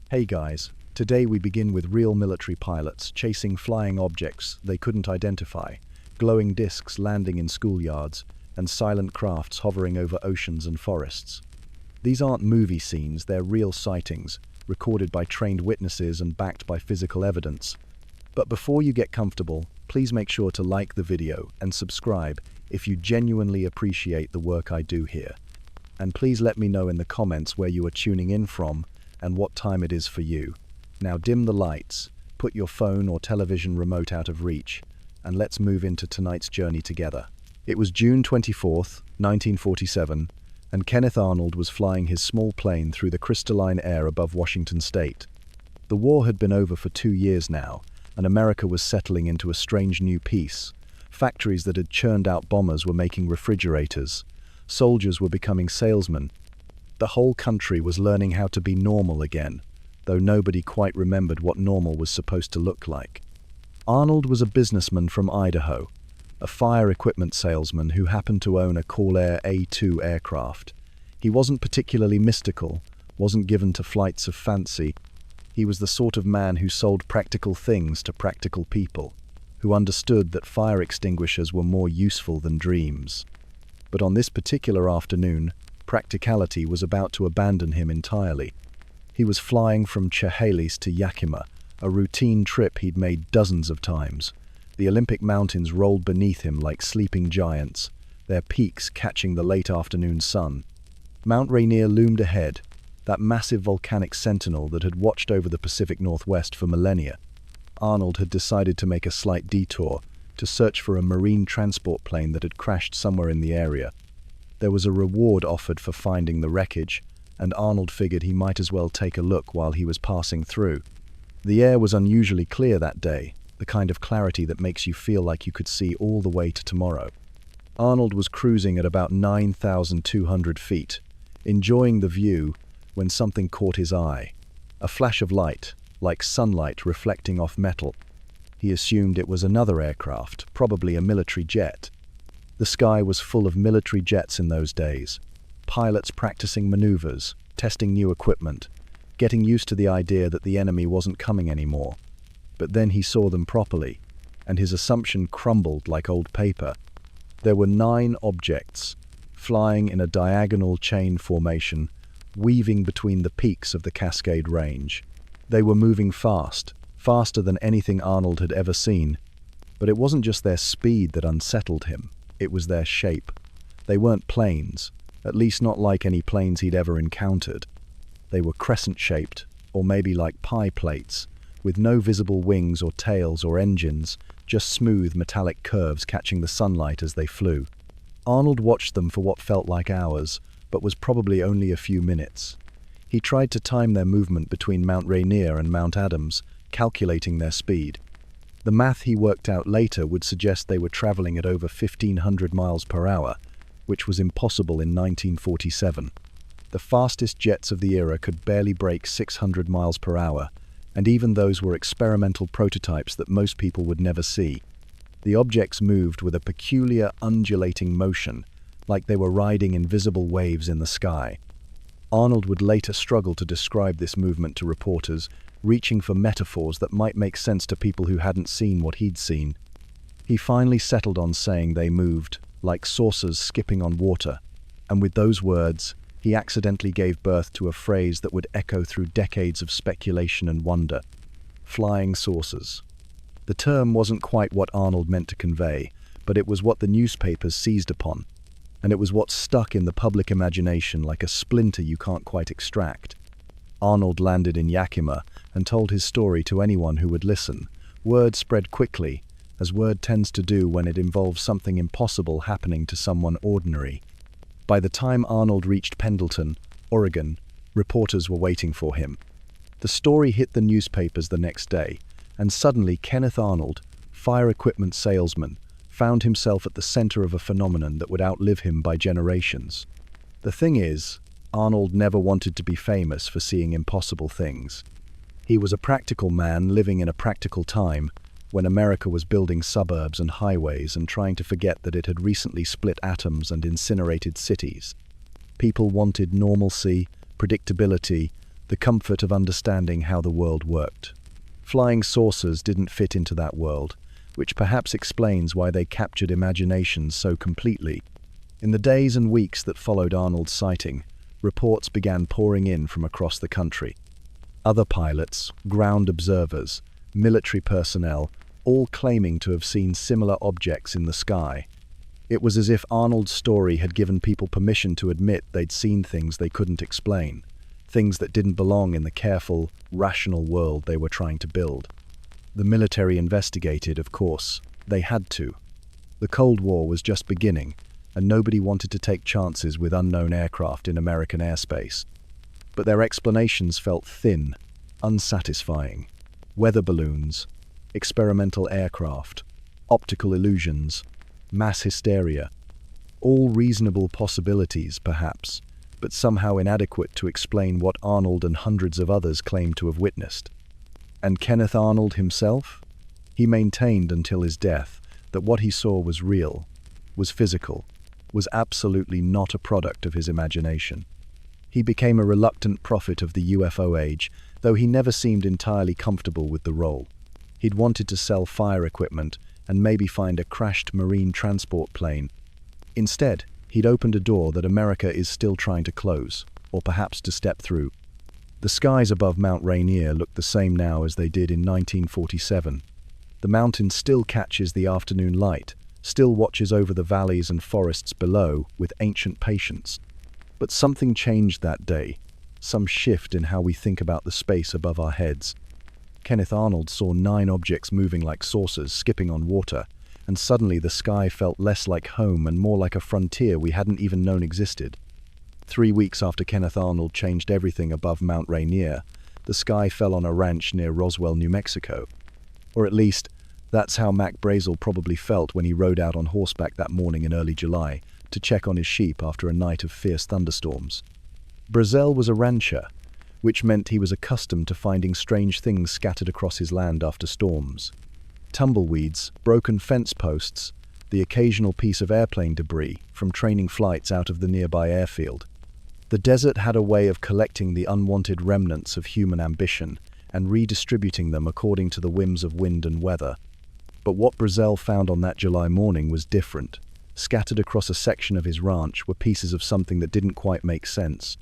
Hey guys, today we begin with real military pilots chasing flying objects they couldn't identify, glowing discs landing in schoolyards, and silent crafts hovering over oceans and forests. These aren't movie scenes, they're real sightings, recorded by trained witnesses and backed by physical evidence. But before you get comfortable, please make sure to like the video and subscribe if you genuinely appreciate the work I do here. And please let me know in the comments where you are tuning in from and what time it is for you. Now dim the lights, put your phone or television remote out of reach, and let's move into tonight's journey together. It was June 24th, 1947, and Kenneth Arnold was flying his small plane through the crystalline air above Washington state. The war had been over for 2 years now, and America was settling into a strange new peace. Factories that had churned out bombers were making refrigerators. Soldiers were becoming salesmen. The whole country was learning how to be normal again, though nobody quite remembered what normal was supposed to look like. Arnold was a businessman from Idaho, a fire equipment salesman who happened to own a Corsair A2 aircraft. He wasn't particularly mystical, wasn't given to flights of fancy. He was the sort of man who sold practical things to practical people, who understood that fire extinguishers were more useful than dreams. But on this particular afternoon, practicality was about to abandon him entirely. He was flying from Chehalis to Yakima, a routine trip he'd made dozens of times. The Olympic mountains rolled beneath him like sleeping giants, their peaks catching the late afternoon sun. Mount Rainier loomed ahead, that massive volcanic sentinel that had watched over the Pacific Northwest for millennia. Arnold had decided to make a slight detour to search for a marine transport plane that had crashed somewhere in the area. There was a reward offered for finding the wreckage, and Arnold figured he might as well take a look while he was passing through. The air was unusually clear that day, the kind of clarity that makes you feel like you could see all the way to tomorrow. Arnold was cruising at about 9,200 feet, enjoying the view, when something caught his eye. A flash of light, like sunlight reflecting off metal. He assumed it was another aircraft, probably a military jet. The sky was full of military jets in those days, pilots practicing maneuvers, testing new equipment, getting used to the idea that the enemy wasn't coming anymore. But then he saw them properly, and his assumption crumbled like old paper. There were 9 objects, flying in a diagonal chain formation, weaving between the peaks of the Cascade Range. They were moving fast, faster than anything Arnold had ever seen. But it wasn't just their speed that unsettled him. It was their shape. They weren't planes, at least not like any planes he'd ever encountered. They were crescent-shaped, or maybe like pie plates, with no visible wings or tails or engines, just smooth metallic curves catching the sunlight as they flew. Arnold watched them for what felt like hours, but was probably only a few minutes. He tried to time their movement between Mount Rainier and Mount Adams, calculating their speed. The math he worked out later would suggest they were traveling at over 1,500 miles per hour, which was impossible in 1947. The fastest jets of the era could barely break 600 miles per hour, and even those were experimental prototypes that most people would never see. The objects moved with a peculiar undulating motion, like they were riding invisible waves in the sky. Arnold would later struggle to describe this movement to reporters, reaching for metaphors that might make sense to people who hadn't seen what he'd seen. He finally settled on saying they moved, like saucers skipping on water, and with those words, he accidentally gave birth to a phrase that would echo through decades of speculation and wonder. Flying saucers. The term wasn't quite what Arnold meant to convey, but it was what the newspapers seized upon, and it was what stuck in the public imagination like a splinter you can't quite extract. Arnold landed in Yakima and told his story to anyone who would listen. Word spread quickly, as word tends to do when it involves something impossible happening to someone ordinary. By the time Arnold reached Pendleton, Oregon, reporters were waiting for him. The story hit the newspapers the next day, and suddenly Kenneth Arnold, fire equipment salesman, found himself at the center of a phenomenon that would outlive him by generations. The thing is, Arnold never wanted to be famous for seeing impossible things. He was a practical man living in a practical time when America was building suburbs and highways and trying to forget that it had recently split atoms and incinerated cities. People wanted normalcy, predictability, the comfort of understanding how the world worked. Flying saucers didn't fit into that world, which perhaps explains why they captured imaginations so completely. In the days and weeks that followed Arnold's sighting, reports began pouring in from across the country. Other pilots, ground observers, military personnel, all claiming to have seen similar objects in the sky. It was as if Arnold's story had given people permission to admit they'd seen things they couldn't explain, things that didn't belong in the careful, rational world they were trying to build. The military investigated, of course. They had to. The Cold War was just beginning, and nobody wanted to take chances with unknown aircraft in American airspace. But their explanations felt thin, unsatisfying. Weather balloons, experimental aircraft, optical illusions, mass hysteria. All reasonable possibilities, perhaps, but somehow inadequate to explain what Arnold and hundreds of others claimed to have witnessed. And Kenneth Arnold himself? He maintained until his death that what he saw was real, was physical, was absolutely not a product of his imagination. He became a reluctant prophet of the UFO age, though he never seemed entirely comfortable with the role. He'd wanted to sell fire equipment and maybe find a crashed marine transport plane. Instead, he'd opened a door that America is still trying to close, or perhaps to step through. The skies above Mount Rainier look the same now as they did in 1947. The mountain still catches the afternoon light, still watches over the valleys and forests below with ancient patience. But something changed that day, some shift in how we think about the space above our heads. Kenneth Arnold saw 9 objects moving like saucers skipping on water, and suddenly the sky felt less like home and more like a frontier we hadn't even known existed. 3 weeks after Kenneth Arnold changed everything above Mount Rainier, the sky fell on a ranch near Roswell, New Mexico. Or at least, that's how Mac Brazel probably felt when he rode out on horseback that morning in early July to check on his sheep after a night of fierce thunderstorms. Brazel was a rancher, which meant he was accustomed to finding strange things scattered across his land after storms. Tumbleweeds, broken fence posts, the occasional piece of airplane debris from training flights out of the nearby airfield. The desert had a way of collecting the unwanted remnants of human ambition and redistributing them according to the whims of wind and weather. But what Brazel found on that July morning was different. Scattered across a section of his ranch were pieces of something that didn't quite make sense.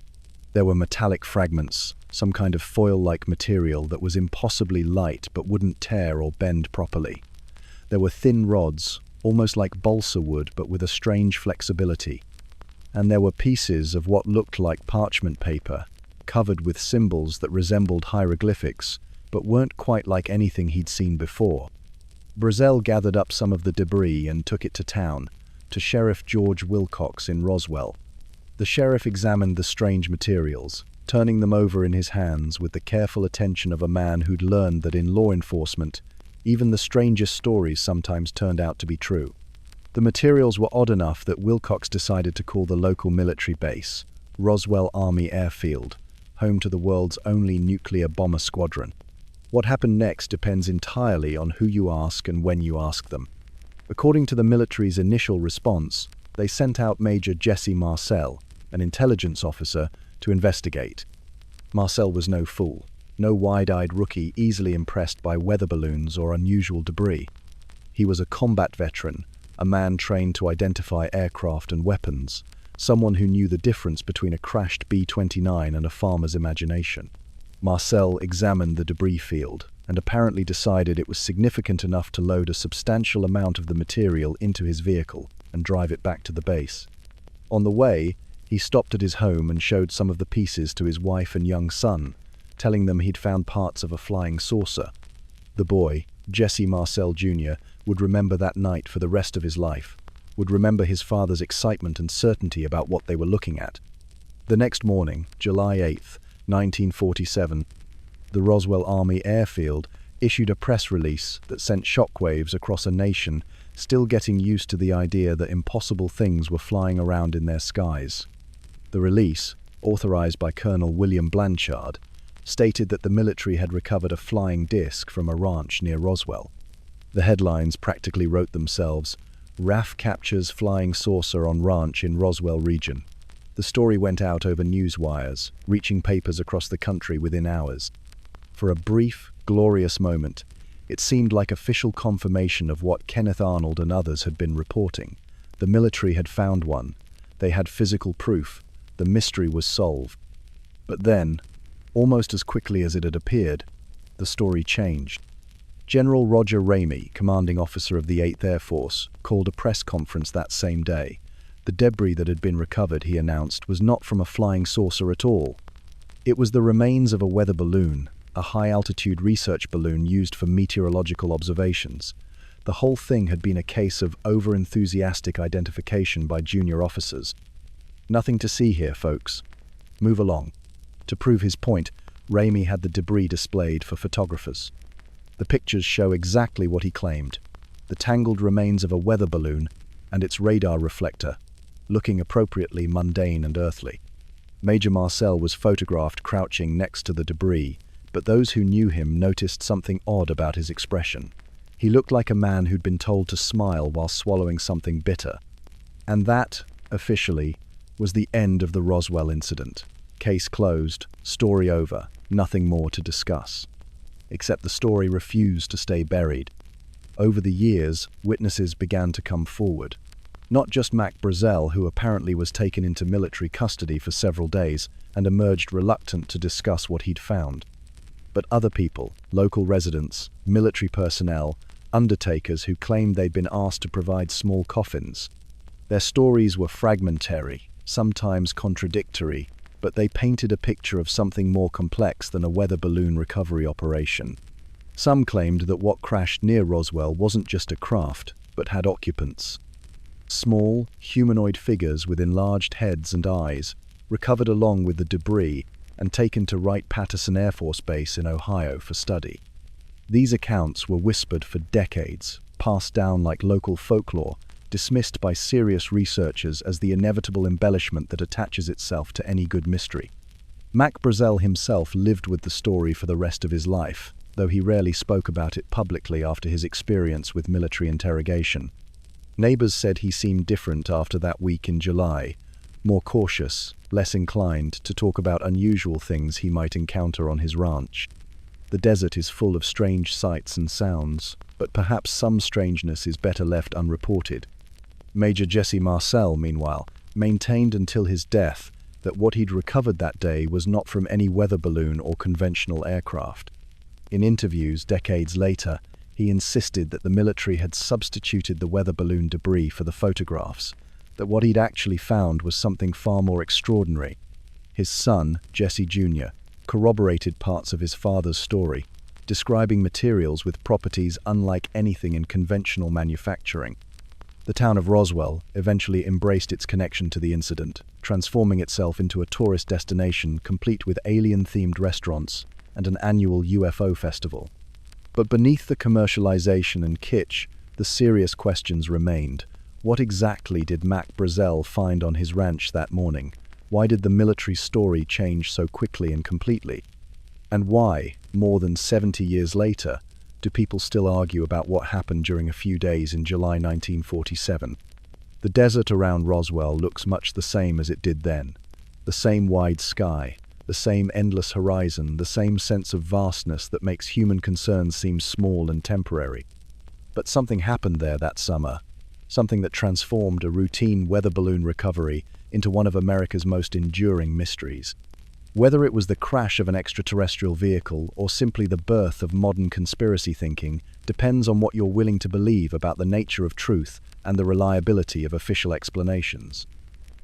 There were metallic fragments, some kind of foil-like material that was impossibly light but wouldn't tear or bend properly. There were thin rods, almost like balsa wood but with a strange flexibility. And there were pieces of what looked like parchment paper, covered with symbols that resembled hieroglyphics but weren't quite like anything he'd seen before. Brazel gathered up some of the debris and took it to town, to Sheriff George Wilcox in Roswell. The sheriff examined the strange materials, turning them over in his hands with the careful attention of a man who'd learned that in law enforcement, even the strangest stories sometimes turned out to be true. The materials were odd enough that Wilcox decided to call the local military base, Roswell Army Airfield, home to the world's only nuclear bomber squadron. What happened next depends entirely on who you ask and when you ask them. According to the military's initial response, they sent out Major Jesse Marcel, an intelligence officer, to investigate. Marcel was no fool, no wide-eyed rookie easily impressed by weather balloons or unusual debris. He was a combat veteran, a man trained to identify aircraft and weapons, someone who knew the difference between a crashed B-29 and a farmer's imagination. Marcel examined the debris field and apparently decided it was significant enough to load a substantial amount of the material into his vehicle and drive it back to the base. On the way, he stopped at his home and showed some of the pieces to his wife and young son, telling them he'd found parts of a flying saucer. The boy, Jesse Marcel Jr., would remember that night for the rest of his life, would remember his father's excitement and certainty about what they were looking at. The next morning, July 8th, 1947, the Roswell Army Airfield issued a press release that sent shockwaves across a nation still getting used to the idea that impossible things were flying around in their skies. The release, authorized by Colonel William Blanchard, stated that the military had recovered a flying disc from a ranch near Roswell. The headlines practically wrote themselves, "RAF captures flying saucer on ranch in Roswell region." The story went out over news wires, reaching papers across the country within hours. For a brief, glorious moment, it seemed like official confirmation of what Kenneth Arnold and others had been reporting. The military had found one. They had physical proof. The mystery was solved. But then, almost as quickly as it had appeared, the story changed. General Roger Ramey, commanding officer of the 8th Air Force, called a press conference that same day. The debris that had been recovered, he announced, was not from a flying saucer at all. It was the remains of a weather balloon, a high-altitude research balloon used for meteorological observations. The whole thing had been a case of over-enthusiastic identification by junior officers. Nothing to see here, folks. Move along. To prove his point, Ramey had the debris displayed for photographers. The pictures show exactly what he claimed: the tangled remains of a weather balloon and its radar reflector, looking appropriately mundane and earthly. Major Marcel was photographed crouching next to the debris, but those who knew him noticed something odd about his expression. He looked like a man who'd been told to smile while swallowing something bitter. And that, officially, was the end of the Roswell incident. Case closed, story over, nothing more to discuss. Except the story refused to stay buried. Over the years, witnesses began to come forward. Not just Mac Brazel, who apparently was taken into military custody for several days and emerged reluctant to discuss what he'd found, but other people, local residents, military personnel, undertakers who claimed they'd been asked to provide small coffins. Their stories were fragmentary, sometimes contradictory, but they painted a picture of something more complex than a weather balloon recovery operation. Some claimed that what crashed near Roswell wasn't just a craft, but had occupants. Small, humanoid figures with enlarged heads and eyes, recovered along with the debris and taken to Wright-Patterson Air Force Base in Ohio for study. These accounts were whispered for decades, passed down like local folklore, dismissed by serious researchers as the inevitable embellishment that attaches itself to any good mystery. Mac Brazel himself lived with the story for the rest of his life, though he rarely spoke about it publicly after his experience with military interrogation. Neighbors said he seemed different after that week in July, more cautious, less inclined to talk about unusual things he might encounter on his ranch. The desert is full of strange sights and sounds, but perhaps some strangeness is better left unreported. Major Jesse Marcel, meanwhile, maintained until his death that what he'd recovered that day was not from any weather balloon or conventional aircraft. In interviews decades later, he insisted that the military had substituted the weather balloon debris for the photographs, that what he'd actually found was something far more extraordinary. His son, Jesse Jr., corroborated parts of his father's story, describing materials with properties unlike anything in conventional manufacturing. The town of Roswell eventually embraced its connection to the incident, transforming itself into a tourist destination complete with alien-themed restaurants and an annual UFO festival. But beneath the commercialization and kitsch, the serious questions remained. What exactly did Mac Brazel find on his ranch that morning? Why did the military story change so quickly and completely? And why, more than 70 years later, do people still argue about what happened during a few days in July 1947? The desert around Roswell looks much the same as it did then. The same wide sky, the same endless horizon, the same sense of vastness that makes human concerns seem small and temporary. But something happened there that summer, something that transformed a routine weather balloon recovery into one of America's most enduring mysteries. Whether it was the crash of an extraterrestrial vehicle or simply the birth of modern conspiracy thinking depends on what you're willing to believe about the nature of truth and the reliability of official explanations.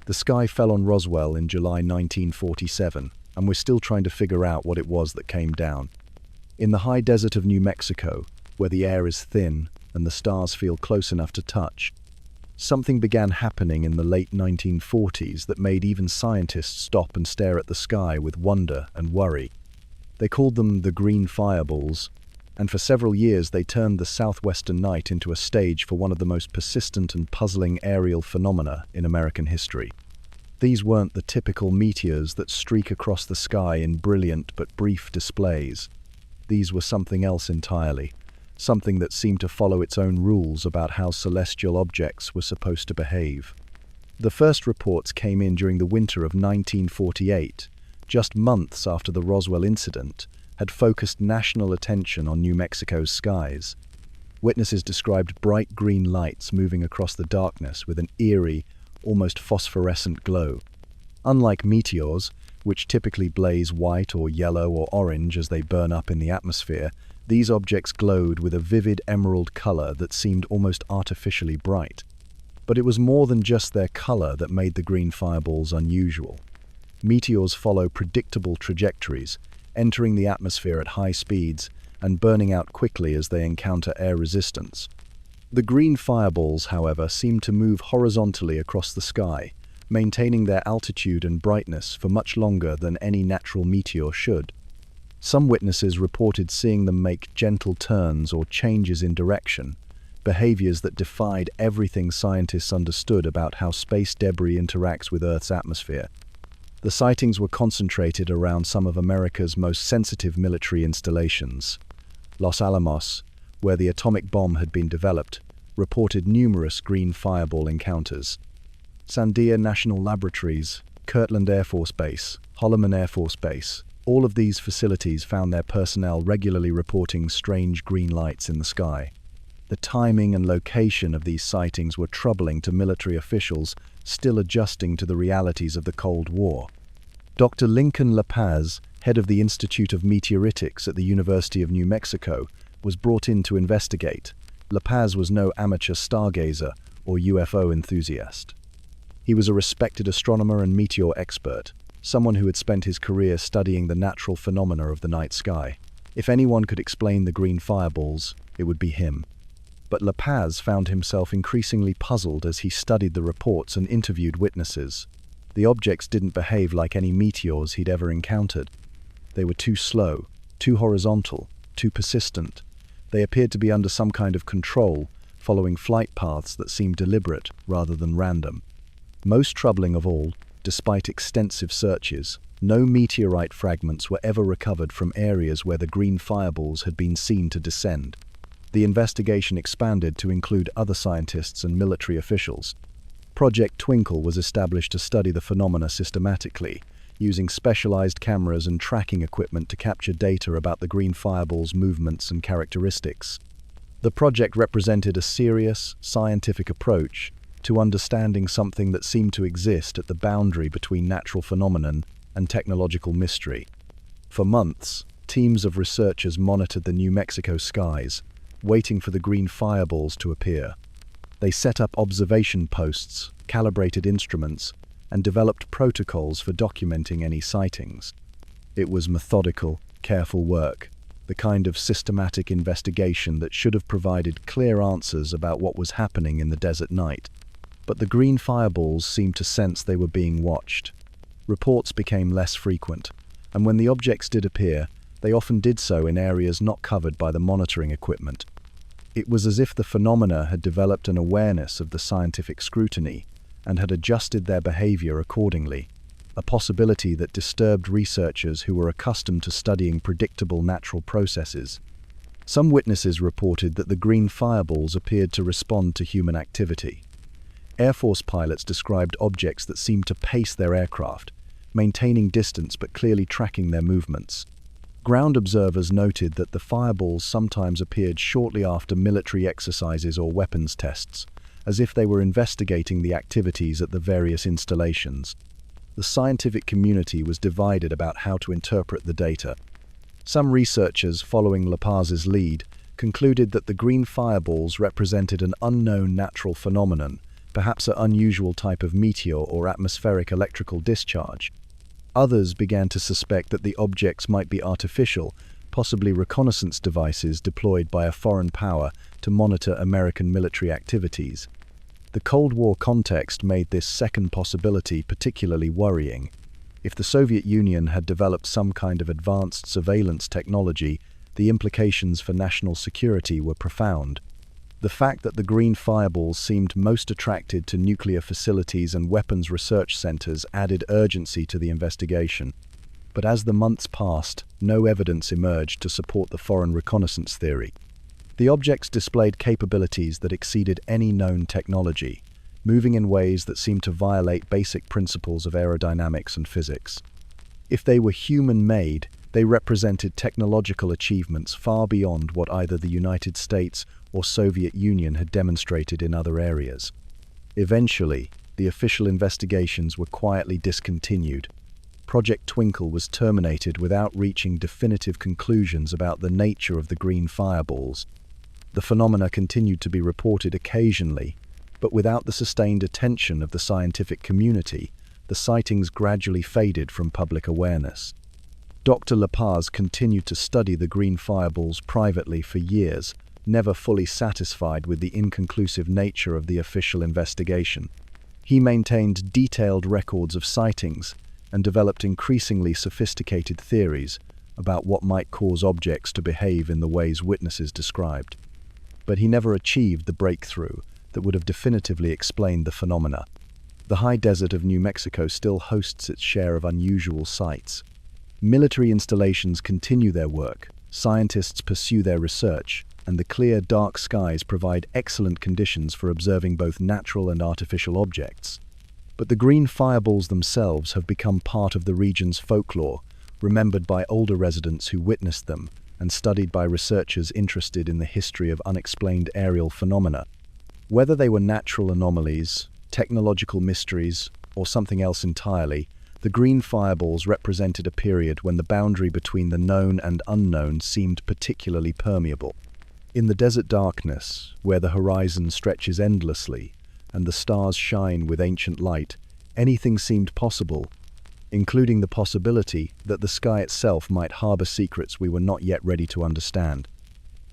The sky fell on Roswell in July 1947, and we're still trying to figure out what it was that came down. In the high desert of New Mexico, where the air is thin and the stars feel close enough to touch, something began happening in the late 1940s that made even scientists stop and stare at the sky with wonder and worry. They called them the green fireballs, and for several years they turned the southwestern night into a stage for one of the most persistent and puzzling aerial phenomena in American history. These weren't the typical meteors that streak across the sky in brilliant but brief displays. These were something else entirely, something that seemed to follow its own rules about how celestial objects were supposed to behave. The first reports came in during the winter of 1948, just months after the Roswell incident had focused national attention on New Mexico's skies. Witnesses described bright green lights moving across the darkness with an eerie, almost phosphorescent glow. Unlike meteors, which typically blaze white or yellow or orange as they burn up in the atmosphere, these objects glowed with a vivid emerald color that seemed almost artificially bright. But it was more than just their color that made the green fireballs unusual. Meteors follow predictable trajectories, entering the atmosphere at high speeds and burning out quickly as they encounter air resistance. The green fireballs, however, seemed to move horizontally across the sky, maintaining their altitude and brightness for much longer than any natural meteor should. Some witnesses reported seeing them make gentle turns or changes in direction, behaviors that defied everything scientists understood about how space debris interacts with Earth's atmosphere. The sightings were concentrated around some of America's most sensitive military installations. Los Alamos, where the atomic bomb had been developed, reported numerous green fireball encounters. Sandia National Laboratories, Kirtland Air Force Base, Holloman Air Force Base, all of these facilities found their personnel regularly reporting strange green lights in the sky. The timing and location of these sightings were troubling to military officials still adjusting to the realities of the Cold War. Dr. Lincoln La Paz, head of the Institute of Meteoritics at the University of New Mexico, was brought in to investigate. La Paz was no amateur stargazer or UFO enthusiast. He was a respected astronomer and meteor expert, someone who had spent his career studying the natural phenomena of the night sky. If anyone could explain the green fireballs, it would be him. But La Paz found himself increasingly puzzled as he studied the reports and interviewed witnesses. The objects didn't behave like any meteors he'd ever encountered. They were too slow, too horizontal, too persistent. They appeared to be under some kind of control, following flight paths that seemed deliberate rather than random. Most troubling of all, despite extensive searches, no meteorite fragments were ever recovered from areas where the green fireballs had been seen to descend. The investigation expanded to include other scientists and military officials. Project Twinkle was established to study the phenomena systematically, using specialized cameras and tracking equipment to capture data about the green fireballs' movements and characteristics. The project represented a serious, scientific approach to understanding something that seemed to exist at the boundary between natural phenomenon and technological mystery. For months, teams of researchers monitored the New Mexico skies, waiting for the green fireballs to appear. They set up observation posts, calibrated instruments, and developed protocols for documenting any sightings. It was methodical, careful work, the kind of systematic investigation that should have provided clear answers about what was happening in the desert night. But the green fireballs seemed to sense they were being watched. Reports became less frequent, and when the objects did appear, they often did so in areas not covered by the monitoring equipment. It was as if the phenomena had developed an awareness of the scientific scrutiny and had adjusted their behavior accordingly, a possibility that disturbed researchers who were accustomed to studying predictable natural processes. Some witnesses reported that the green fireballs appeared to respond to human activity. Air Force pilots described objects that seemed to pace their aircraft, maintaining distance but clearly tracking their movements. Ground observers noted that the fireballs sometimes appeared shortly after military exercises or weapons tests, as if they were investigating the activities at the various installations. The scientific community was divided about how to interpret the data. Some researchers, following La Paz's lead, concluded that the green fireballs represented an unknown natural phenomenon, perhaps an unusual type of meteor or atmospheric electrical discharge. Others began to suspect that the objects might be artificial, possibly reconnaissance devices deployed by a foreign power to monitor American military activities. The Cold War context made this second possibility particularly worrying. If the Soviet Union had developed some kind of advanced surveillance technology, the implications for national security were profound. The fact that the green fireballs seemed most attracted to nuclear facilities and weapons research centers added urgency to the investigation. But as the months passed, no evidence emerged to support the foreign reconnaissance theory. The objects displayed capabilities that exceeded any known technology, moving in ways that seemed to violate basic principles of aerodynamics and physics. If they were human-made, they represented technological achievements far beyond what either the United States or Soviet Union had demonstrated in other areas. Eventually, the official investigations were quietly discontinued. Project Twinkle was terminated without reaching definitive conclusions about the nature of the green fireballs. The phenomena continued to be reported occasionally, but without the sustained attention of the scientific community, the sightings gradually faded from public awareness. Dr. La Paz continued to study the green fireballs privately for years, never fully satisfied with the inconclusive nature of the official investigation. He maintained detailed records of sightings and developed increasingly sophisticated theories about what might cause objects to behave in the ways witnesses described. But he never achieved the breakthrough that would have definitively explained the phenomena. The high desert of New Mexico still hosts its share of unusual sights. Military installations continue their work, scientists pursue their research, and the clear, dark skies provide excellent conditions for observing both natural and artificial objects. But the green fireballs themselves have become part of the region's folklore, remembered by older residents who witnessed them, and studied by researchers interested in the history of unexplained aerial phenomena. Whether they were natural anomalies, technological mysteries, or something else entirely, the green fireballs represented a period when the boundary between the known and unknown seemed particularly permeable. In the desert darkness, where the horizon stretches endlessly and the stars shine with ancient light, anything seemed possible, including the possibility that the sky itself might harbor secrets we were not yet ready to understand.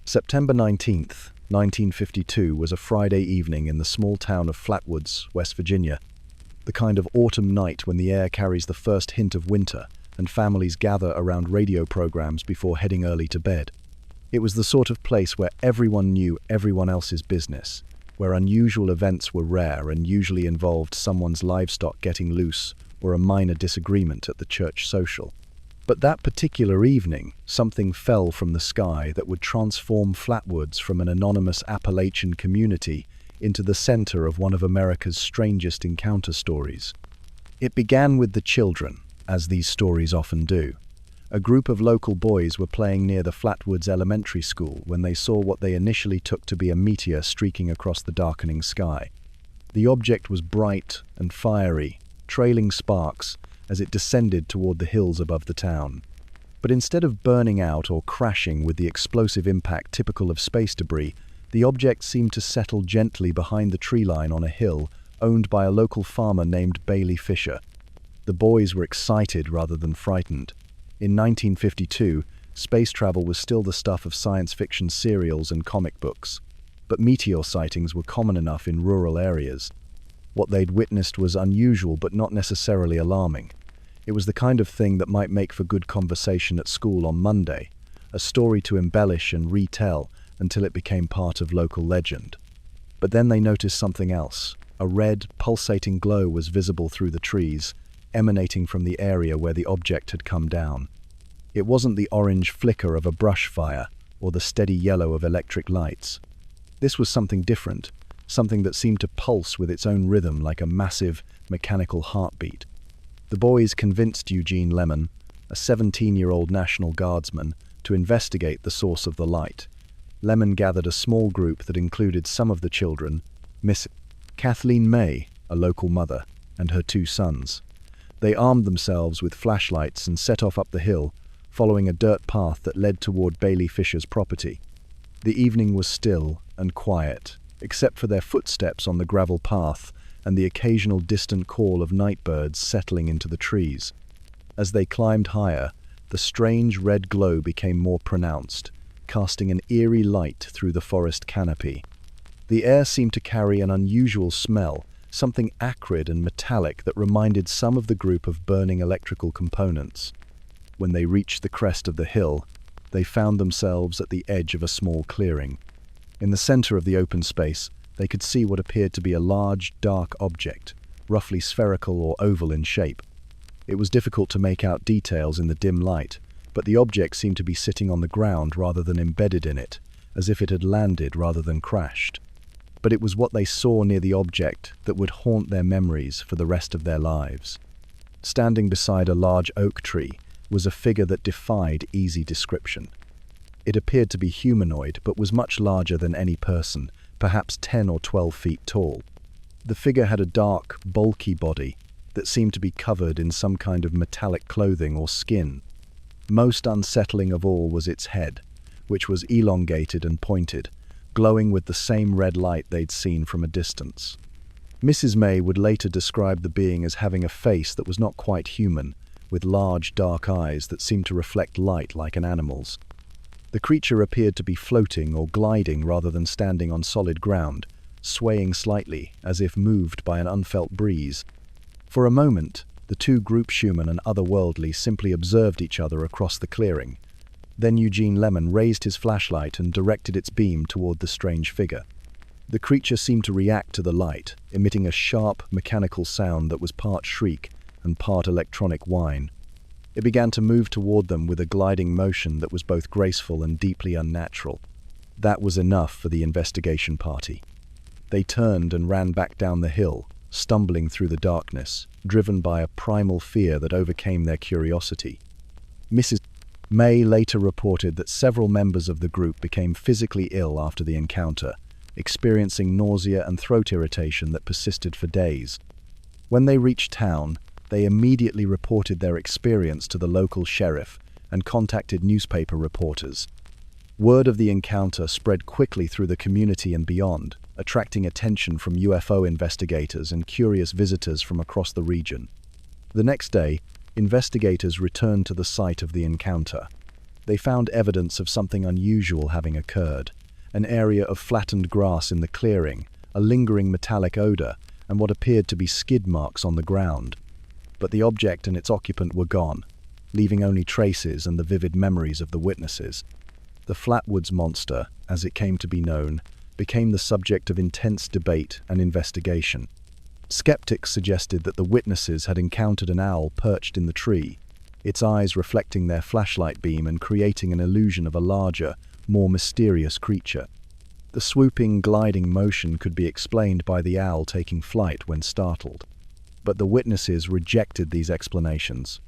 September 19th, 1952 was a Friday evening in the small town of Flatwoods, West Virginia, the kind of autumn night when the air carries the first hint of winter and families gather around radio programs before heading early to bed. It was the sort of place where everyone knew everyone else's business, where unusual events were rare and usually involved someone's livestock getting loose or a minor disagreement at the church social. But that particular evening, something fell from the sky that would transform Flatwoods from an anonymous Appalachian community into the center of one of America's strangest encounter stories. It began with the children, as these stories often do. A group of local boys were playing near the Flatwoods Elementary School when they saw what they initially took to be a meteor streaking across the darkening sky. The object was bright and fiery, trailing sparks as it descended toward the hills above the town. But instead of burning out or crashing with the explosive impact typical of space debris, the object seemed to settle gently behind the tree line on a hill owned by a local farmer named Bailey Fisher. The boys were excited rather than frightened. In 1952, space travel was still the stuff of science fiction serials and comic books, but meteor sightings were common enough in rural areas. What they'd witnessed was unusual but not necessarily alarming. It was the kind of thing that might make for good conversation at school on Monday, a story to embellish and retell until it became part of local legend. But then they noticed something else. A red, pulsating glow was visible through the trees, emanating from the area where the object had come down. It wasn't the orange flicker of a brush fire or the steady yellow of electric lights. This was something different, something that seemed to pulse with its own rhythm like a massive, mechanical heartbeat. The boys convinced Eugene Lemon, a 17-year-old National Guardsman, to investigate the source of the light. Lemon gathered a small group that included some of the children, Miss Kathleen May, a local mother, and her 2 sons. They armed themselves with flashlights and set off up the hill, following a dirt path that led toward Bailey Fisher's property. The evening was still and quiet, except for their footsteps on the gravel path and the occasional distant call of night birds settling into the trees. As they climbed higher, the strange red glow became more pronounced, casting an eerie light through the forest canopy. The air seemed to carry an unusual smell, something acrid and metallic that reminded some of the group of burning electrical components. When they reached the crest of the hill, they found themselves at the edge of a small clearing. In the center of the open space, they could see what appeared to be a large, dark object, roughly spherical or oval in shape. It was difficult to make out details in the dim light, but the object seemed to be sitting on the ground rather than embedded in it, as if it had landed rather than crashed. but it was what they saw near the object that would haunt their memories for the rest of their lives. Standing beside a large oak tree was a figure that defied easy description. It appeared to be humanoid, but was much larger than any person, perhaps 10 or 12 feet tall. The figure had a dark, bulky body that seemed to be covered in some kind of metallic clothing or skin. Most unsettling of all was its head, which was elongated and pointed, glowing with the same red light they'd seen from a distance. Mrs. May would later describe the being as having a face that was not quite human, with large dark eyes that seemed to reflect light like an animal's. The creature appeared to be floating or gliding rather than standing on solid ground, swaying slightly as if moved by an unfelt breeze. For a moment, the two groupshuman and otherworldly simply observed each other across the clearing. Then Eugene Lemon raised his flashlight and directed its beam toward the strange figure. The creature seemed to react to the light, emitting a sharp, mechanical sound that was part shriek and part electronic whine. It began to move toward them with a gliding motion that was both graceful and deeply unnatural. That was enough for the investigation party. They turned and ran back down the hill, stumbling through the darkness, driven by a primal fear that overcame their curiosity. Mrs. May later reported that several members of the group became physically ill after the encounter, experiencing nausea and throat irritation that persisted for days. When they reached town, they immediately reported their experience to the local sheriff and contacted newspaper reporters. Word of the encounter spread quickly through the community and beyond, attracting attention from UFO investigators and curious visitors from across the region. The next day, investigators returned to the site of the encounter. They found evidence of something unusual having occurred: an area of flattened grass in the clearing, a lingering metallic odor, and what appeared to be skid marks on the ground. But the object and its occupant were gone, leaving only traces and the vivid memories of the witnesses. The Flatwoods Monster, as it came to be known, became the subject of intense debate and investigation. Skeptics suggested that the witnesses had encountered an owl perched in the tree, its eyes reflecting their flashlight beam and creating an illusion of a larger, more mysterious creature. The swooping, gliding motion could be explained by the owl taking flight when startled. But the witnesses rejected these explanations.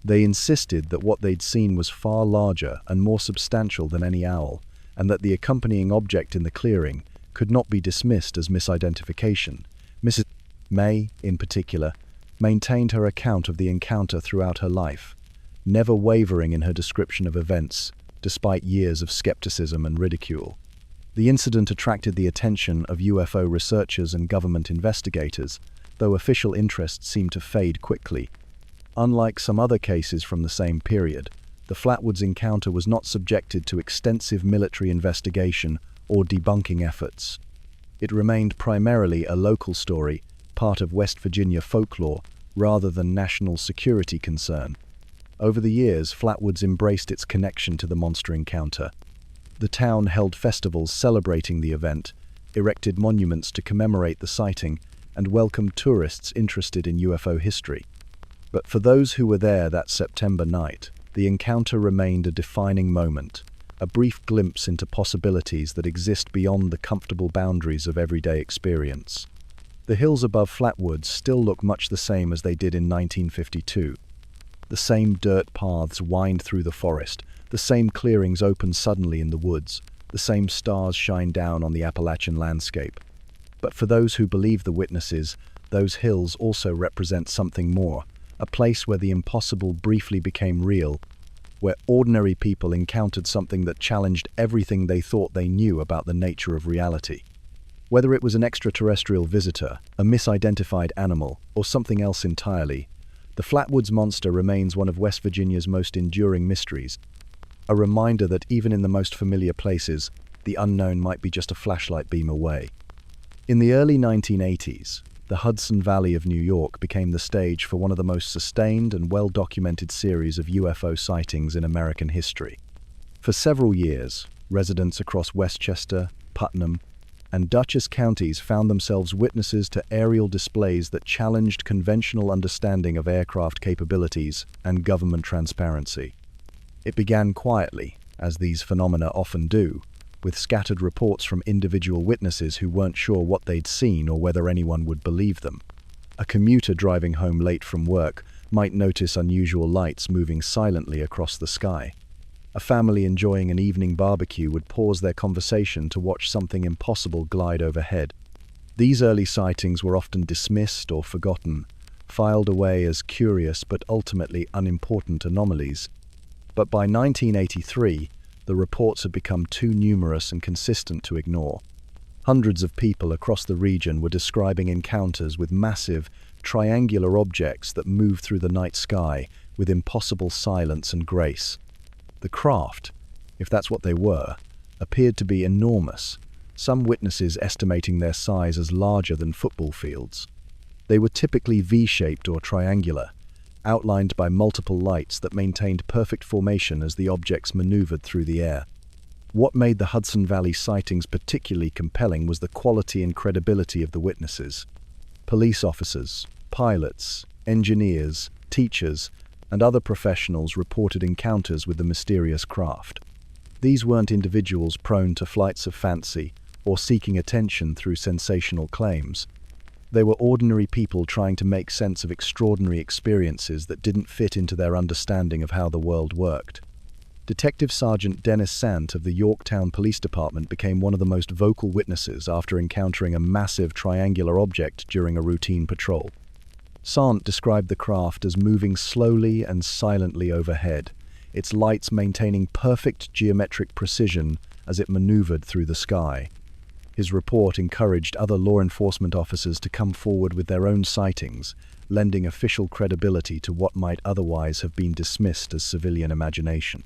They insisted that what they'd seen was far larger and more substantial than any owl, and that the accompanying object in the clearing could not be dismissed as misidentification. Mrs. May, in particular, maintained her account of the encounter throughout her life, never wavering in her description of events, despite years of skepticism and ridicule. The incident attracted the attention of UFO researchers and government investigators, though official interest seemed to fade quickly. Unlike some other cases from the same period, the Flatwoods encounter was not subjected to extensive military investigation or debunking efforts. It remained primarily a local story, part of West Virginia folklore, rather than national security concern. Over the years, Flatwoods embraced its connection to the monster encounter. The town held festivals celebrating the event, erected monuments to commemorate the sighting, and welcomed tourists interested in UFO history. But for those who were there that September night, the encounter remained a defining moment, a brief glimpse into possibilities that exist beyond the comfortable boundaries of everyday experience. The hills above Flatwoods still look much the same as they did in 1952. The same dirt paths wind through the forest, the same clearings open suddenly in the woods, the same stars shine down on the Appalachian landscape. But for those who believe the witnesses, those hills also represent something more, a place where the impossible briefly became real, where ordinary people encountered something that challenged everything they thought they knew about the nature of reality. Whether it was an extraterrestrial visitor, a misidentified animal, or something else entirely, the Flatwoods Monster remains one of West Virginia's most enduring mysteries, a reminder that even in the most familiar places, the unknown might be just a flashlight beam away. In the early 1980s, the Hudson Valley of New York became the stage for one of the most sustained and well-documented series of UFO sightings in American history. For several years, residents across Westchester, Putnam, and Dutchess counties found themselves witnesses to aerial displays that challenged conventional understanding of aircraft capabilities and government transparency. It began quietly, as these phenomena often do, with scattered reports from individual witnesses who weren't sure what they'd seen or whether anyone would believe them. A commuter driving home late from work might notice unusual lights moving silently across the sky. A family enjoying an evening barbecue would pause their conversation to watch something impossible glide overhead. These early sightings were often dismissed or forgotten, filed away as curious but ultimately unimportant anomalies. But by 1983, the reports had become too numerous and consistent to ignore. Hundreds of people across the region were describing encounters with massive, triangular objects that moved through the night sky with impossible silence and grace. The craft, if that's what they were, appeared to be enormous, some witnesses estimating their size as larger than football fields. They were typically V-shaped or triangular, outlined by multiple lights that maintained perfect formation as the objects maneuvered through the air. What made the Hudson Valley sightings particularly compelling was the quality and credibility of the witnesses. Police officers, pilots, engineers, teachers, and other professionals reported encounters with the mysterious craft. These weren't individuals prone to flights of fancy or seeking attention through sensational claims. They were ordinary people trying to make sense of extraordinary experiences that didn't fit into their understanding of how the world worked. Detective Sergeant Dennis Sant of the Yorktown Police Department became one of the most vocal witnesses after encountering a massive triangular object during a routine patrol. Sant described the craft as moving slowly and silently overhead, its lights maintaining perfect geometric precision as it maneuvered through the sky. His report encouraged other law enforcement officers to come forward with their own sightings, lending official credibility to what might otherwise have been dismissed as civilian imagination.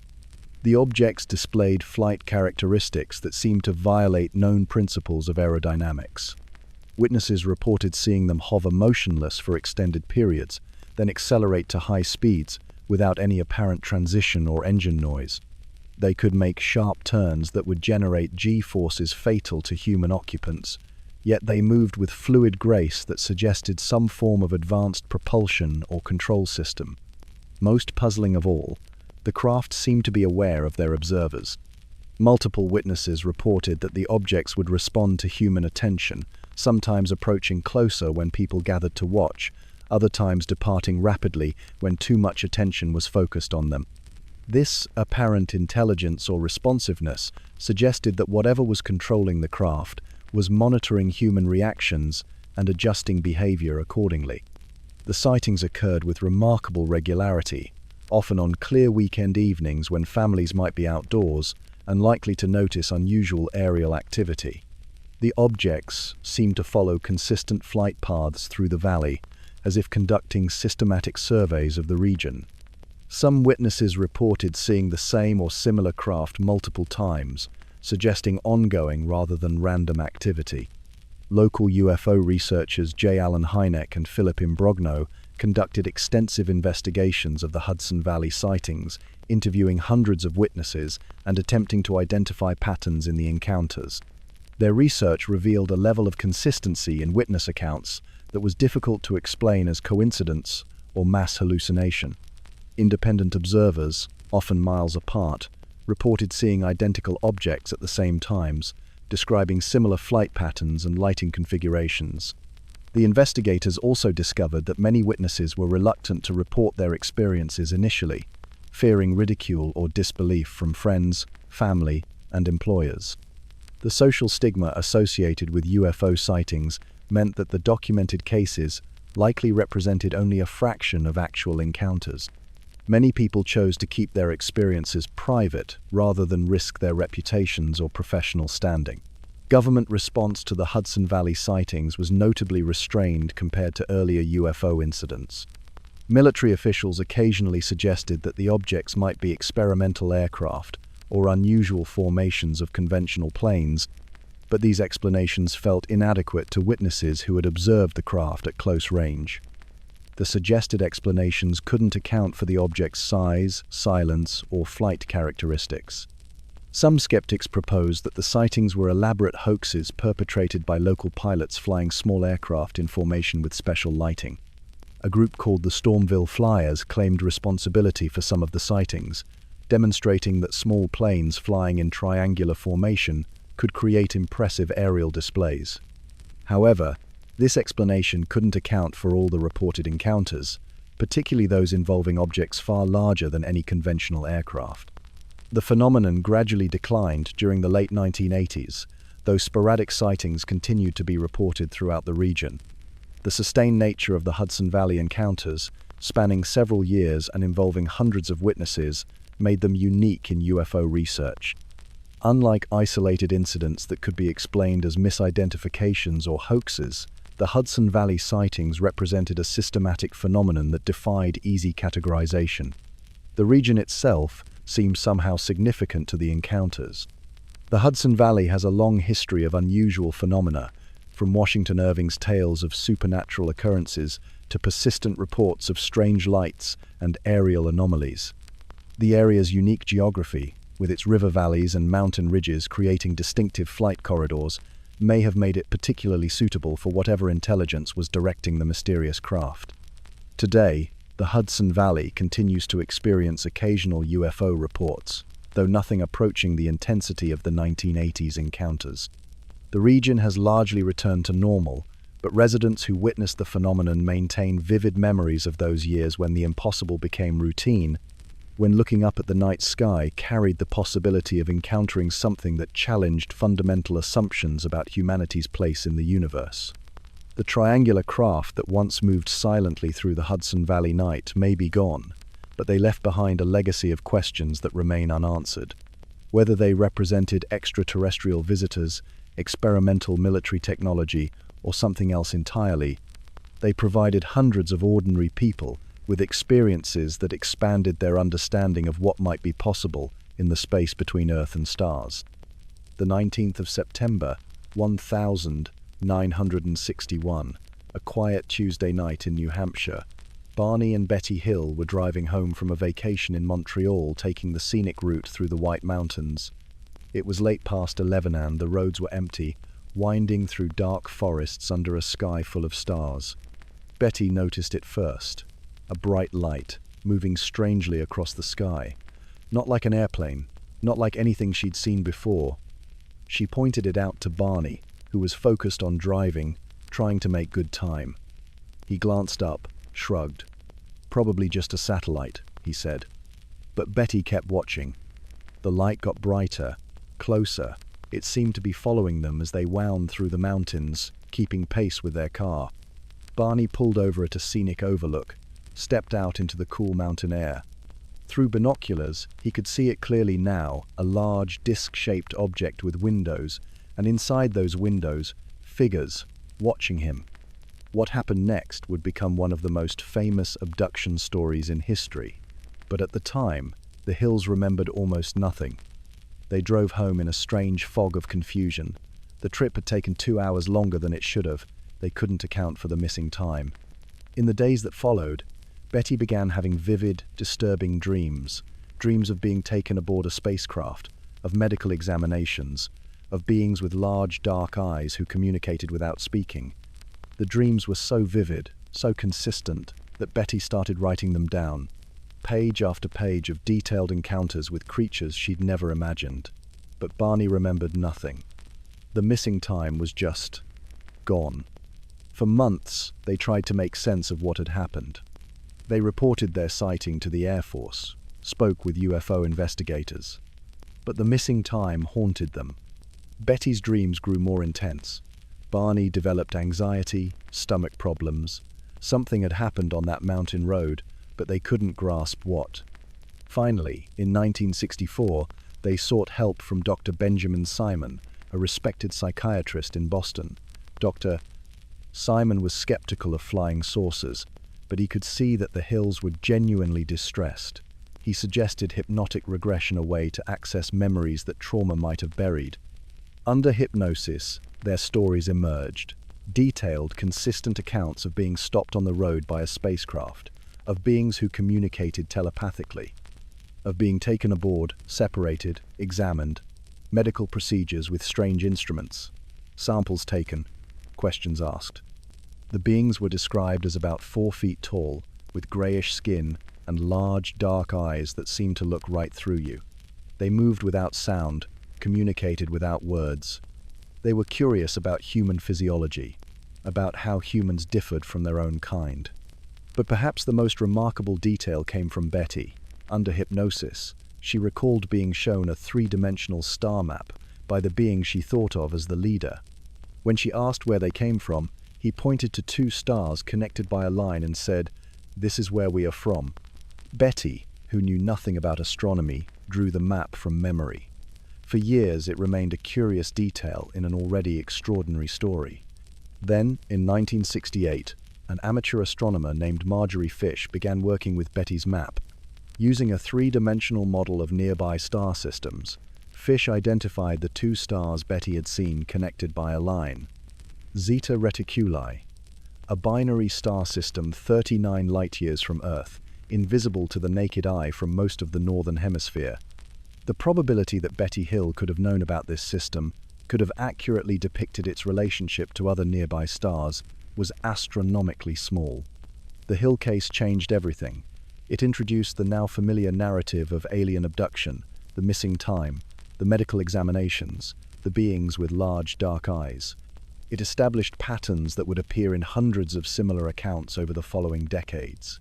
The objects displayed flight characteristics that seemed to violate known principles of aerodynamics. Witnesses reported seeing them hover motionless for extended periods, then accelerate to high speeds without any apparent transition or engine noise. They could make sharp turns that would generate G-forces fatal to human occupants, yet they moved with fluid grace that suggested some form of advanced propulsion or control system. Most puzzling of all, the craft seemed to be aware of their observers. Multiple witnesses reported that the objects would respond to human attention, sometimes approaching closer when people gathered to watch, other times departing rapidly when too much attention was focused on them. This apparent intelligence or responsiveness suggested that whatever was controlling the craft was monitoring human reactions and adjusting behavior accordingly. The sightings occurred with remarkable regularity, often on clear weekend evenings when families might be outdoors and likely to notice unusual aerial activity. The objects seemed to follow consistent flight paths through the valley, as if conducting systematic surveys of the region. Some witnesses reported seeing the same or similar craft multiple times, suggesting ongoing rather than random activity. Local UFO researchers J. Allen Hynek and Philip Imbrogno conducted extensive investigations of the Hudson Valley sightings, interviewing hundreds of witnesses and attempting to identify patterns in the encounters. Their research revealed a level of consistency in witness accounts that was difficult to explain as coincidence or mass hallucination. Independent observers, often miles apart, reported seeing identical objects at the same times, describing similar flight patterns and lighting configurations. The investigators also discovered that many witnesses were reluctant to report their experiences initially, fearing ridicule or disbelief from friends, family, and employers. The social stigma associated with UFO sightings meant that the documented cases likely represented only a fraction of actual encounters. Many people chose to keep their experiences private rather than risk their reputations or professional standing. Government response to the Hudson Valley sightings was notably restrained compared to earlier UFO incidents. Military officials occasionally suggested that the objects might be experimental aircraft or unusual formations of conventional planes, but these explanations felt inadequate to witnesses who had observed the craft at close range. The suggested explanations couldn't account for the object's size, silence, or flight characteristics. Some skeptics proposed that the sightings were elaborate hoaxes perpetrated by local pilots flying small aircraft in formation with special lighting. A group called the Stormville Flyers claimed responsibility for some of the sightings, demonstrating that small planes flying in triangular formation could create impressive aerial displays. However, this explanation couldn't account for all the reported encounters, particularly those involving objects far larger than any conventional aircraft. The phenomenon gradually declined during the late 1980s, though sporadic sightings continued to be reported throughout the region. The sustained nature of the Hudson Valley encounters, spanning several years and involving hundreds of witnesses, made them unique in UFO research. Unlike isolated incidents that could be explained as misidentifications or hoaxes, the Hudson Valley sightings represented a systematic phenomenon that defied easy categorization. The region itself seemed somehow significant to the encounters. The Hudson Valley has a long history of unusual phenomena, from Washington Irving's tales of supernatural occurrences to persistent reports of strange lights and aerial anomalies. The area's unique geography, with its river valleys and mountain ridges creating distinctive flight corridors, may have made it particularly suitable for whatever intelligence was directing the mysterious craft. Today, the Hudson Valley continues to experience occasional UFO reports, though nothing approaching the intensity of the 1980s encounters. The region has largely returned to normal, but residents who witnessed the phenomenon maintain vivid memories of those years when the impossible became routine, when looking up at the night sky carried the possibility of encountering something that challenged fundamental assumptions about humanity's place in the universe. The triangular craft that once moved silently through the Hudson Valley night may be gone, but they left behind a legacy of questions that remain unanswered. Whether they represented extraterrestrial visitors, experimental military technology, or something else entirely, they provided hundreds of ordinary people with experiences that expanded their understanding of what might be possible in the space between Earth and stars. The 19th of September, 1961, a quiet Tuesday night in New Hampshire, Barney and Betty Hill were driving home from a vacation in Montreal, taking the scenic route through the White Mountains. It was late past 11 and the roads were empty, winding through dark forests under a sky full of stars. Betty noticed it first. A bright light, moving strangely across the sky. Not like an airplane, not like anything she'd seen before. She pointed it out to Barney, who was focused on driving, trying to make good time. He glanced up, shrugged. "Probably just a satellite," he said. But Betty kept watching. The light got brighter, closer. It seemed to be following them as they wound through the mountains, keeping pace with their car. Barney pulled over at a scenic overlook, stepped out into the cool mountain air. Through binoculars, he could see it clearly now, a large, disc-shaped object with windows, and inside those windows, figures, watching him. What happened next would become one of the most famous abduction stories in history. But at the time, the Hills remembered almost nothing. They drove home in a strange fog of confusion. The trip had taken 2 hours longer than it should have. They couldn't account for the missing time. In the days that followed, Betty began having vivid, disturbing dreams of being taken aboard a spacecraft, of medical examinations, of beings with large, dark eyes who communicated without speaking. The dreams were so vivid, so consistent, that Betty started writing them down, page after page of detailed encounters with creatures she'd never imagined. But Barney remembered nothing. The missing time was just gone. For months, they tried to make sense of what had happened. They reported their sighting to the Air Force, spoke with UFO investigators. But the missing time haunted them. Betty's dreams grew more intense. Barney developed anxiety, stomach problems. Something had happened on that mountain road, but they couldn't grasp what. Finally, in 1964, they sought help from Dr. Benjamin Simon, a respected psychiatrist in Boston. Dr. Simon was skeptical of flying saucers, but he could see that the Hills were genuinely distressed. He suggested hypnotic regression, a way to access memories that trauma might have buried. Under hypnosis, their stories emerged. Detailed, consistent accounts of being stopped on the road by a spacecraft, of beings who communicated telepathically, of being taken aboard, separated, examined, medical procedures with strange instruments, samples taken, questions asked. The beings were described as about 4 feet tall, with grayish skin and large, dark eyes that seemed to look right through you. They moved without sound, communicated without words. They were curious about human physiology, about how humans differed from their own kind. But perhaps the most remarkable detail came from Betty. Under hypnosis, she recalled being shown a three-dimensional star map by the being she thought of as the leader. When she asked where they came from, he pointed to two stars connected by a line and said, "This is where we are from." Betty, who knew nothing about astronomy, drew the map from memory. For years it remained a curious detail in an already extraordinary story. Then, in 1968, an amateur astronomer named Marjorie Fish began working with Betty's map. Using a three-dimensional model of nearby star systems, Fish identified the two stars Betty had seen connected by a line. Zeta Reticuli, a binary star system 39 light-years from Earth, invisible to the naked eye from most of the northern hemisphere. The probability that Betty Hill could have known about this system, could have accurately depicted its relationship to other nearby stars, was astronomically small. The Hill case changed everything. It introduced the now familiar narrative of alien abduction, the missing time, the medical examinations, the beings with large dark eyes. It established patterns that would appear in hundreds of similar accounts over the following decades.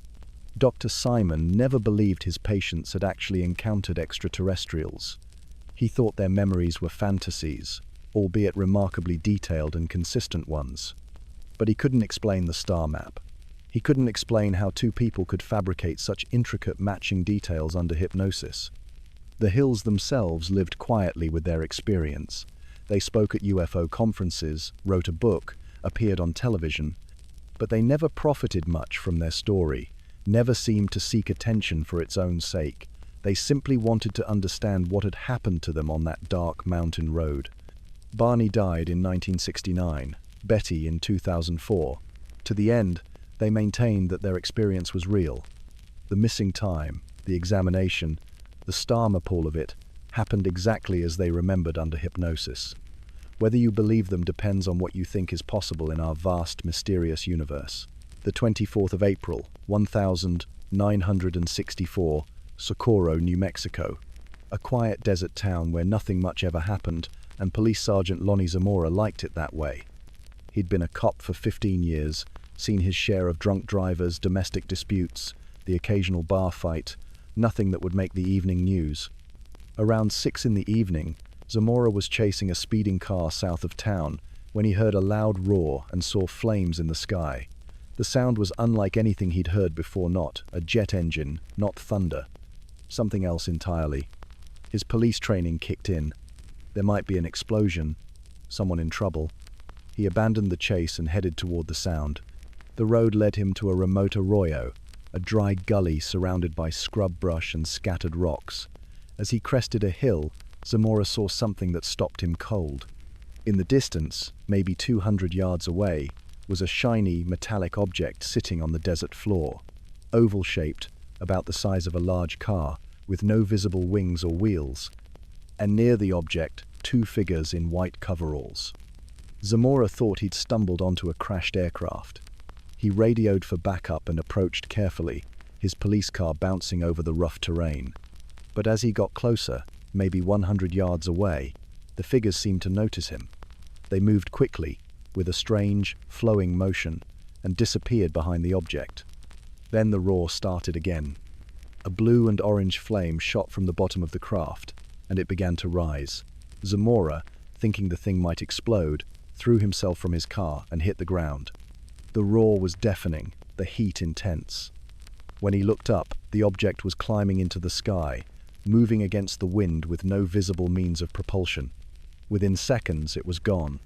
Dr. Simon never believed his patients had actually encountered extraterrestrials. He thought their memories were fantasies, albeit remarkably detailed and consistent ones. But he couldn't explain the star map. He couldn't explain how two people could fabricate such intricate matching details under hypnosis. The Hills themselves lived quietly with their experience. They spoke at UFO conferences, wrote a book, appeared on television, but they never profited much from their story, never seemed to seek attention for its own sake. They simply wanted to understand what had happened to them on that dark mountain road. Barney died in 1969, Betty in 2004. To the end, they maintained that their experience was real. The missing time, the examination, the star map, all of it, happened exactly as they remembered under hypnosis. Whether you believe them depends on what you think is possible in our vast, mysterious universe. The 24th of April, 1964, Socorro, New Mexico. A quiet desert town where nothing much ever happened, and Police Sergeant Lonnie Zamora liked it that way. He'd been a cop for 15 years, seen his share of drunk drivers, domestic disputes, the occasional bar fight, nothing that would make the evening news. Around 6 in the evening, Zamora was chasing a speeding car south of town when he heard a loud roar and saw flames in the sky. The sound was unlike anything he'd heard before, not a jet engine, not thunder. Something else entirely. His police training kicked in. There might be an explosion, someone in trouble. He abandoned the chase and headed toward the sound. The road led him to a remote arroyo, a dry gully surrounded by scrub brush and scattered rocks. As he crested a hill, Zamora saw something that stopped him cold. In the distance, maybe 200 yards away, was a shiny, metallic object sitting on the desert floor. Oval-shaped, about the size of a large car, with no visible wings or wheels. And near the object, 2 figures in white coveralls. Zamora thought he'd stumbled onto a crashed aircraft. He radioed for backup and approached carefully, his police car bouncing over the rough terrain. But as he got closer, maybe 100 yards away, the figures seemed to notice him. They moved quickly, with a strange, flowing motion, and disappeared behind the object. Then the roar started again. A blue and orange flame shot from the bottom of the craft, and it began to rise. Zamora, thinking the thing might explode, threw himself from his car and hit the ground. The roar was deafening, the heat intense. When he looked up, the object was climbing into the sky, moving against the wind with no visible means of propulsion. Within seconds, it was gone.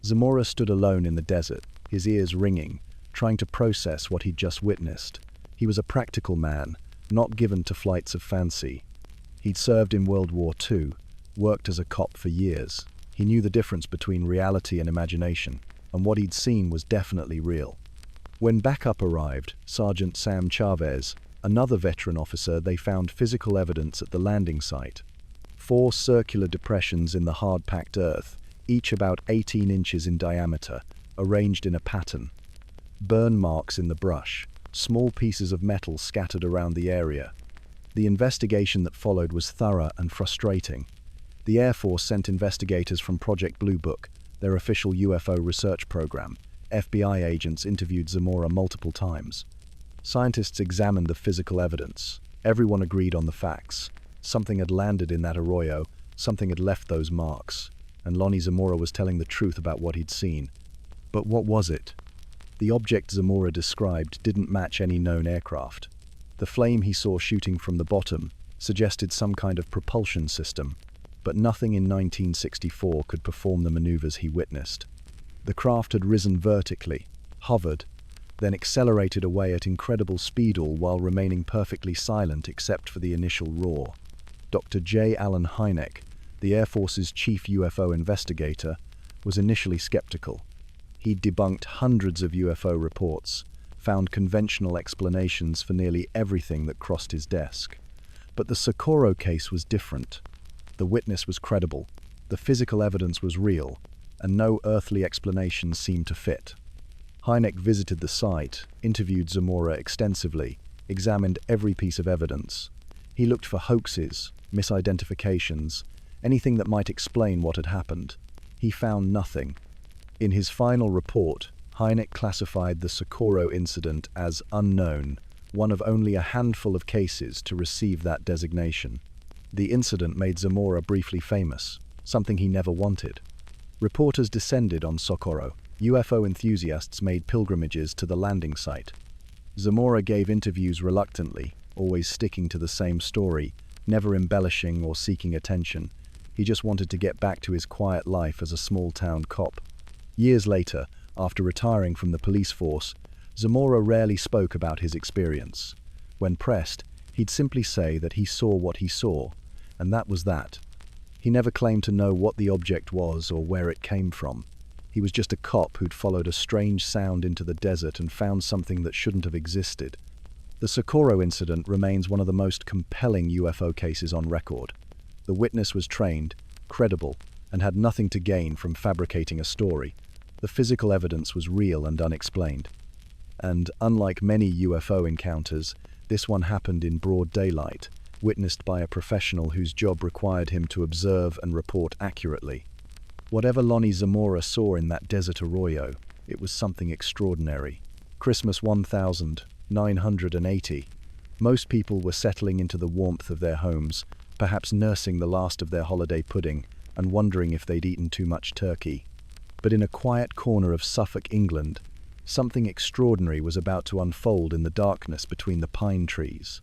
Zamora stood alone in the desert, his ears ringing, trying to process what he'd just witnessed. He was a practical man, not given to flights of fancy. He'd served in World War II, worked as a cop for years. He knew the difference between reality and imagination, and what he'd seen was definitely real. When backup arrived, Sergeant Sam Chavez, another veteran officer, they found physical evidence at the landing site. 4 circular depressions in the hard-packed earth, each about 18 inches in diameter, arranged in a pattern. Burn marks in the brush, small pieces of metal scattered around the area. The investigation that followed was thorough and frustrating. The Air Force sent investigators from Project Blue Book, their official UFO research program. FBI agents interviewed Zamora multiple times. Scientists examined the physical evidence. Everyone agreed on the facts. Something had landed in that arroyo, something had left those marks, and Lonnie Zamora was telling the truth about what he'd seen. But what was it? The object Zamora described didn't match any known aircraft. The flame he saw shooting from the bottom suggested some kind of propulsion system, but nothing in 1964 could perform the maneuvers he witnessed. The craft had risen vertically, hovered, then accelerated away at incredible speed all while remaining perfectly silent except for the initial roar. Dr. J. Allen Hynek, the Air Force's chief UFO investigator, was initially skeptical. He'd debunked hundreds of UFO reports, found conventional explanations for nearly everything that crossed his desk. But the Socorro case was different. The witness was credible, the physical evidence was real, and no earthly explanation seemed to fit. Hynek visited the site, interviewed Zamora extensively, examined every piece of evidence. He looked for hoaxes, misidentifications, anything that might explain what had happened. He found nothing. In his final report, Hynek classified the Socorro incident as unknown, one of only a handful of cases to receive that designation. The incident made Zamora briefly famous, something he never wanted. Reporters descended on Socorro. UFO enthusiasts made pilgrimages to the landing site. Zamora gave interviews reluctantly, always sticking to the same story, never embellishing or seeking attention. He just wanted to get back to his quiet life as a small-town cop. Years later, after retiring from the police force, Zamora rarely spoke about his experience. When pressed, he'd simply say that he saw what he saw, and that was that. He never claimed to know what the object was or where it came from. He was just a cop who'd followed a strange sound into the desert and found something that shouldn't have existed. The Socorro incident remains one of the most compelling UFO cases on record. The witness was trained, credible, and had nothing to gain from fabricating a story. The physical evidence was real and unexplained. And unlike many UFO encounters, this one happened in broad daylight, witnessed by a professional whose job required him to observe and report accurately. Whatever Lonnie Zamora saw in that desert arroyo, it was something extraordinary. Christmas 1980. Most people were settling into the warmth of their homes, perhaps nursing the last of their holiday pudding and wondering if they'd eaten too much turkey. But in a quiet corner of Suffolk, England, something extraordinary was about to unfold in the darkness between the pine trees.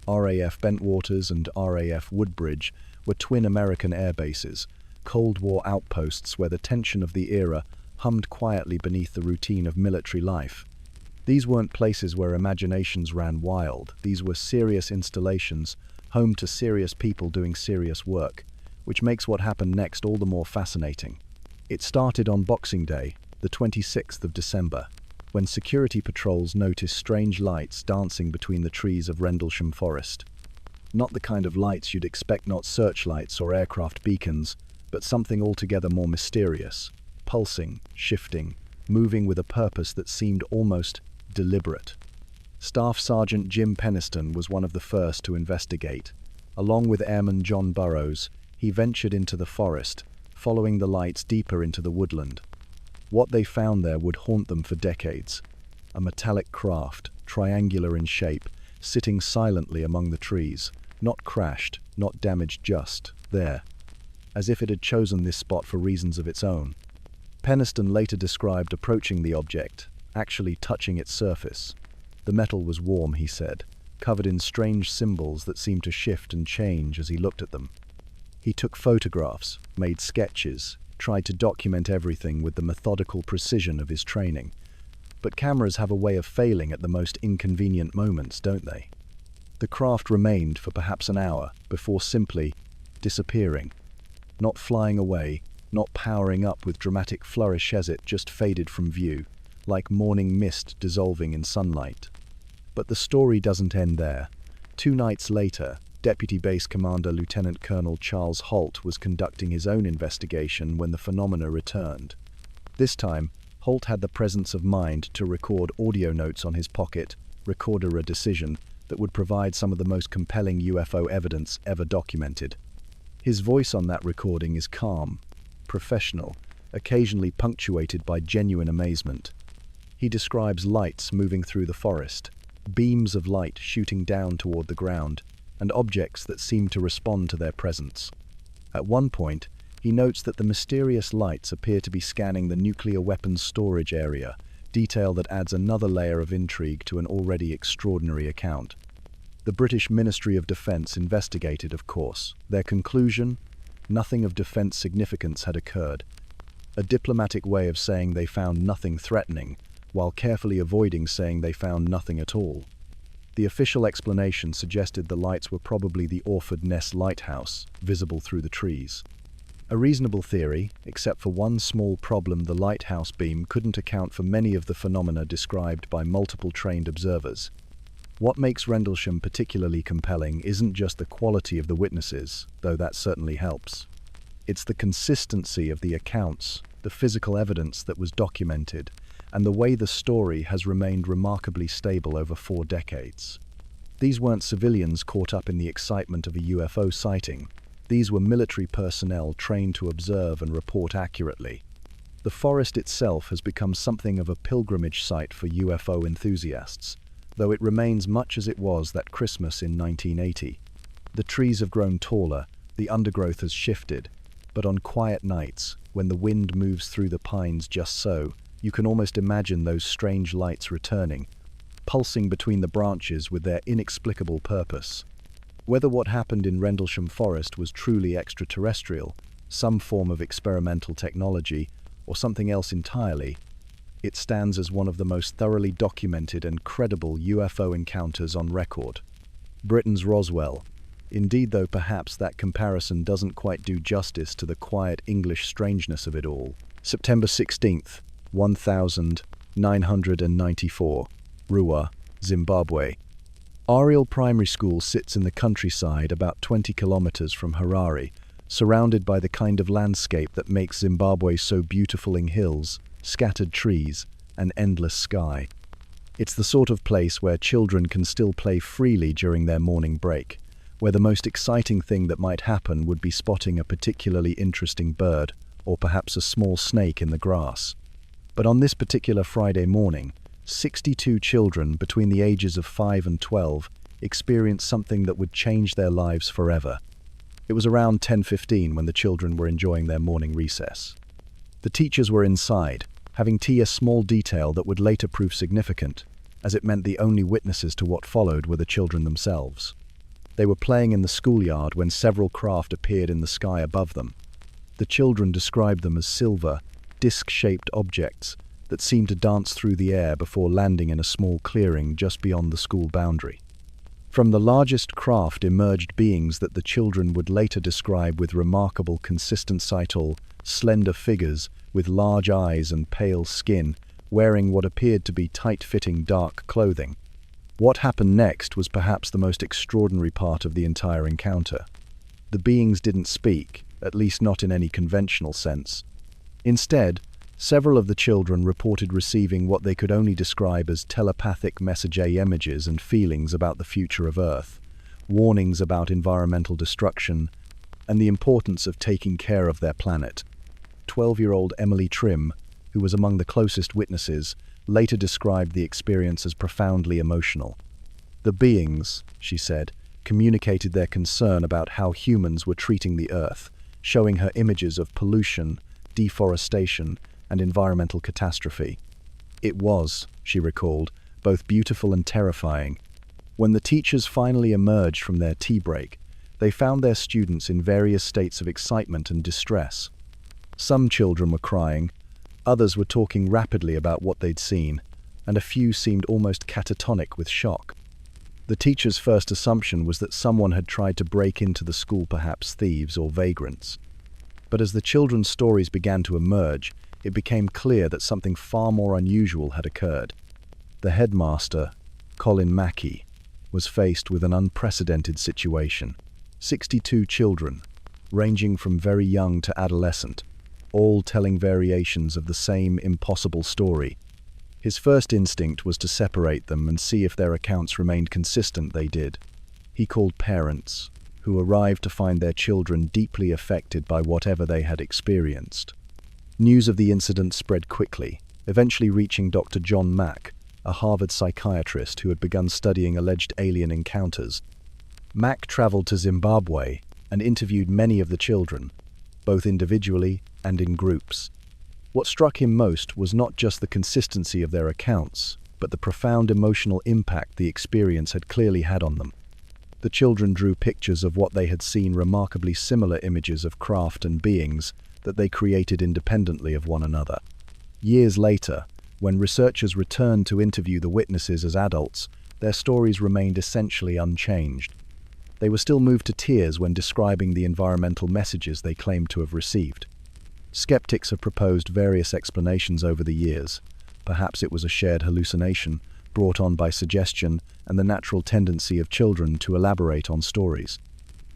RAF Bentwaters and RAF Woodbridge were twin American air bases, Cold War outposts where the tension of the era hummed quietly beneath the routine of military life. These weren't places where imaginations ran wild. These were serious installations, home to serious people doing serious work, which makes what happened next all the more fascinating. It started on Boxing Day, the 26th of December, when security patrols noticed strange lights dancing between the trees of Rendlesham Forest. Not the kind of lights you'd expect, not searchlights or aircraft beacons, but something altogether more mysterious, pulsing, shifting, moving with a purpose that seemed almost deliberate. Staff Sergeant Jim Peniston was one of the first to investigate. Along with Airman John Burroughs, he ventured into the forest, following the lights deeper into the woodland. What they found there would haunt them for decades. A metallic craft, triangular in shape, sitting silently among the trees, not crashed, not damaged, just there, as if it had chosen this spot for reasons of its own. Peniston later described approaching the object, actually touching its surface. The metal was warm, he said, covered in strange symbols that seemed to shift and change as he looked at them. He took photographs, made sketches, tried to document everything with the methodical precision of his training. But cameras have a way of failing at the most inconvenient moments, don't they? The craft remained for perhaps an hour before simply disappearing. Not flying away, not powering up with dramatic flourish as it just faded from view, like morning mist dissolving in sunlight. But the story doesn't end there. 2 nights later, Deputy Base Commander Lieutenant Colonel Charles Holt was conducting his own investigation when the phenomena returned. This time, Holt had the presence of mind to record audio notes on his pocket, recorded a decision that would provide some of the most compelling UFO evidence ever documented. His voice on that recording is calm, professional, occasionally punctuated by genuine amazement. He describes lights moving through the forest, beams of light shooting down toward the ground, and objects that seem to respond to their presence. At one point, he notes that the mysterious lights appear to be scanning the nuclear weapons storage area, detail that adds another layer of intrigue to an already extraordinary account. The British Ministry of Defence investigated, of course. Their conclusion? Nothing of defence significance had occurred. A diplomatic way of saying they found nothing threatening, while carefully avoiding saying they found nothing at all. The official explanation suggested the lights were probably the Orford Ness lighthouse, visible through the trees. A reasonable theory, except for one small problem: the lighthouse beam couldn't account for many of the phenomena described by multiple trained observers. What makes Rendlesham particularly compelling isn't just the quality of the witnesses, though that certainly helps. It's the consistency of the accounts, the physical evidence that was documented, and the way the story has remained remarkably stable over 4 decades. These weren't civilians caught up in the excitement of a UFO sighting. These were military personnel trained to observe and report accurately. The forest itself has become something of a pilgrimage site for UFO enthusiasts, though it remains much as it was that Christmas in 1980. The trees have grown taller, the undergrowth has shifted, but on quiet nights, when the wind moves through the pines just so, you can almost imagine those strange lights returning, pulsing between the branches with their inexplicable purpose. Whether what happened in Rendlesham Forest was truly extraterrestrial, some form of experimental technology, or something else entirely, it stands as one of the most thoroughly documented and credible UFO encounters on record. Britain's Roswell. Indeed, though perhaps that comparison doesn't quite do justice to the quiet English strangeness of it all. September 16th, 1994, Ruwa, Zimbabwe. Ariel Primary School sits in the countryside about 20 kilometers from Harare, surrounded by the kind of landscape that makes Zimbabwe so beautiful in hills, scattered trees, and endless sky. It's the sort of place where children can still play freely during their morning break, where the most exciting thing that might happen would be spotting a particularly interesting bird, or perhaps a small snake in the grass. But on this particular Friday morning, 62 children between the ages of 5 and 12 experienced something that would change their lives forever. It was around 10:15 when the children were enjoying their morning recess. The teachers were inside, having tea, a small detail that would later prove significant, as it meant the only witnesses to what followed were the children themselves. They were playing in the schoolyard when several craft appeared in the sky above them. The children described them as silver, disc-shaped objects that seemed to dance through the air before landing in a small clearing just beyond the school boundary. From the largest craft emerged beings that the children would later describe with remarkable consistency: tall, slender figures with large eyes and pale skin, wearing what appeared to be tight-fitting dark clothing. What happened next was perhaps the most extraordinary part of the entire encounter. The beings didn't speak, at least not in any conventional sense. Instead, several of the children reported receiving what they could only describe as telepathic message images and feelings about the future of Earth, warnings about environmental destruction, and the importance of taking care of their planet. 12-year-old Emily Trim, who was among the closest witnesses, later described the experience as profoundly emotional. The beings, she said, communicated their concern about how humans were treating the Earth, showing her images of pollution, deforestation, and environmental catastrophe. It was, she recalled, both beautiful and terrifying. When the teachers finally emerged from their tea break, they found their students in various states of excitement and distress. Some children were crying, others were talking rapidly about what they'd seen, and a few seemed almost catatonic with shock. The teacher's first assumption was that someone had tried to break into the school, perhaps thieves or vagrants. But as the children's stories began to emerge, it became clear that something far more unusual had occurred. The headmaster, Colin Mackey, was faced with an unprecedented situation. 62 children, ranging from very young to adolescent, all telling variations of the same impossible story. His first instinct was to separate them and see if their accounts remained consistent. They did. He called parents, who arrived to find their children deeply affected by whatever they had experienced. News of the incident spread quickly, eventually reaching Dr. John Mack, a Harvard psychiatrist who had begun studying alleged alien encounters. Mack traveled to Zimbabwe and interviewed many of the children, both individually and in groups. What struck him most was not just the consistency of their accounts, but the profound emotional impact the experience had clearly had on them. The children drew pictures of what they had seen, remarkably similar images of craft and beings that they created independently of one another. Years later, when researchers returned to interview the witnesses as adults, their stories remained essentially unchanged. They were still moved to tears when describing the environmental messages they claimed to have received. Skeptics have proposed various explanations over the years. Perhaps it was a shared hallucination, brought on by suggestion and the natural tendency of children to elaborate on stories.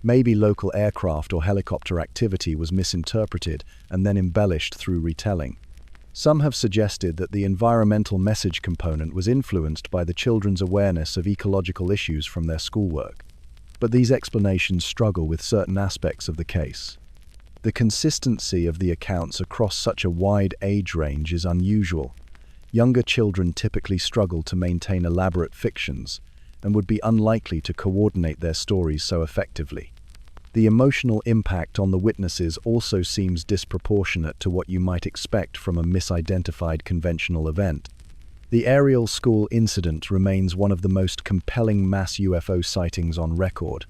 Maybe local aircraft or helicopter activity was misinterpreted and then embellished through retelling. Some have suggested that the environmental message component was influenced by the children's awareness of ecological issues from their schoolwork. But these explanations struggle with certain aspects of the case. The consistency of the accounts across such a wide age range is unusual. Younger children typically struggle to maintain elaborate fictions and would be unlikely to coordinate their stories so effectively. The emotional impact on the witnesses also seems disproportionate to what you might expect from a misidentified conventional event. The Ariel School incident remains one of the most compelling mass UFO sightings on record,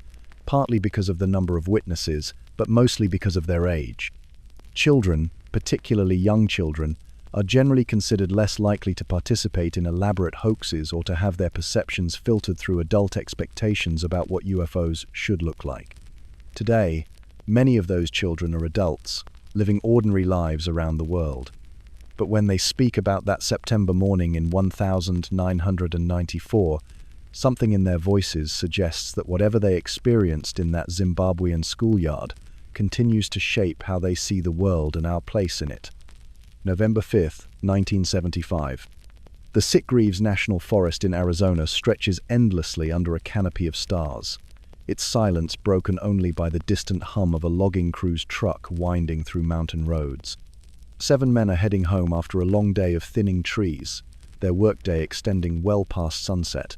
partly because of the number of witnesses, but mostly because of their age. Children, particularly young children, are generally considered less likely to participate in elaborate hoaxes or to have their perceptions filtered through adult expectations about what UFOs should look like. Today, many of those children are adults, living ordinary lives around the world. But when they speak about that September morning in 1994, something in their voices suggests that whatever they experienced in that Zimbabwean schoolyard continues to shape how they see the world and our place in it. November 5th, 1975. The Sitgreaves National Forest in Arizona stretches endlessly under a canopy of stars, its silence broken only by the distant hum of a logging crew's truck winding through mountain roads. 7 men are heading home after a long day of thinning trees, their workday extending well past sunset.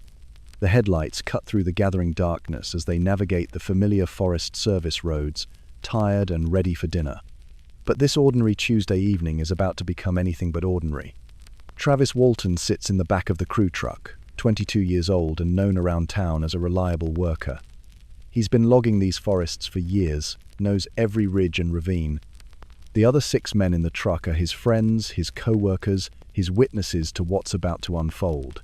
The headlights cut through the gathering darkness as they navigate the familiar Forest Service roads, tired and ready for dinner. But this ordinary Tuesday evening is about to become anything but ordinary. Travis Walton sits in the back of the crew truck, 22 years old and known around town as a reliable worker. He's been logging these forests for years, knows every ridge and ravine. The other 6 men in the truck are his friends, his co-workers, his witnesses to what's about to unfold.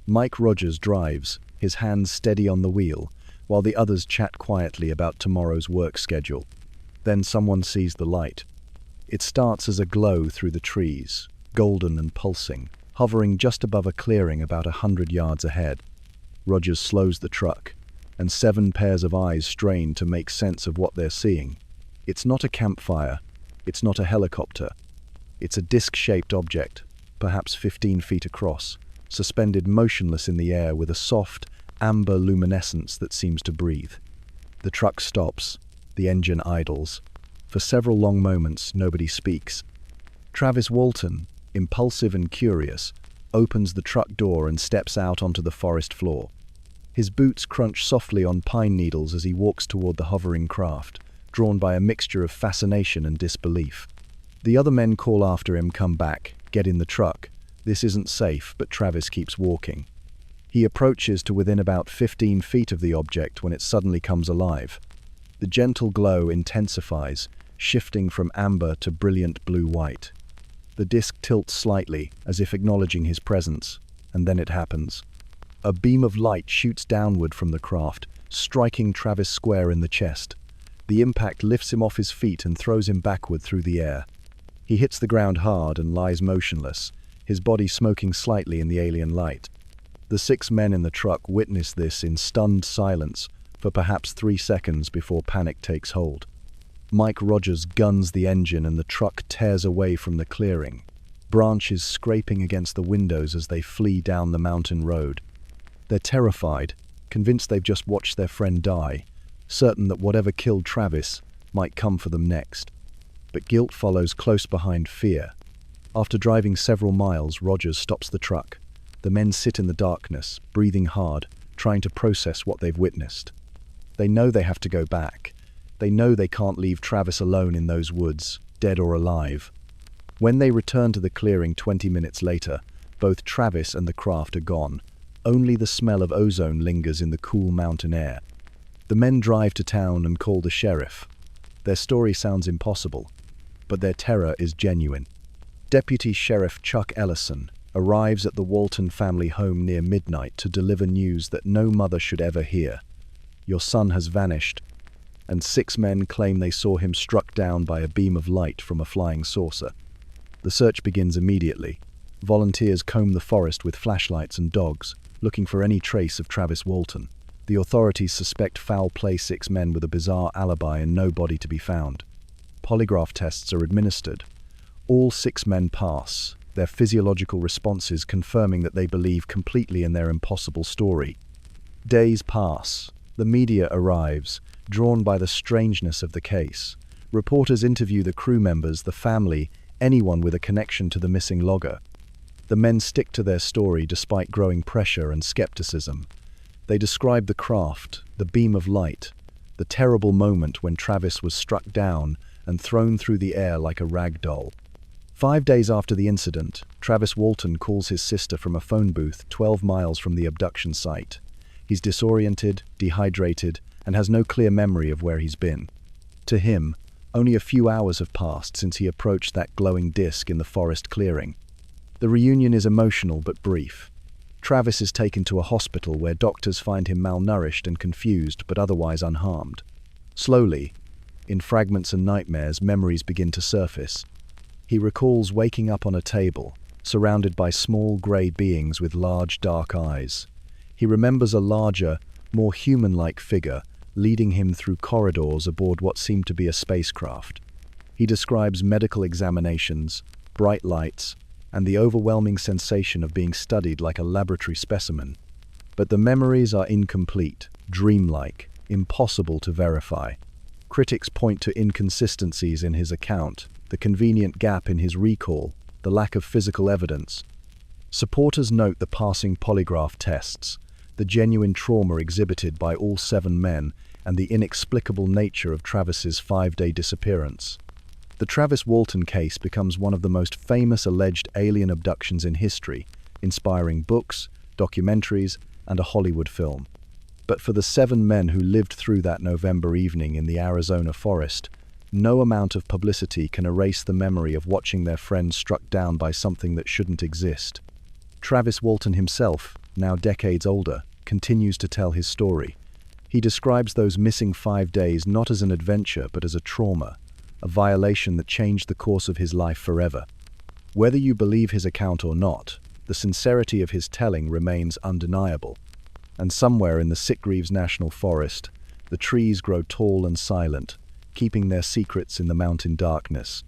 Mike Rogers drives, his hands steady on the wheel, while the others chat quietly about tomorrow's work schedule. Then someone sees the light. It starts as a glow through the trees, golden and pulsing, hovering just above a clearing about 100 yards ahead. Rogers slows the truck, and 7 pairs of eyes strain to make sense of what they're seeing. It's not a campfire. It's not a helicopter. It's a disc-shaped object, perhaps 15 feet across, suspended motionless in the air with a soft, amber luminescence that seems to breathe. The truck stops. The engine idles. For several long moments, nobody speaks. Travis Walton, impulsive and curious, opens the truck door and steps out onto the forest floor. His boots crunch softly on pine needles as he walks toward the hovering craft, drawn by a mixture of fascination and disbelief. The other men call after him, "Come back, get in the truck. This isn't safe," but Travis keeps walking. He approaches to within about 15 feet of the object when it suddenly comes alive. The gentle glow intensifies, shifting from amber to brilliant blue-white. The disc tilts slightly, as if acknowledging his presence, and then it happens. A beam of light shoots downward from the craft, striking Travis square in the chest. The impact lifts him off his feet and throws him backward through the air. He hits the ground hard and lies motionless, his body smoking slightly in the alien light. The 6 men in the truck witness this in stunned silence for perhaps 3 seconds before panic takes hold. Mike Rogers guns the engine and the truck tears away from the clearing. branches scraping against the windows as they flee down the mountain road. They're terrified, convinced they've just watched their friend die, certain that whatever killed Travis might come for them next. But guilt follows close behind fear. After driving several miles, Rogers stops the truck. The men sit in the darkness, breathing hard, trying to process what they've witnessed. They know they have to go back. They know they can't leave Travis alone in those woods, dead or alive. When they return to the clearing 20 minutes later, both Travis and the craft are gone. Only the smell of ozone lingers in the cool mountain air. The men drive to town and call the sheriff. Their story sounds impossible, but their terror is genuine. Deputy Sheriff Chuck Ellison arrives at the Walton family home near midnight to deliver news that no mother should ever hear. Your son has vanished, and 6 men claim they saw him struck down by a beam of light from a flying saucer. The search begins immediately. Volunteers comb the forest with flashlights and dogs, looking for any trace of Travis Walton. The authorities suspect foul play. 6 men with a bizarre alibi and no body to be found. Polygraph tests are administered. All 6 men pass, their physiological responses confirming that they believe completely in their impossible story. Days pass. The media arrives, drawn by the strangeness of the case. Reporters interview the crew members, the family, anyone with a connection to the missing logger. The men stick to their story despite growing pressure and skepticism. They describe the craft, the beam of light, the terrible moment when Travis was struck down and thrown through the air like a rag doll. 5 days after the incident, Travis Walton calls his sister from a phone booth 12 miles from the abduction site. He's disoriented, dehydrated, and has no clear memory of where he's been. To him, only a few hours have passed since he approached that glowing disc in the forest clearing. The reunion is emotional but brief. Travis is taken to a hospital where doctors find him malnourished and confused but otherwise unharmed. Slowly, in fragments and nightmares, memories begin to surface. He recalls waking up on a table, surrounded by small grey beings with large dark eyes. He remembers a larger, more human-like figure leading him through corridors aboard what seemed to be a spacecraft. He describes medical examinations, bright lights, and the overwhelming sensation of being studied like a laboratory specimen. But the memories are incomplete, dreamlike, impossible to verify. Critics point to inconsistencies in his account, the convenient gap in his recall, the lack of physical evidence. Supporters note the passing polygraph tests, the genuine trauma exhibited by all 7 men, and the inexplicable nature of Travis's 5-day disappearance. The Travis Walton case becomes one of the most famous alleged alien abductions in history, inspiring books, documentaries, and a Hollywood film. But for the 7 men who lived through that November evening in the Arizona forest, no amount of publicity can erase the memory of watching their friend struck down by something that shouldn't exist. Travis Walton himself, now decades older, continues to tell his story. He describes those missing 5 days not as an adventure but as a trauma, a violation that changed the course of his life forever. Whether you believe his account or not, the sincerity of his telling remains undeniable. And somewhere in the Sitgreaves National Forest, the trees grow tall and silent, keeping their secrets in the mountain darkness.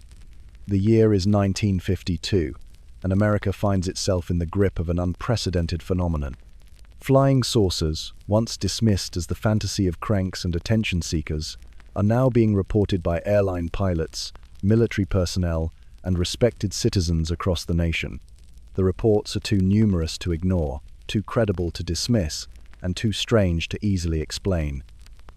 The year is 1952, and America finds itself in the grip of an unprecedented phenomenon. Flying saucers, once dismissed as the fantasy of cranks and attention seekers, are now being reported by airline pilots, military personnel, and respected citizens across the nation. The reports are too numerous to ignore, too credible to dismiss, and too strange to easily explain.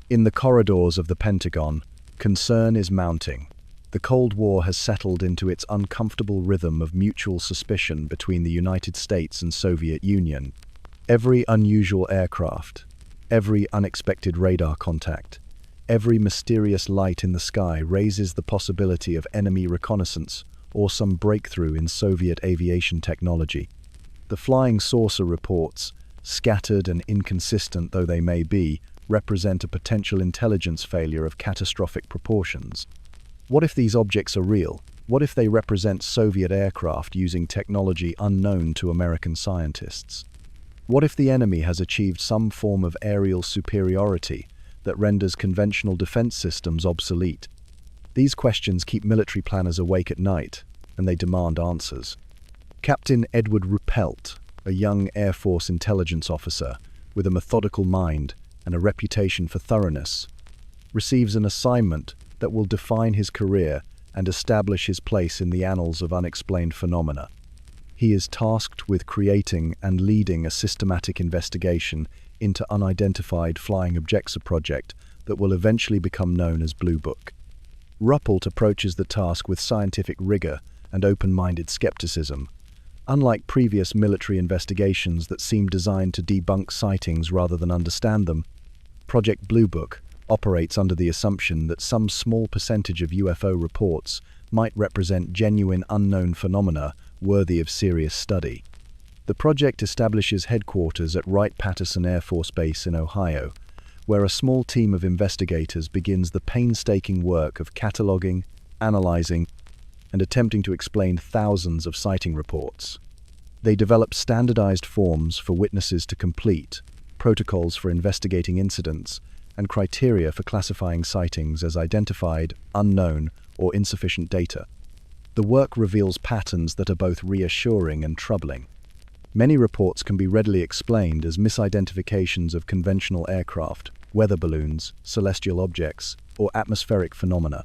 In the corridors of the Pentagon, concern is mounting. The Cold War has settled into its uncomfortable rhythm of mutual suspicion between the United States and Soviet Union. Every unusual aircraft, every unexpected radar contact, every mysterious light in the sky raises the possibility of enemy reconnaissance or some breakthrough in Soviet aviation technology. The flying saucer reports, scattered and inconsistent though they may be, represent a potential intelligence failure of catastrophic proportions. What if these objects are real? What if they represent Soviet aircraft using technology unknown to American scientists? What if the enemy has achieved some form of aerial superiority that renders conventional defense systems obsolete? These questions keep military planners awake at night, and they demand answers. Captain Edward Ruppelt, a young Air Force intelligence officer with a methodical mind and a reputation for thoroughness, receives an assignment that will define his career and establish his place in the annals of unexplained phenomena. He is tasked with creating and leading a systematic investigation into unidentified flying objects project that will eventually become known as Blue Book. Ruppelt approaches the task with scientific rigor and open-minded skepticism. Unlike previous military investigations that seem designed to debunk sightings rather than understand them, Project Blue Book operates under the assumption that some small percentage of UFO reports might represent genuine unknown phenomena worthy of serious study. The project establishes headquarters at Wright-Patterson Air Force Base in Ohio, where a small team of investigators begins the painstaking work of cataloging, analyzing, and attempting to explain thousands of sighting reports. They develop standardized forms for witnesses to complete, protocols for investigating incidents, and criteria for classifying sightings as identified, unknown, or insufficient data. The work reveals patterns that are both reassuring and troubling. Many reports can be readily explained as misidentifications of conventional aircraft, weather balloons, celestial objects, or atmospheric phenomena.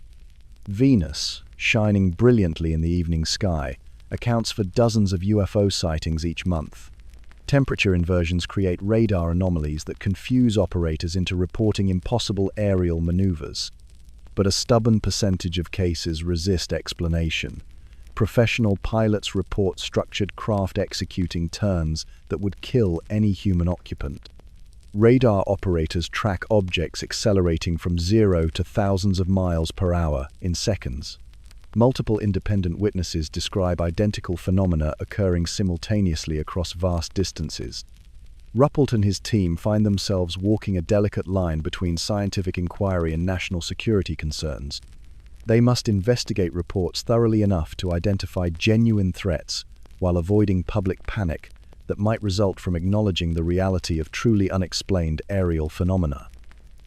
Venus, shining brilliantly in the evening sky, accounts for dozens of UFO sightings each month. Temperature inversions create radar anomalies that confuse operators into reporting impossible aerial maneuvers. But a stubborn percentage of cases resist explanation. Professional pilots report structured craft executing turns that would kill any human occupant. Radar operators track objects accelerating from 0 to thousands of miles per hour in seconds. Multiple independent witnesses describe identical phenomena occurring simultaneously across vast distances. Ruppelt and his team find themselves walking a delicate line between scientific inquiry and national security concerns. They must investigate reports thoroughly enough to identify genuine threats while avoiding public panic that might result from acknowledging the reality of truly unexplained aerial phenomena.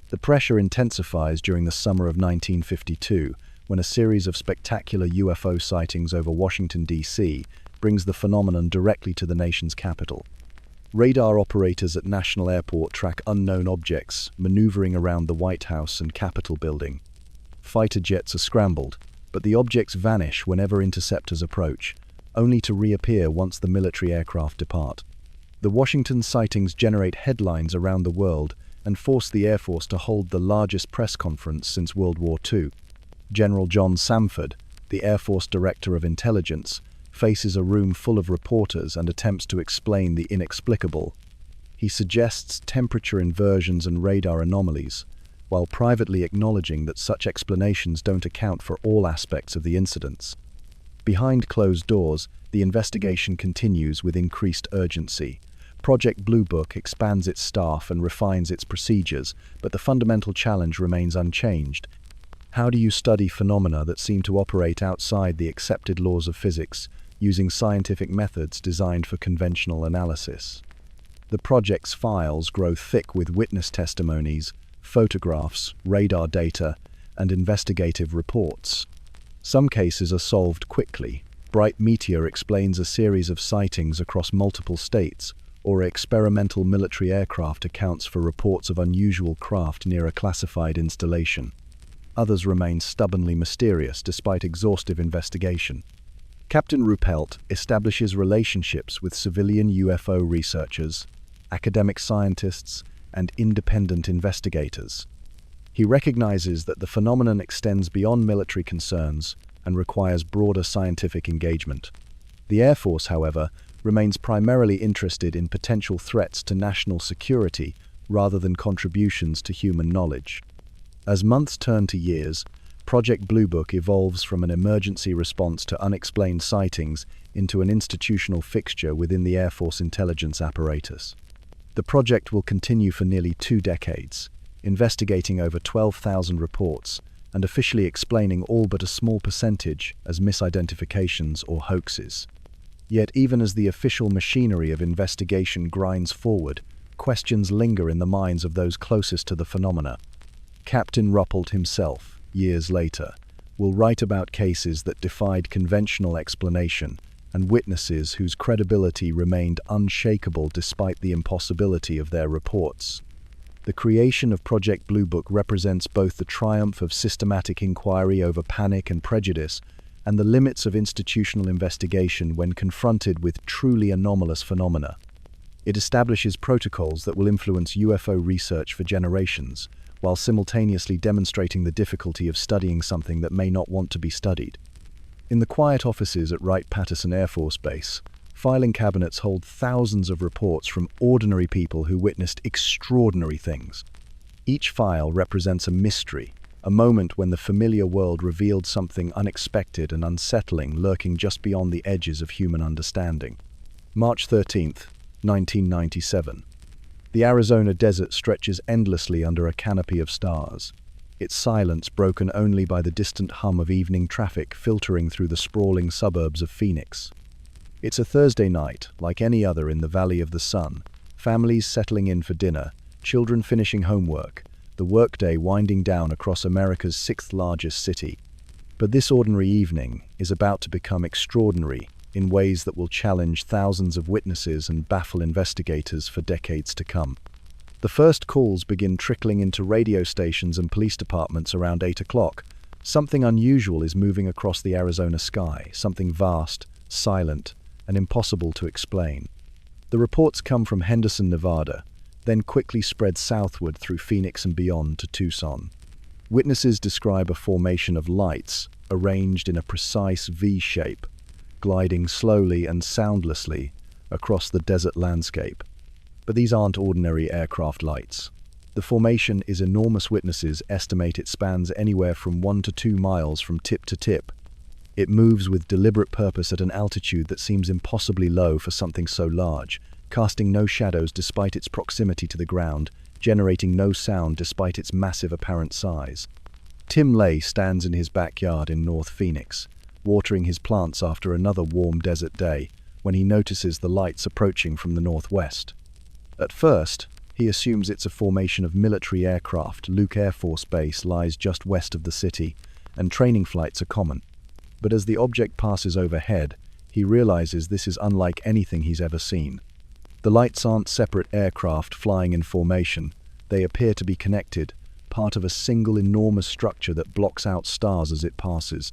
The pressure intensifies during the summer of 1952, when a series of spectacular UFO sightings over Washington, D.C. brings the phenomenon directly to the nation's capital. Radar operators at National Airport track unknown objects maneuvering around the White House and Capitol building. Fighter jets are scrambled, but the objects vanish whenever interceptors approach, only to reappear once the military aircraft depart. The Washington sightings generate headlines around the world and force the Air Force to hold the largest press conference since World War II. General John Samford, the Air Force Director of Intelligence, faces a room full of reporters and attempts to explain the inexplicable. He suggests temperature inversions and radar anomalies, while privately acknowledging that such explanations don't account for all aspects of the incidents. Behind closed doors, the investigation continues with increased urgency. Project Blue Book expands its staff and refines its procedures, but the fundamental challenge remains unchanged. How do you study phenomena that seem to operate outside the accepted laws of physics, using scientific methods designed for conventional analysis? The project's files grow thick with witness testimonies, photographs, radar data, and investigative reports. Some cases are solved quickly. Bright Meteor explains a series of sightings across multiple states, or experimental military aircraft accounts for reports of unusual craft near a classified installation. Others remain stubbornly mysterious despite exhaustive investigation. Captain Ruppelt establishes relationships with civilian UFO researchers, academic scientists, and independent investigators. He recognizes that the phenomenon extends beyond military concerns and requires broader scientific engagement. The Air Force, however, remains primarily interested in potential threats to national security rather than contributions to human knowledge. As months turn to years, Project Blue Book evolves from an emergency response to unexplained sightings into an institutional fixture within the Air Force intelligence apparatus. The project will continue for nearly 2 decades, investigating over 12,000 reports and officially explaining all but a small percentage as misidentifications or hoaxes. Yet even as the official machinery of investigation grinds forward, questions linger in the minds of those closest to the phenomena. Captain Ruppelt himself, years later, will write about cases that defied conventional explanation and witnesses whose credibility remained unshakable despite the impossibility of their reports. The creation of Project Blue Book represents both the triumph of systematic inquiry over panic and prejudice and the limits of institutional investigation when confronted with truly anomalous phenomena. It establishes protocols that will influence UFO research for generations, while simultaneously demonstrating the difficulty of studying something that may not want to be studied. In the quiet offices at Wright-Patterson Air Force Base, filing cabinets hold thousands of reports from ordinary people who witnessed extraordinary things. Each file represents a mystery, a moment when the familiar world revealed something unexpected and unsettling lurking just beyond the edges of human understanding. March 13th, 1997. The Arizona desert stretches endlessly under a canopy of stars, its silence broken only by the distant hum of evening traffic filtering through the sprawling suburbs of Phoenix. It's a Thursday night, like any other in the Valley of the Sun, families settling in for dinner, children finishing homework, the workday winding down across America's sixth-largest city. But this ordinary evening is about to become extraordinary in ways that will challenge thousands of witnesses and baffle investigators for decades to come. The first calls begin trickling into radio stations and police departments around 8 o'clock. Something unusual is moving across the Arizona sky, something vast, silent, and impossible to explain. The reports come from Henderson, Nevada, then quickly spread southward through Phoenix and beyond to Tucson. Witnesses describe a formation of lights arranged in a precise V shape, gliding slowly and soundlessly across the desert landscape. But these aren't ordinary aircraft lights. The formation is enormous. Witnesses estimate it spans anywhere from 1 to 2 miles from tip to tip. It moves with deliberate purpose at an altitude that seems impossibly low for something so large, casting no shadows despite its proximity to the ground, generating no sound despite its massive apparent size. Tim Lay stands in his backyard in North Phoenix, watering his plants after another warm desert day, when he notices the lights approaching from the northwest. At first, he assumes it's a formation of military aircraft. Luke Air Force Base lies just west of the city, and training flights are common. But as the object passes overhead, he realizes this is unlike anything he's ever seen. The lights aren't separate aircraft flying in formation. They appear to be connected, part of a single enormous structure that blocks out stars as it passes.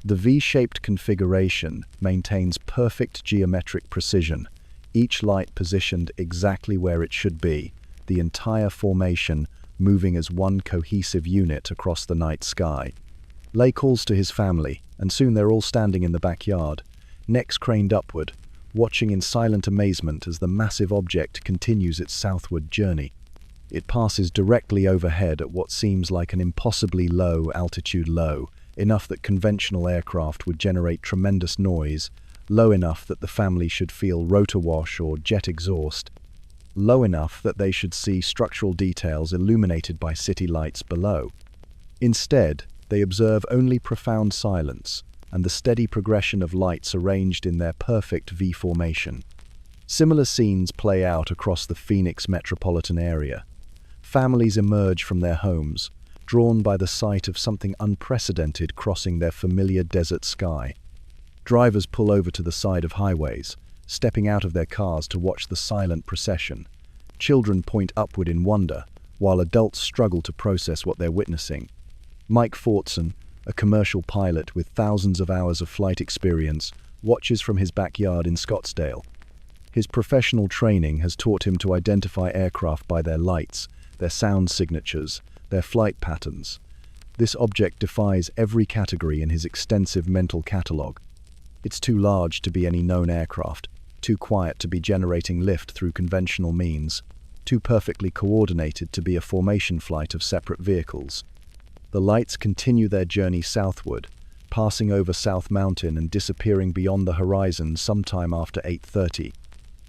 The V-shaped configuration maintains perfect geometric precision, each light positioned exactly where it should be, the entire formation moving as one cohesive unit across the night sky. Lay calls to his family, and soon they're all standing in the backyard, necks craned upward, watching in silent amazement as the massive object continues its southward journey. It passes directly overhead at what seems like an impossibly low altitude, low enough that conventional aircraft would generate tremendous noise, low enough that the family should feel rotor wash or jet exhaust, low enough that they should see structural details illuminated by city lights below. Instead, they observe only profound silence and the steady progression of lights arranged in their perfect V formation. Similar scenes play out across the Phoenix metropolitan area. Families emerge from their homes, drawn by the sight of something unprecedented crossing their familiar desert sky. Drivers pull over to the side of highways, stepping out of their cars to watch the silent procession. Children point upward in wonder, while adults struggle to process what they're witnessing. Mike Fortson, a commercial pilot with thousands of hours of flight experience, watches from his backyard in Scottsdale. His professional training has taught him to identify aircraft by their lights, their sound signatures, their flight patterns. This object defies every category in his extensive mental catalogue. It's too large to be any known aircraft, too quiet to be generating lift through conventional means, too perfectly coordinated to be a formation flight of separate vehicles. The lights continue their journey southward, passing over South Mountain and disappearing beyond the horizon sometime after 8:30.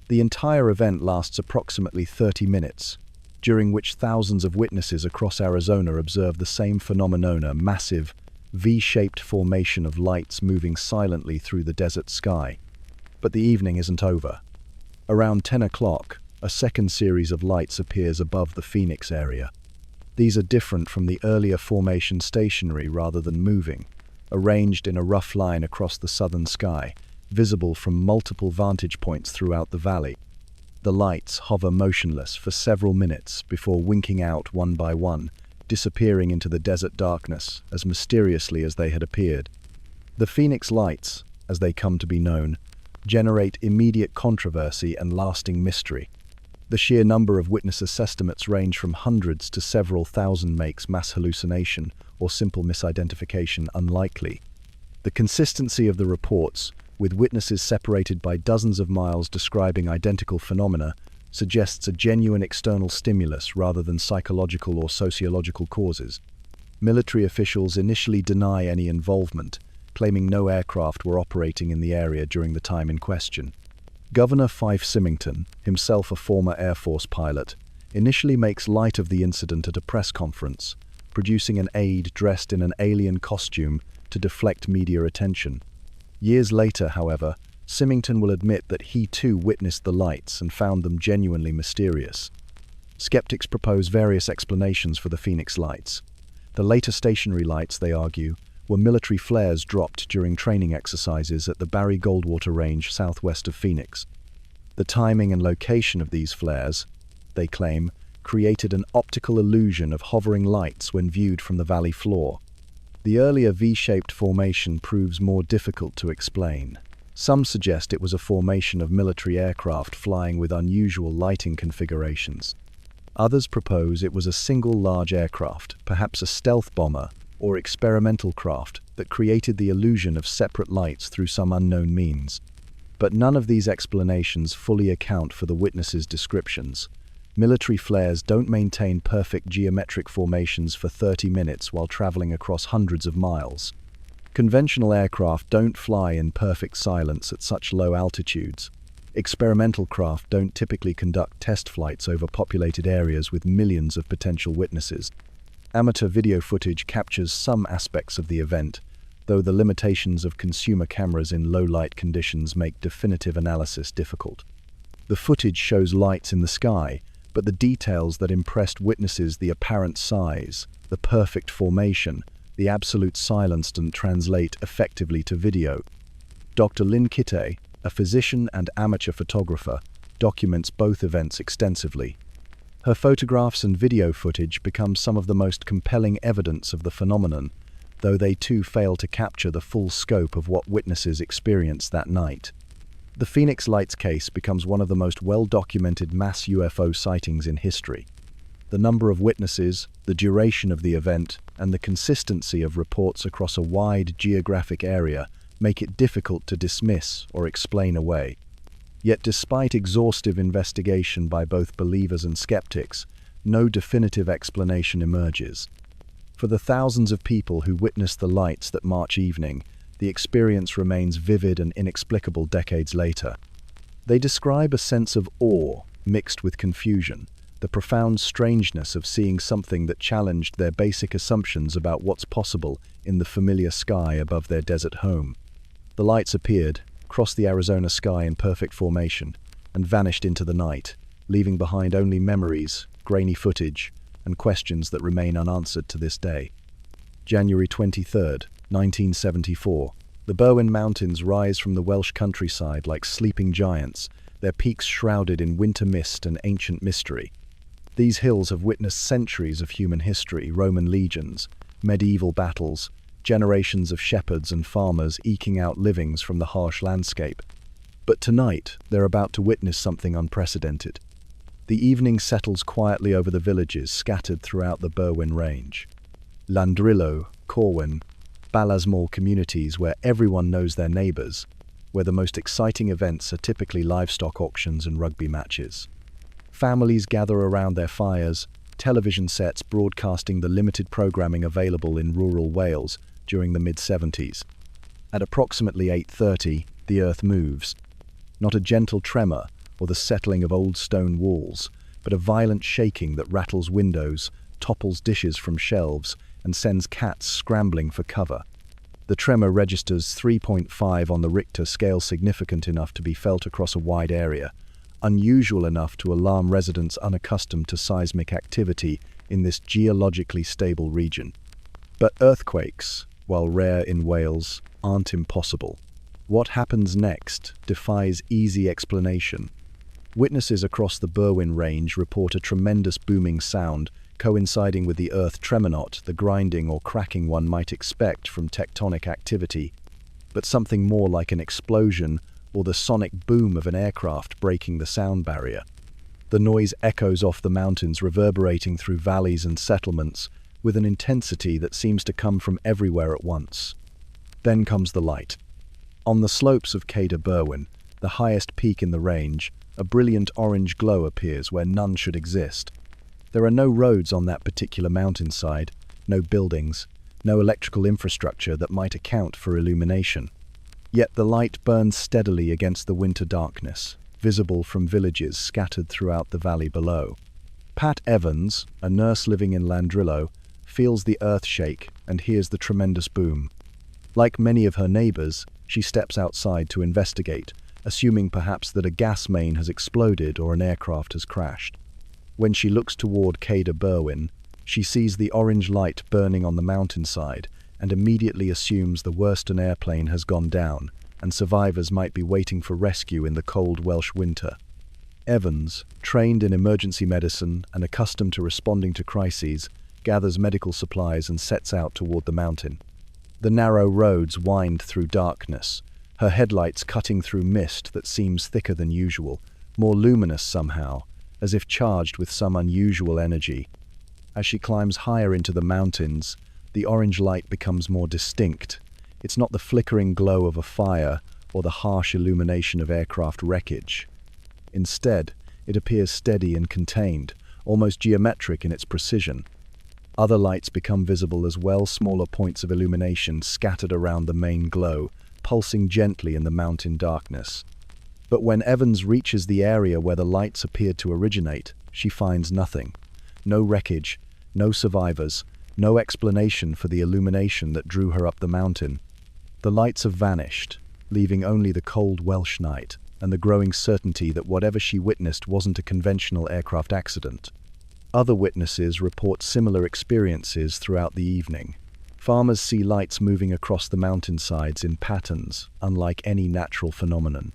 The entire event lasts approximately 30 minutes, during which thousands of witnesses across Arizona observe the same phenomenon, a massive, V-shaped formation of lights moving silently through the desert sky. But the evening isn't over. Around 10 o'clock, a second series of lights appears above the Phoenix area. These are different from the earlier formation, stationary rather than moving, arranged in a rough line across the southern sky, visible from multiple vantage points throughout the valley. The lights hover motionless for several minutes before winking out one by one, disappearing into the desert darkness as mysteriously as they had appeared. The Phoenix Lights, as they come to be known, generate immediate controversy and lasting mystery. The sheer number of witnesses' estimates range from hundreds to several thousand makes mass hallucination or simple misidentification unlikely. The consistency of the reports, with witnesses separated by dozens of miles describing identical phenomena, suggests a genuine external stimulus rather than psychological or sociological causes. Military officials initially deny any involvement, claiming no aircraft were operating in the area during the time in question. Governor Fife Symington, himself a former Air Force pilot, initially makes light of the incident at a press conference, producing an aide dressed in an alien costume to deflect media attention. Years later, however, Symington will admit that he too witnessed the lights and found them genuinely mysterious. Skeptics propose various explanations for the Phoenix Lights. The later stationary lights, they argue, were military flares dropped during training exercises at the Barry Goldwater Range southwest of Phoenix. The timing and location of these flares, they claim, created an optical illusion of hovering lights when viewed from the valley floor. The earlier V-shaped formation proves more difficult to explain. Some suggest it was a formation of military aircraft flying with unusual lighting configurations. Others propose it was a single large aircraft, perhaps a stealth bomber or experimental craft, that created the illusion of separate lights through some unknown means. But none of these explanations fully account for the witnesses' descriptions. Military flares don't maintain perfect geometric formations for 30 minutes while traveling across hundreds of miles. Conventional aircraft don't fly in perfect silence at such low altitudes. Experimental craft don't typically conduct test flights over populated areas with millions of potential witnesses. Amateur video footage captures some aspects of the event, though the limitations of consumer cameras in low-light conditions make definitive analysis difficult. The footage shows lights in the sky, but the details that impressed witnesses, the apparent size, the perfect formation, the absolute silence, don't translate effectively to video. Dr. Lynn Kitty, a physician and amateur photographer, documents both events extensively. Her photographs and video footage become some of the most compelling evidence of the phenomenon, though they too fail to capture the full scope of what witnesses experienced that night. The Phoenix Lights case becomes one of the most well-documented mass UFO sightings in history. The number of witnesses, the duration of the event, and the consistency of reports across a wide geographic area make it difficult to dismiss or explain away. Yet despite exhaustive investigation by both believers and skeptics, no definitive explanation emerges. For the thousands of people who witnessed the lights that March evening, the experience remains vivid and inexplicable decades later. They describe a sense of awe mixed with confusion, the profound strangeness of seeing something that challenged their basic assumptions about what's possible in the familiar sky above their desert home. The lights appeared, crossed the Arizona sky in perfect formation, and vanished into the night, leaving behind only memories, grainy footage, and questions that remain unanswered to this day. January 23rd, 1974. The Berwyn Mountains rise from the Welsh countryside like sleeping giants, their peaks shrouded in winter mist and ancient mystery. These hills have witnessed centuries of human history, Roman legions, medieval battles, generations of shepherds and farmers eking out livings from the harsh landscape. But tonight, they're about to witness something unprecedented. The evening settles quietly over the villages scattered throughout the Berwyn Range. Llandrillo, Corwyn, Ballasmall communities where everyone knows their neighbours, where the most exciting events are typically livestock auctions and rugby matches. Families gather around their fires, television sets broadcasting the limited programming available in rural Wales during the mid-70s. At approximately 8:30, the earth moves. Not a gentle tremor or the settling of old stone walls, but a violent shaking that rattles windows, topples dishes from shelves, and sends cats scrambling for cover. The tremor registers 3.5 on the Richter scale, significant enough to be felt across a wide area, unusual enough to alarm residents unaccustomed to seismic activity in this geologically stable region. But earthquakes, while rare in Wales, aren't impossible. What happens next defies easy explanation. Witnesses across the Berwyn Range report a tremendous booming sound coinciding with the earth tremor, not the grinding or cracking one might expect from tectonic activity, but something more like an explosion or the sonic boom of an aircraft breaking the sound barrier. The noise echoes off the mountains, reverberating through valleys and settlements with an intensity that seems to come from everywhere at once. Then comes the light. On the slopes of Cader Berwyn, the highest peak in the range, a brilliant orange glow appears where none should exist. There are no roads on that particular mountainside, no buildings, no electrical infrastructure that might account for illumination. Yet the light burns steadily against the winter darkness, visible from villages scattered throughout the valley below. Pat Evans, a nurse living in Landrillo, feels the earth shake and hears the tremendous boom. Like many of her neighbors, she steps outside to investigate, assuming perhaps that a gas main has exploded or an aircraft has crashed. When she looks toward Cader Berwyn, she sees the orange light burning on the mountainside and immediately assumes the worst, an airplane has gone down and survivors might be waiting for rescue in the cold Welsh winter. Evans, trained in emergency medicine and accustomed to responding to crises, gathers medical supplies and sets out toward the mountain. The narrow roads wind through darkness, her headlights cutting through mist that seems thicker than usual, more luminous somehow, as if charged with some unusual energy. As she climbs higher into the mountains, the orange light becomes more distinct. It's not the flickering glow of a fire or the harsh illumination of aircraft wreckage. Instead, it appears steady and contained, almost geometric in its precision. Other lights become visible as well, smaller points of illumination scattered around the main glow, pulsing gently in the mountain darkness. But when Evans reaches the area where the lights appeared to originate, she finds nothing. No wreckage, no survivors, no explanation for the illumination that drew her up the mountain. The lights have vanished, leaving only the cold Welsh night and the growing certainty that whatever she witnessed wasn't a conventional aircraft accident. Other witnesses report similar experiences throughout the evening. Farmers see lights moving across the mountainsides in patterns, unlike any natural phenomenon.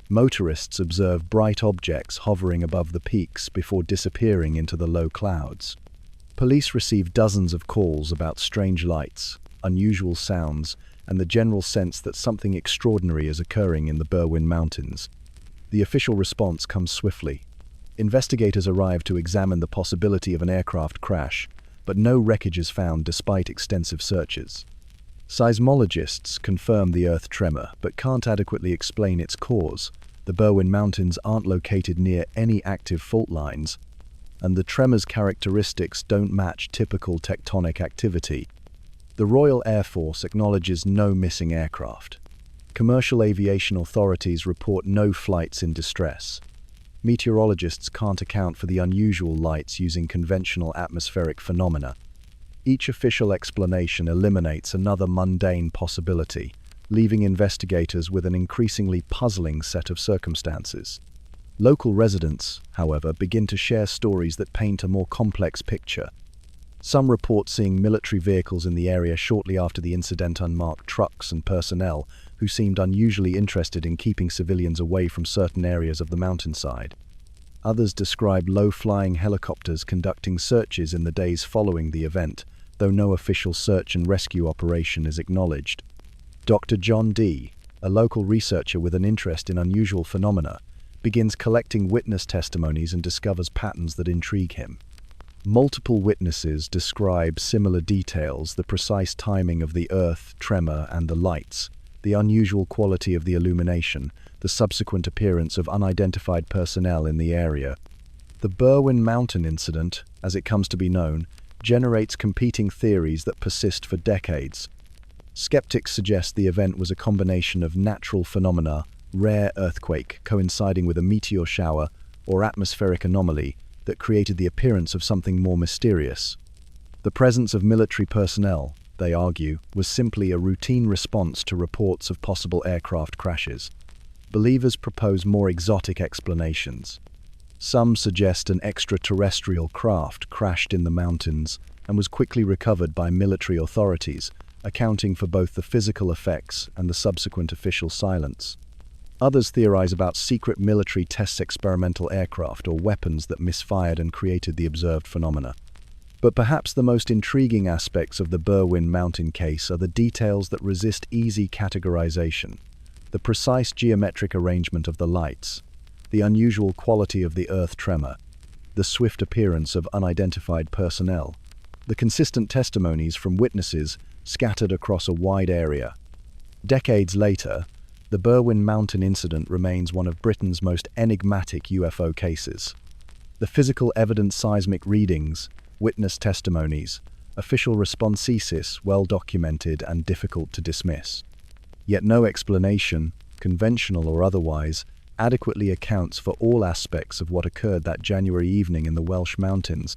Motorists observe bright objects hovering above the peaks before disappearing into the low clouds. Police receive dozens of calls about strange lights, unusual sounds, and the general sense that something extraordinary is occurring in the Berwyn Mountains. The official response comes swiftly. Investigators arrive to examine the possibility of an aircraft crash, but no wreckage is found despite extensive searches. Seismologists confirm the earth tremor, but can't adequately explain its cause. The Berwyn Mountains aren't located near any active fault lines, and the tremor's characteristics don't match typical tectonic activity. The Royal Air Force acknowledges no missing aircraft. Commercial aviation authorities report no flights in distress. Meteorologists can't account for the unusual lights using conventional atmospheric phenomena. Each official explanation eliminates another mundane possibility, leaving investigators with an increasingly puzzling set of circumstances. Local residents, however, begin to share stories that paint a more complex picture. Some report seeing military vehicles in the area shortly after the incident, unmarked trucks and personnel who seemed unusually interested in keeping civilians away from certain areas of the mountainside. Others describe low-flying helicopters conducting searches in the days following the event, though no official search and rescue operation is acknowledged. Dr. John D., a local researcher with an interest in unusual phenomena, begins collecting witness testimonies and discovers patterns that intrigue him. Multiple witnesses describe similar details: the precise timing of the earth tremor and the lights, the unusual quality of the illumination, the subsequent appearance of unidentified personnel in the area. The Berwyn Mountain incident, as it comes to be known, generates competing theories that persist for decades. Skeptics suggest the event was a combination of natural phenomena, rare earthquake coinciding with a meteor shower, or atmospheric anomaly that created the appearance of something more mysterious. The presence of military personnel, they argue, was simply a routine response to reports of possible aircraft crashes. Believers propose more exotic explanations. Some suggest an extraterrestrial craft crashed in the mountains and was quickly recovered by military authorities, accounting for both the physical effects and the subsequent official silence. Others theorize about secret military test experimental aircraft or weapons that misfired and created the observed phenomena. But perhaps the most intriguing aspects of the Berwyn Mountain case are the details that resist easy categorization. The precise geometric arrangement of the lights, the unusual quality of the earth tremor, the swift appearance of unidentified personnel, the consistent testimonies from witnesses scattered across a wide area. Decades later, the Berwyn Mountain incident remains one of Britain's most enigmatic UFO cases. The physical evidence, seismic readings, witness testimonies, official responses, well documented and difficult to dismiss. Yet no explanation, conventional or otherwise, adequately accounts for all aspects of what occurred that January evening in the Welsh mountains.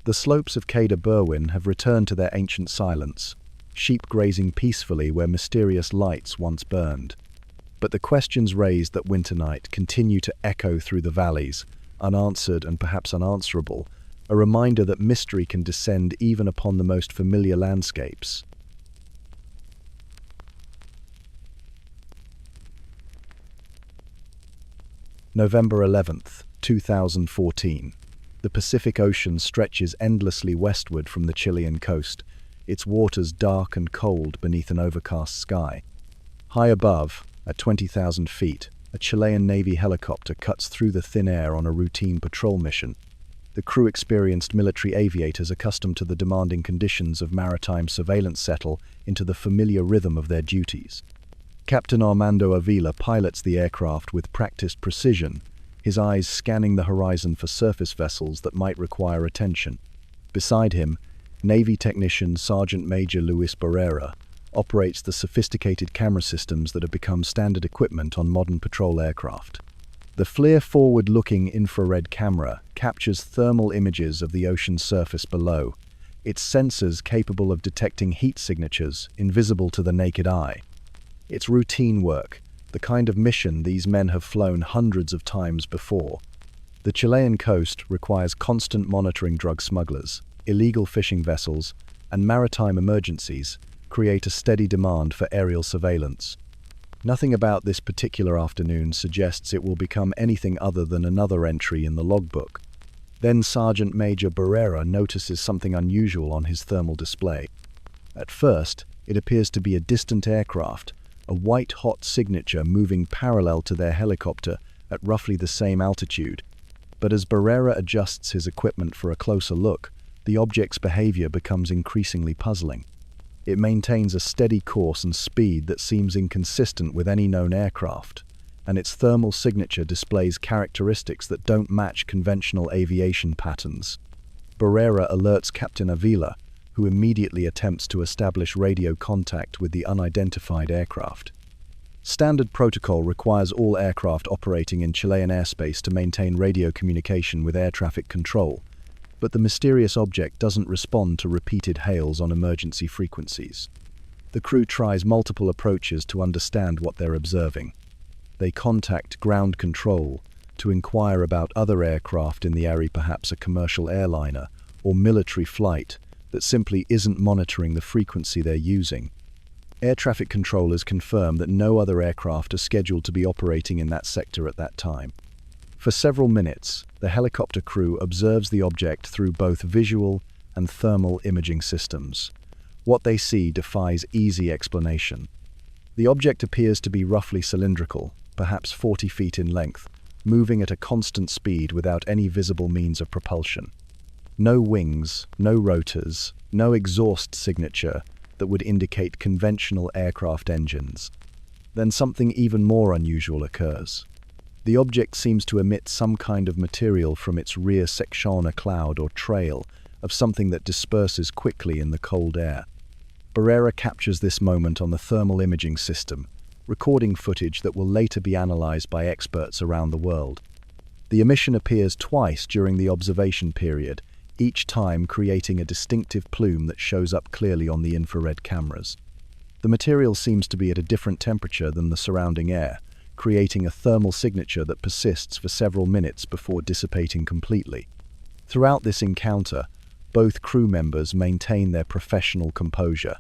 The slopes of Cader Berwyn have returned to their ancient silence, sheep grazing peacefully where mysterious lights once burned. But the questions raised that winter night continue to echo through the valleys, unanswered and perhaps unanswerable, a reminder that mystery can descend even upon the most familiar landscapes. November 11th, 2014. The Pacific Ocean stretches endlessly westward from the Chilean coast, its waters dark and cold beneath an overcast sky. High above, at 20,000 feet, a Chilean Navy helicopter cuts through the thin air on a routine patrol mission. The crew, experienced military aviators accustomed to the demanding conditions of maritime surveillance, settle into the familiar rhythm of their duties. Captain Armando Avila pilots the aircraft with practiced precision, his eyes scanning the horizon for surface vessels that might require attention. Beside him, Navy technician Sergeant Major Luis Barrera operates the sophisticated camera systems that have become standard equipment on modern patrol aircraft. The FLIR forward-looking infrared camera captures thermal images of the ocean's surface below, its sensors capable of detecting heat signatures invisible to the naked eye. It's routine work, the kind of mission these men have flown hundreds of times before. The Chilean coast requires constant monitoring. Drug smugglers, illegal fishing vessels, and maritime emergencies create a steady demand for aerial surveillance. Nothing about this particular afternoon suggests it will become anything other than another entry in the logbook. Then Sergeant Major Barrera notices something unusual on his thermal display. At first, it appears to be a distant aircraft, a white-hot signature moving parallel to their helicopter at roughly the same altitude. But as Barrera adjusts his equipment for a closer look, the object's behavior becomes increasingly puzzling. It maintains a steady course and speed that seems inconsistent with any known aircraft, and its thermal signature displays characteristics that don't match conventional aviation patterns. Barrera alerts Captain Avila, who immediately attempts to establish radio contact with the unidentified aircraft. Standard protocol requires all aircraft operating in Chilean airspace to maintain radio communication with air traffic control, but the mysterious object doesn't respond to repeated hails on emergency frequencies. The crew tries multiple approaches to understand what they're observing. They contact ground control to inquire about other aircraft in the area, perhaps a commercial airliner or military flight that simply isn't monitoring the frequency they're using. Air traffic controllers confirm that no other aircraft are scheduled to be operating in that sector at that time. For several minutes, the helicopter crew observes the object through both visual and thermal imaging systems. What they see defies easy explanation. The object appears to be roughly cylindrical, perhaps 40 feet in length, moving at a constant speed without any visible means of propulsion. No wings, no rotors, no exhaust signature that would indicate conventional aircraft engines. Then something even more unusual occurs. The object seems to emit some kind of material from its rear section, a cloud or trail of something that disperses quickly in the cold air. Barrera captures this moment on the thermal imaging system, recording footage that will later be analyzed by experts around the world. The emission appears twice during the observation period, each time creating a distinctive plume that shows up clearly on the infrared cameras. The material seems to be at a different temperature than the surrounding air, creating a thermal signature that persists for several minutes before dissipating completely. Throughout this encounter, both crew members maintain their professional composure.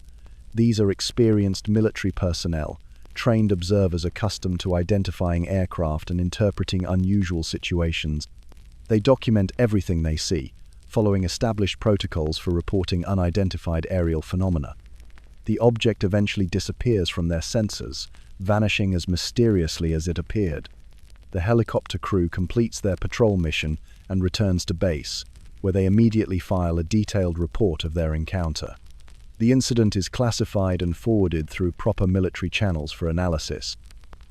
These are experienced military personnel, trained observers accustomed to identifying aircraft and interpreting unusual situations. They document everything they see, following established protocols for reporting unidentified aerial phenomena. The object eventually disappears from their sensors, vanishing as mysteriously as it appeared. The helicopter crew completes their patrol mission and returns to base, where they immediately file a detailed report of their encounter. The incident is classified and forwarded through proper military channels for analysis.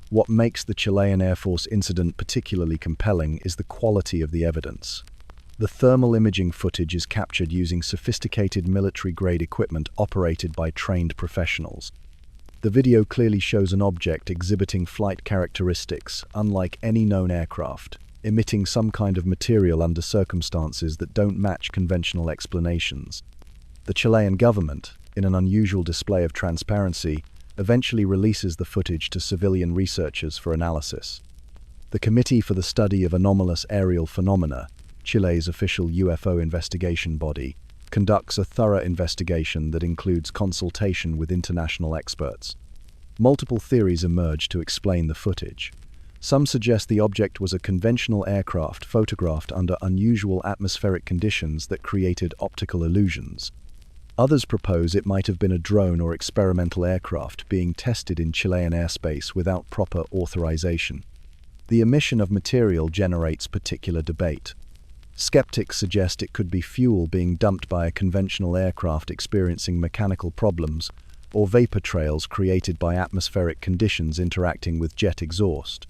What makes the Chilean Air Force incident particularly compelling is the quality of the evidence. The thermal imaging footage is captured using sophisticated military-grade equipment operated by trained professionals. The video clearly shows an object exhibiting flight characteristics unlike any known aircraft, emitting some kind of material under circumstances that don't match conventional explanations. The Chilean government, in an unusual display of transparency, eventually releases the footage to civilian researchers for analysis. The Committee for the Study of Anomalous Aerial Phenomena, Chile's official UFO investigation body, conducts a thorough investigation that includes consultation with international experts. Multiple theories emerge to explain the footage. Some suggest the object was a conventional aircraft photographed under unusual atmospheric conditions that created optical illusions. Others propose it might have been a drone or experimental aircraft being tested in Chilean airspace without proper authorization. The emission of material generates particular debate. Skeptics suggest it could be fuel being dumped by a conventional aircraft experiencing mechanical problems, or vapor trails created by atmospheric conditions interacting with jet exhaust.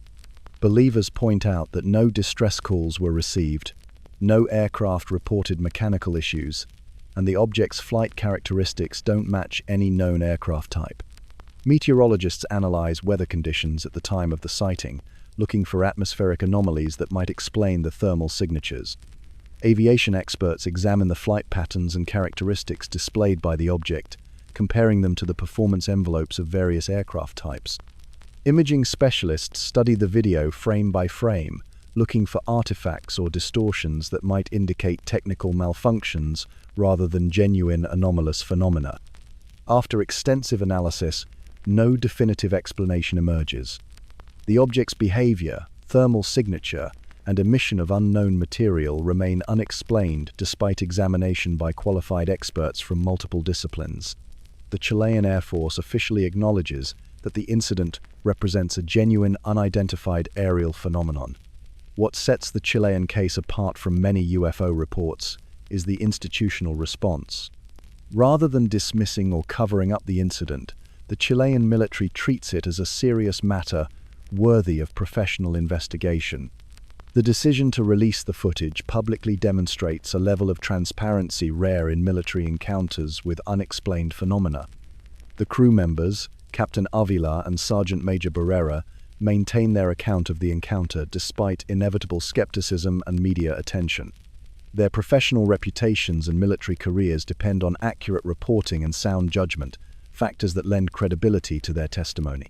Believers point out that no distress calls were received, no aircraft reported mechanical issues, and the object's flight characteristics don't match any known aircraft type. Meteorologists analyze weather conditions at the time of the sighting, looking for atmospheric anomalies that might explain the thermal signatures. Aviation experts examine the flight patterns and characteristics displayed by the object, comparing them to the performance envelopes of various aircraft types. Imaging specialists study the video frame by frame, looking for artifacts or distortions that might indicate technical malfunctions rather than genuine anomalous phenomena. After extensive analysis, no definitive explanation emerges. The object's behavior, thermal signature, and emission of unknown material remain unexplained despite examination by qualified experts from multiple disciplines. The Chilean Air Force officially acknowledges that the incident represents a genuine unidentified aerial phenomenon. What sets the Chilean case apart from many UFO reports is the institutional response. Rather than dismissing or covering up the incident, the Chilean military treats it as a serious matter worthy of professional investigation. The decision to release the footage publicly demonstrates a level of transparency rare in military encounters with unexplained phenomena. The crew members, Captain Avila and Sergeant Major Barrera, maintain their account of the encounter despite inevitable skepticism and media attention. Their professional reputations and military careers depend on accurate reporting and sound judgment, factors that lend credibility to their testimony.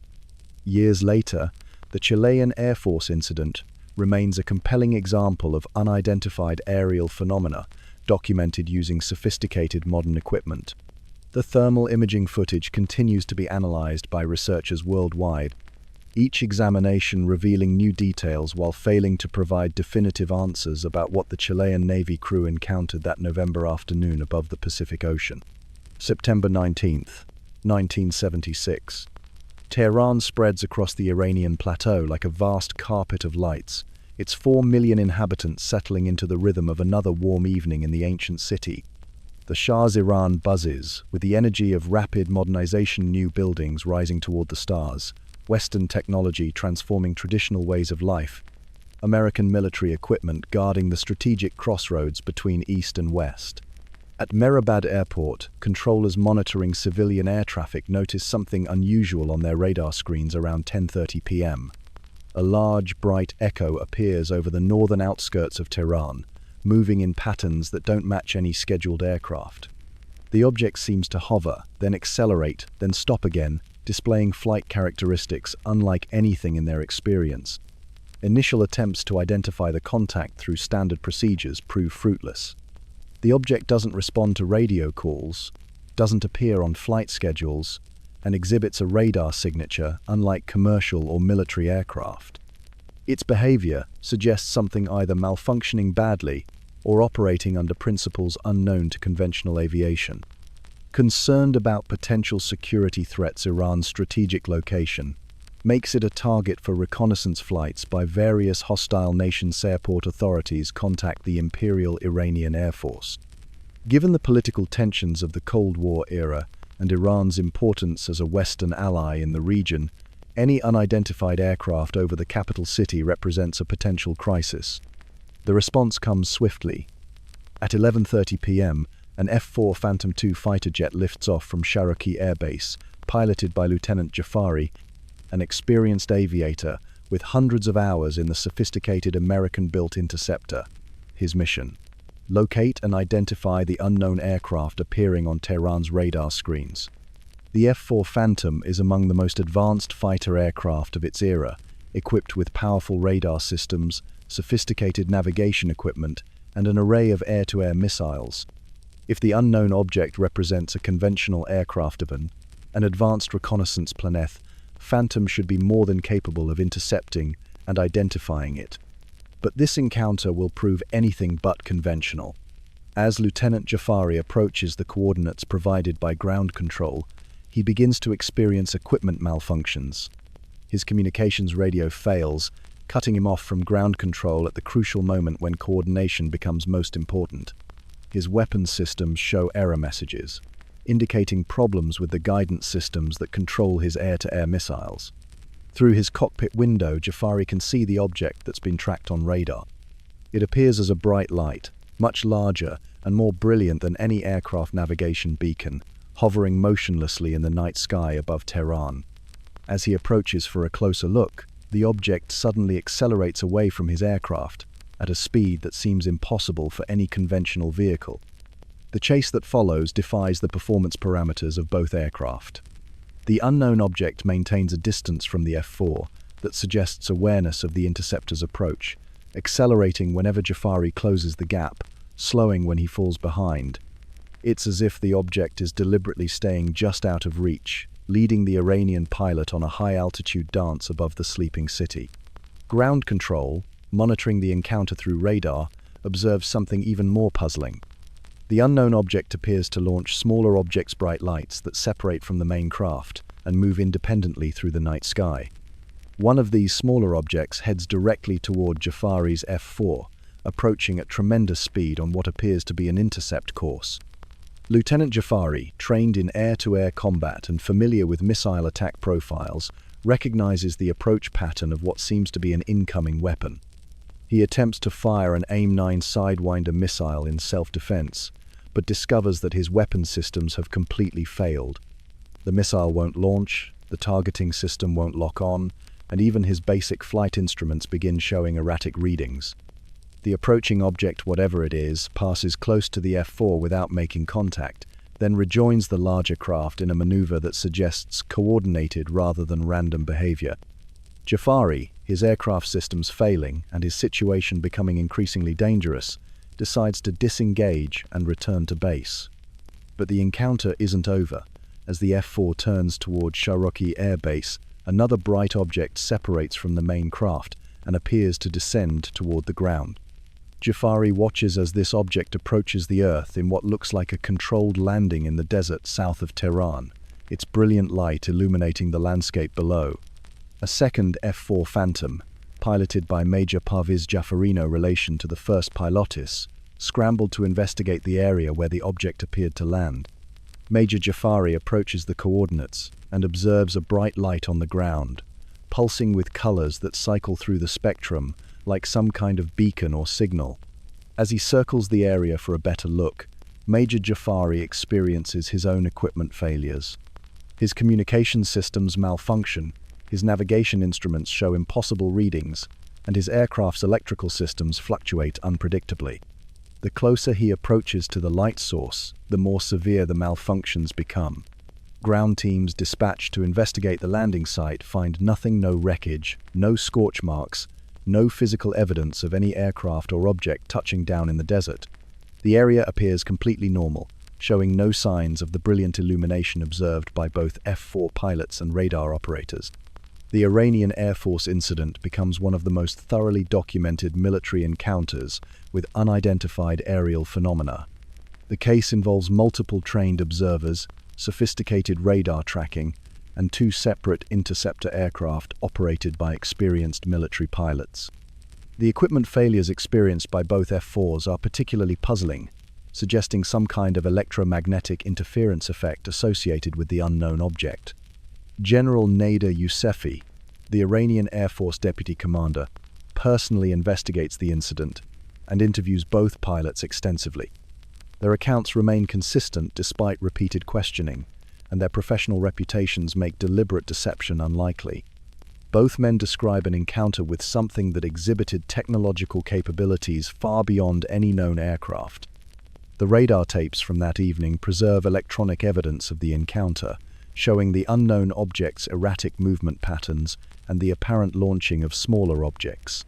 Years later, the Chilean Air Force incident remains a compelling example of unidentified aerial phenomena documented using sophisticated modern equipment. The thermal imaging footage continues to be analyzed by researchers worldwide, each examination revealing new details while failing to provide definitive answers about what the Chilean Navy crew encountered that November afternoon above the Pacific Ocean. September 19th, 1976. Tehran spreads across the Iranian plateau like a vast carpet of lights, its 4 million inhabitants settling into the rhythm of another warm evening in the ancient city. The Shah's Iran buzzes, with the energy of rapid modernization, new buildings rising toward the stars, Western technology transforming traditional ways of life, American military equipment guarding the strategic crossroads between East and West. At Mehrabad Airport, controllers monitoring civilian air traffic notice something unusual on their radar screens around 10:30 p.m. A large, bright echo appears over the northern outskirts of Tehran, moving in patterns that don't match any scheduled aircraft. The object seems to hover, then accelerate, then stop again, displaying flight characteristics unlike anything in their experience. Initial attempts to identify the contact through standard procedures prove fruitless. The object doesn't respond to radio calls, doesn't appear on flight schedules, and exhibits a radar signature unlike commercial or military aircraft. Its behavior suggests something either malfunctioning badly or operating under principles unknown to conventional aviation. Concerned about potential security threats, Iran's strategic location makes it a target for reconnaissance flights by various hostile nations. Airport authorities contact the Imperial Iranian Air Force. Given the political tensions of the Cold War era and Iran's importance as a Western ally in the region, any unidentified aircraft over the capital city represents a potential crisis. The response comes swiftly. At 11:30 p.m., an F-4 Phantom II fighter jet lifts off from Cherokee Air Base, piloted by Lieutenant Jafari, an experienced aviator with hundreds of hours in the sophisticated American-built Interceptor. His mission: locate and identify the unknown aircraft appearing on Tehran's radar screens. The F-4 Phantom is among the most advanced fighter aircraft of its era, equipped with powerful radar systems, sophisticated navigation equipment, and an array of air-to-air missiles. If the unknown object represents a conventional aircraft, an advanced reconnaissance planeth, Phantom should be more than capable of intercepting and identifying it. But this encounter will prove anything but conventional. As Lieutenant Jafari approaches the coordinates provided by ground control, he begins to experience equipment malfunctions. His communications radio fails, cutting him off from ground control at the crucial moment when coordination becomes most important. His weapons systems show error messages, indicating problems with the guidance systems that control his air-to-air missiles. Through his cockpit window, Jafari can see the object that's been tracked on radar. It appears as a bright light, much larger and more brilliant than any aircraft navigation beacon, hovering motionlessly in the night sky above Tehran. As he approaches for a closer look, the object suddenly accelerates away from his aircraft at a speed that seems impossible for any conventional vehicle. The chase that follows defies the performance parameters of both aircraft. The unknown object maintains a distance from the F-4 that suggests awareness of the interceptor's approach, accelerating whenever Jafari closes the gap, slowing when he falls behind. It's as if the object is deliberately staying just out of reach, leading the Iranian pilot on a high-altitude dance above the sleeping city. Ground control, monitoring the encounter through radar, observes something even more puzzling. The unknown object appears to launch smaller objects' bright lights that separate from the main craft and move independently through the night sky. One of these smaller objects heads directly toward Jafari's F-4, approaching at tremendous speed on what appears to be an intercept course. Lieutenant Jafari, trained in air-to-air combat and familiar with missile attack profiles, recognizes the approach pattern of what seems to be an incoming weapon. He attempts to fire an AIM-9 Sidewinder missile in self-defense, but discovers that his weapon systems have completely failed. The missile won't launch, the targeting system won't lock on, and even his basic flight instruments begin showing erratic readings. The approaching object, whatever it is, passes close to the F-4 without making contact, then rejoins the larger craft in a maneuver that suggests coordinated rather than random behavior. Jafari, his aircraft systems failing and his situation becoming increasingly dangerous, decides to disengage and return to base. But the encounter isn't over. As the F-4 turns toward Cherokee Air Base, another bright object separates from the main craft and appears to descend toward the ground. Jafari watches as this object approaches the Earth in what looks like a controlled landing in the desert south of Tehran, its brilliant light illuminating the landscape below. A second F-4 Phantom, piloted by Major Parviz Jafari, no relation to the first pilotis, scrambled to investigate the area where the object appeared to land. Major Jafari approaches the coordinates and observes a bright light on the ground, pulsing with colors that cycle through the spectrum like some kind of beacon or signal. As he circles the area for a better look, Major Jafari experiences his own equipment failures. His communication systems malfunction, his navigation instruments show impossible readings, and his aircraft's electrical systems fluctuate unpredictably. The closer he approaches to the light source, the more severe the malfunctions become. Ground teams dispatched to investigate the landing site find nothing, no wreckage, no scorch marks, no physical evidence of any aircraft or object touching down in the desert. The area appears completely normal, showing no signs of the brilliant illumination observed by both F-4 pilots and radar operators. The Iranian Air Force incident becomes one of the most thoroughly documented military encounters with unidentified aerial phenomena. The case involves multiple trained observers, sophisticated radar tracking, and two separate interceptor aircraft operated by experienced military pilots. The equipment failures experienced by both F-4s are particularly puzzling, suggesting some kind of electromagnetic interference effect associated with the unknown object. General Nader Yousefi, the Iranian Air Force deputy commander, personally investigates the incident and interviews both pilots extensively. Their accounts remain consistent despite repeated questioning, and their professional reputations make deliberate deception unlikely. Both men describe an encounter with something that exhibited technological capabilities far beyond any known aircraft. The radar tapes from that evening preserve electronic evidence of the encounter, showing the unknown object's erratic movement patterns and the apparent launching of smaller objects.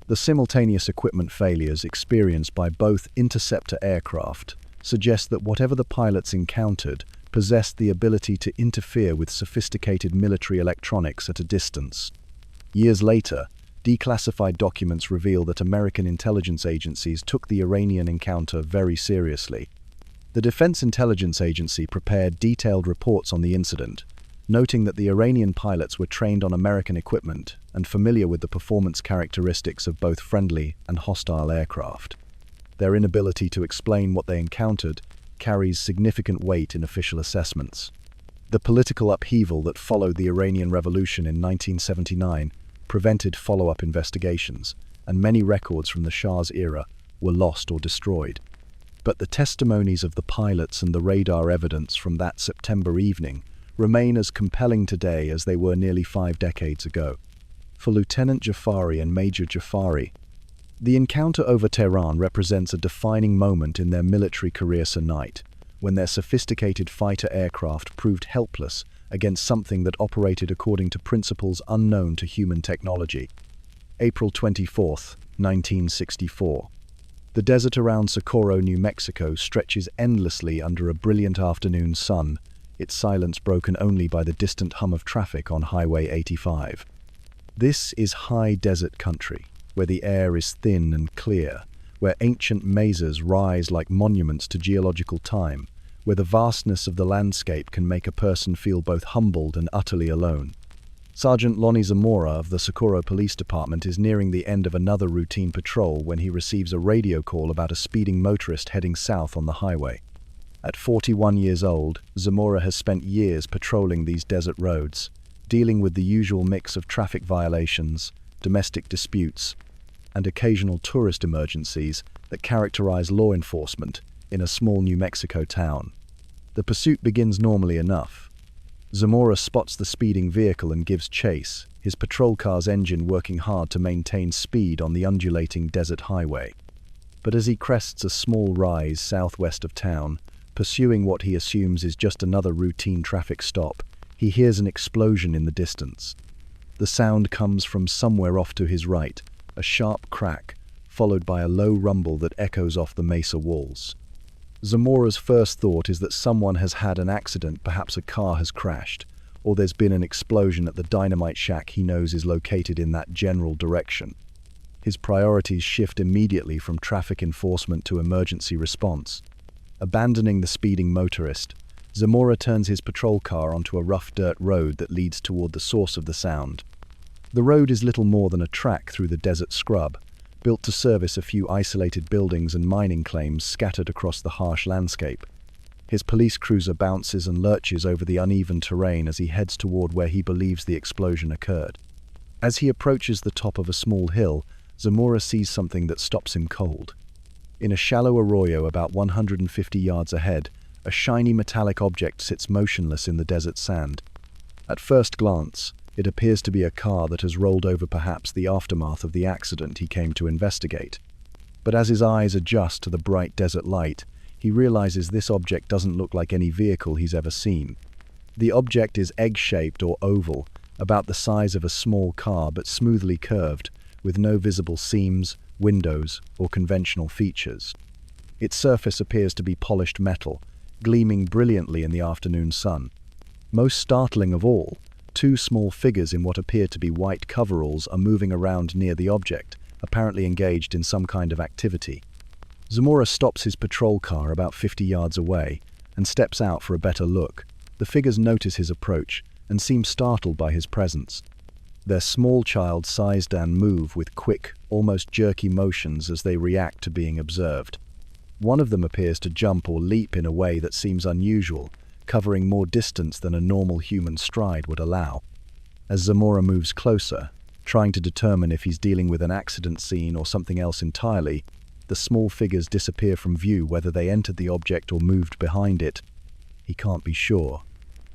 The simultaneous equipment failures experienced by both interceptor aircraft suggest that whatever the pilots encountered possessed the ability to interfere with sophisticated military electronics at a distance. Years later, declassified documents reveal that American intelligence agencies took the Iranian encounter very seriously. The Defense Intelligence Agency prepared detailed reports on the incident, noting that the Iranian pilots were trained on American equipment and familiar with the performance characteristics of both friendly and hostile aircraft. Their inability to explain what they encountered carries significant weight in official assessments. The political upheaval that followed the Iranian Revolution in 1979 prevented follow-up investigations, and many records from the Shah's era were lost or destroyed. But the testimonies of the pilots and the radar evidence from that September evening remain as compelling today as they were nearly 5 decades ago. For Lieutenant Jafari and Major Jafari, the encounter over Tehran represents a defining moment in their military careers tonight, when their sophisticated fighter aircraft proved helpless against something that operated according to principles unknown to human technology. April 24, 1964. The desert around Socorro, New Mexico stretches endlessly under a brilliant afternoon sun, its silence broken only by the distant hum of traffic on Highway 85. This is high desert country, where the air is thin and clear, where ancient mesas rise like monuments to geological time, where the vastness of the landscape can make a person feel both humbled and utterly alone. Sergeant Lonnie Zamora of the Socorro Police Department is nearing the end of another routine patrol when he receives a radio call about a speeding motorist heading south on the highway. At 41 years old, Zamora has spent years patrolling these desert roads, dealing with the usual mix of traffic violations, domestic disputes, and occasional tourist emergencies that characterize law enforcement in a small New Mexico town. The pursuit begins normally enough. Zamora spots the speeding vehicle and gives chase, his patrol car's engine working hard to maintain speed on the undulating desert highway. But as he crests a small rise southwest of town, pursuing what he assumes is just another routine traffic stop, he hears an explosion in the distance. The sound comes from somewhere off to his right, a sharp crack, followed by a low rumble that echoes off the mesa walls. Zamora's first thought is that someone has had an accident, perhaps a car has crashed, or there's been an explosion at the dynamite shack he knows is located in that general direction. His priorities shift immediately from traffic enforcement to emergency response. Abandoning the speeding motorist, Zamora turns his patrol car onto a rough dirt road that leads toward the source of the sound. The road is little more than a track through the desert scrub, built to service a few isolated buildings and mining claims scattered across the harsh landscape. His police cruiser bounces and lurches over the uneven terrain as he heads toward where he believes the explosion occurred. As he approaches the top of a small hill, Zamora sees something that stops him cold. In a shallow arroyo about 150 yards ahead, a shiny metallic object sits motionless in the desert sand. At first glance, it appears to be a car that has rolled over, perhaps the aftermath of the accident he came to investigate. But as his eyes adjust to the bright desert light, he realizes this object doesn't look like any vehicle he's ever seen. The object is egg-shaped or oval, about the size of a small car but smoothly curved, with no visible seams, windows, or conventional features. Its surface appears to be polished metal, gleaming brilliantly in the afternoon sun. Most startling of all, two small figures in what appear to be white coveralls are moving around near the object, apparently engaged in some kind of activity. Zamora stops his patrol car about 50 yards away and steps out for a better look. The figures notice his approach and seem startled by his presence. Their small child-sized and move with quick, almost jerky motions as they react to being observed. One of them appears to jump or leap in a way that seems unusual, covering more distance than a normal human stride would allow. As Zamora moves closer, trying to determine if he's dealing with an accident scene or something else entirely, the small figures disappear from view, whether they entered the object or moved behind it. He can't be sure.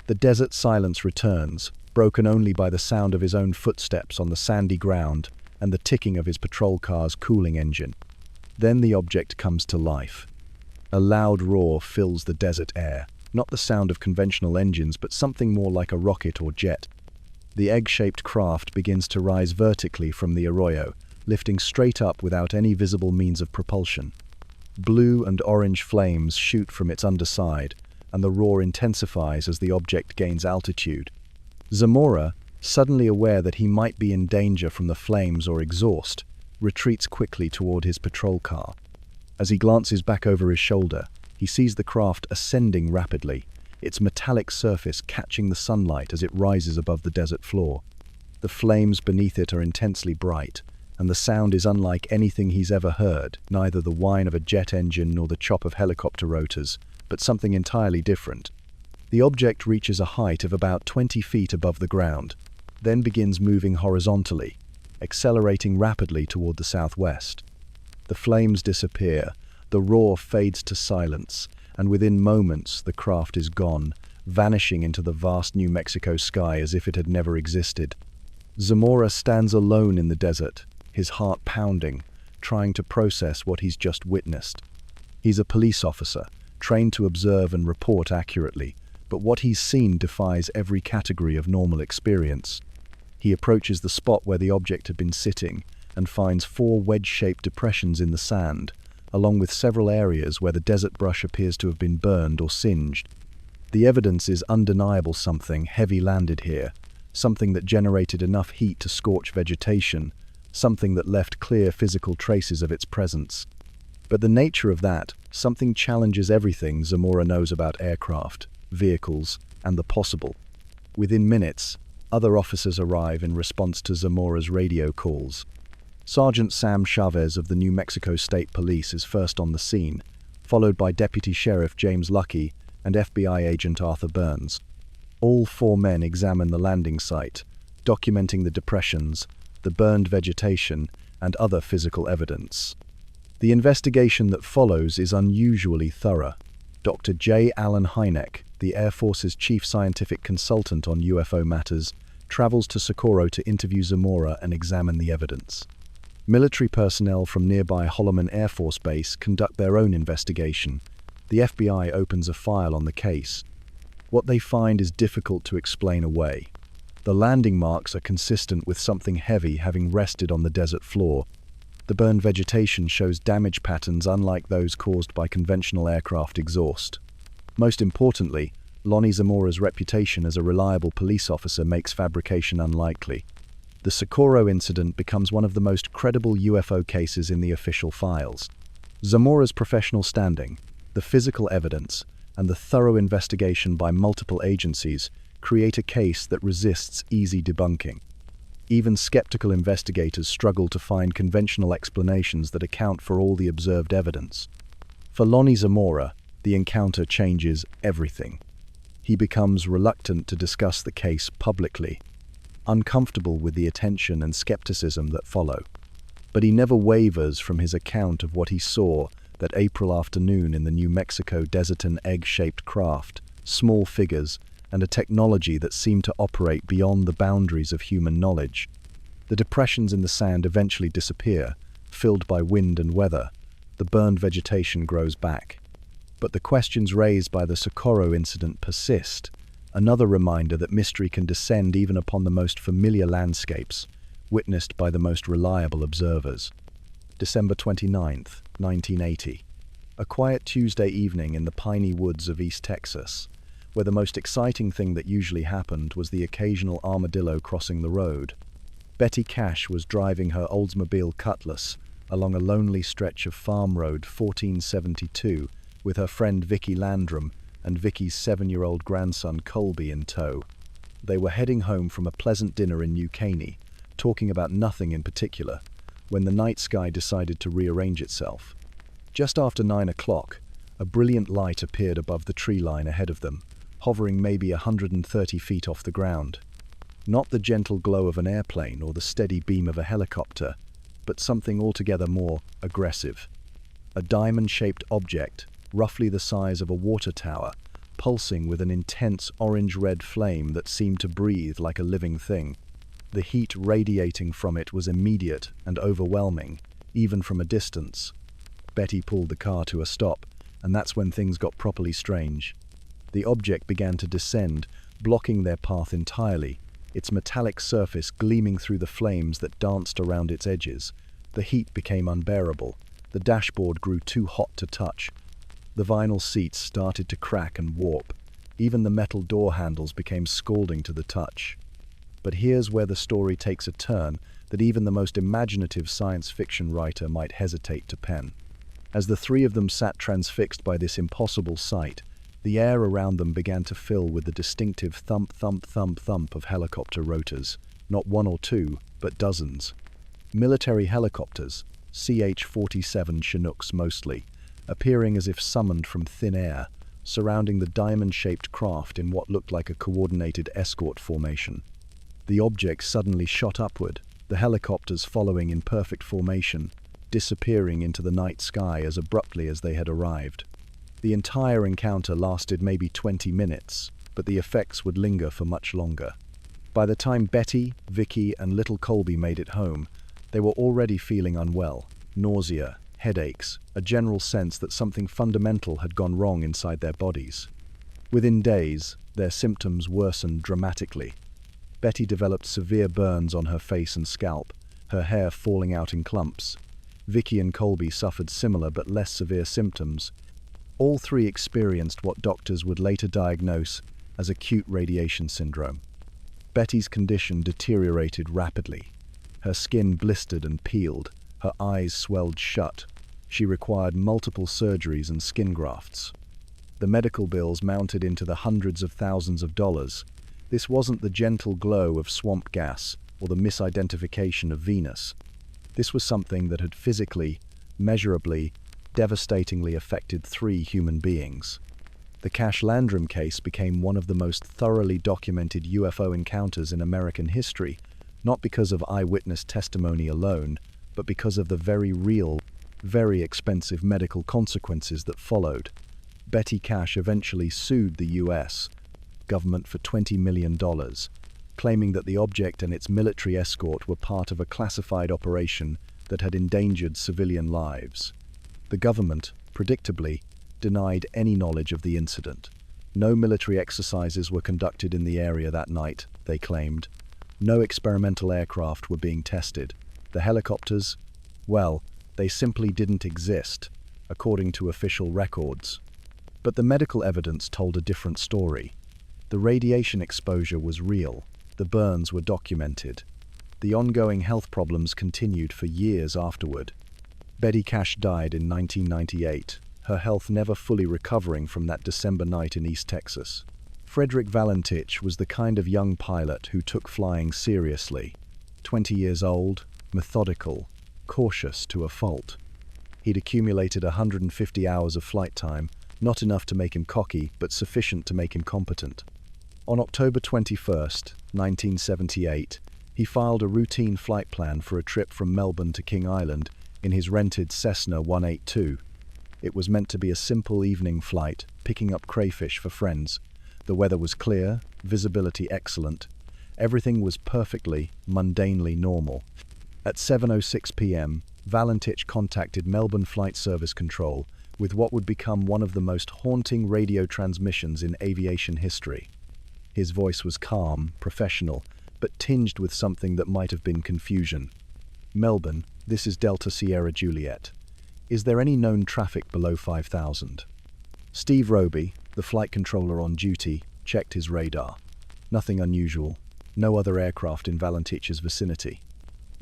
The desert silence returns, broken only by the sound of his own footsteps on the sandy ground and the ticking of his patrol car's cooling engine. Then the object comes to life. A loud roar fills the desert air, not the sound of conventional engines, but something more like a rocket or jet. The egg-shaped craft begins to rise vertically from the arroyo, lifting straight up without any visible means of propulsion. Blue and orange flames shoot from its underside, and the roar intensifies as the object gains altitude. Zamora, suddenly aware that he might be in danger from the flames or exhaust, retreats quickly toward his patrol car. As he glances back over his shoulder, he sees the craft ascending rapidly, its metallic surface catching the sunlight as it rises above the desert floor. The flames beneath it are intensely bright, and the sound is unlike anything he's ever heard, neither the whine of a jet engine nor the chop of helicopter rotors, but something entirely different. The object reaches a height of about 20 feet above the ground, then begins moving horizontally, accelerating rapidly toward the southwest. The flames disappear, the roar fades to silence, and within moments the craft is gone, vanishing into the vast New Mexico sky as if it had never existed. Zamora stands alone in the desert, his heart pounding, trying to process what he's just witnessed. He's a police officer, trained to observe and report accurately, but what he's seen defies every category of normal experience. He approaches the spot where the object had been sitting and finds 4 wedge-shaped depressions in the sand, along with several areas where the desert brush appears to have been burned or singed. The evidence is undeniable. Something heavy landed here, something that generated enough heat to scorch vegetation, something that left clear physical traces of its presence. But the nature of that something challenges everything Zamora knows about aircraft, vehicles, and the possible. Within minutes, other officers arrive in response to Zamora's radio calls. Sergeant Sam Chavez of the New Mexico State Police is first on the scene, followed by Deputy Sheriff James Luckey and FBI Agent Arthur Burns. All 4 men examine the landing site, documenting the depressions, the burned vegetation, and other physical evidence. The investigation that follows is unusually thorough. Dr. J. Allen Hynek, the Air Force's chief scientific consultant on UFO matters, travels to Socorro to interview Zamora and examine the evidence. Military personnel from nearby Holloman Air Force Base conduct their own investigation. The FBI opens a file on the case. What they find is difficult to explain away. The landing marks are consistent with something heavy having rested on the desert floor. The burned vegetation shows damage patterns unlike those caused by conventional aircraft exhaust. Most importantly, Lonnie Zamora's reputation as a reliable police officer makes fabrication unlikely. The Socorro incident becomes one of the most credible UFO cases in the official files. Zamora's professional standing, the physical evidence, and the thorough investigation by multiple agencies create a case that resists easy debunking. Even skeptical investigators struggle to find conventional explanations that account for all the observed evidence. For Lonnie Zamora, the encounter changes everything. He becomes reluctant to discuss the case publicly, uncomfortable with the attention and skepticism that follow. But he never wavers from his account of what he saw that April afternoon in the New Mexico desert: an egg-shaped craft, small figures, and a technology that seemed to operate beyond the boundaries of human knowledge. The depressions in the sand eventually disappear, filled by wind and weather. The burned vegetation grows back. But the questions raised by the Socorro incident persist, another reminder that mystery can descend even upon the most familiar landscapes, witnessed by the most reliable observers. December 29th, 1980. A quiet Tuesday evening in the piney woods of East Texas, where the most exciting thing that usually happened was the occasional armadillo crossing the road. Betty Cash was driving her Oldsmobile Cutlass along a lonely stretch of Farm Road 1472 with her friend Vicky Landrum and Vicky's 7-year-old grandson Colby in tow. They were heading home from a pleasant dinner in New Caney, talking about nothing in particular, when the night sky decided to rearrange itself. Just after 9 o'clock, a brilliant light appeared above the tree line ahead of them, hovering maybe 130 feet off the ground. Not the gentle glow of an airplane or the steady beam of a helicopter, but something altogether more aggressive. A diamond-shaped object, roughly the size of a water tower, pulsing with an intense orange-red flame that seemed to breathe like a living thing. The heat radiating from it was immediate and overwhelming, even from a distance. Betty pulled the car to a stop, and that's when things got properly strange. The object began to descend, blocking their path entirely, its metallic surface gleaming through the flames that danced around its edges. The heat became unbearable. The dashboard grew too hot to touch. The vinyl seats started to crack and warp. Even the metal door handles became scalding to the touch. But here's where the story takes a turn that even the most imaginative science fiction writer might hesitate to pen. As the three of them sat transfixed by this impossible sight, the air around them began to fill with the distinctive thump, thump, thump, thump of helicopter rotors, not one or two, but dozens. Military helicopters, CH-47 Chinooks mostly, appearing as if summoned from thin air, surrounding the diamond-shaped craft in what looked like a coordinated escort formation. The object suddenly shot upward, the helicopters following in perfect formation, disappearing into the night sky as abruptly as they had arrived. The entire encounter lasted maybe 20 minutes, but the effects would linger for much longer. By the time Betty, Vicky, and little Colby made it home, they were already feeling unwell, nausea, headaches, a general sense that something fundamental had gone wrong inside their bodies. Within days, their symptoms worsened dramatically. Betty developed severe burns on her face and scalp, her hair falling out in clumps. Vicky and Colby suffered similar but less severe symptoms. All three experienced what doctors would later diagnose as acute radiation syndrome. Betty's condition deteriorated rapidly. Her skin blistered and peeled, her eyes swelled shut. She required multiple surgeries and skin grafts. The medical bills mounted into the hundreds of thousands of dollars. This wasn't the gentle glow of swamp gas or the misidentification of Venus. This was something that had physically, measurably, devastatingly affected 3 human beings. The Cash Landrum case became one of the most thoroughly documented UFO encounters in American history, not because of eyewitness testimony alone, but because of the very real, very expensive medical consequences that followed. Betty Cash eventually sued the U.S. government for $20 million, claiming that the object and its military escort were part of a classified operation that had endangered civilian lives. The government, predictably, denied any knowledge of the incident. No military exercises were conducted in the area that night, they claimed. No experimental aircraft were being tested. The helicopters, well, they simply didn't exist, according to official records. But the medical evidence told a different story. The radiation exposure was real. The burns were documented. The ongoing health problems continued for years afterward. Betty Cash died in 1998, her health never fully recovering from that December night in East Texas. Frederick Valentich was the kind of young pilot who took flying seriously. 20 years old, methodical, cautious to a fault. He'd accumulated 150 hours of flight time, not enough to make him cocky, but sufficient to make him competent. On October 21, 1978, he filed a routine flight plan for a trip from Melbourne to King Island in his rented Cessna 182. It was meant to be a simple evening flight, picking up crayfish for friends. The weather was clear, visibility excellent. Everything was perfectly, mundanely normal. At 7:06 p.m., Valentich contacted Melbourne Flight Service Control with what would become one of the most haunting radio transmissions in aviation history. His voice was calm, professional, but tinged with something that might have been confusion. "Melbourne, this is Delta Sierra Juliet. Is there any known traffic below 5,000? Steve Roby, the flight controller on duty, checked his radar. Nothing unusual. No other aircraft in Valentich's vicinity.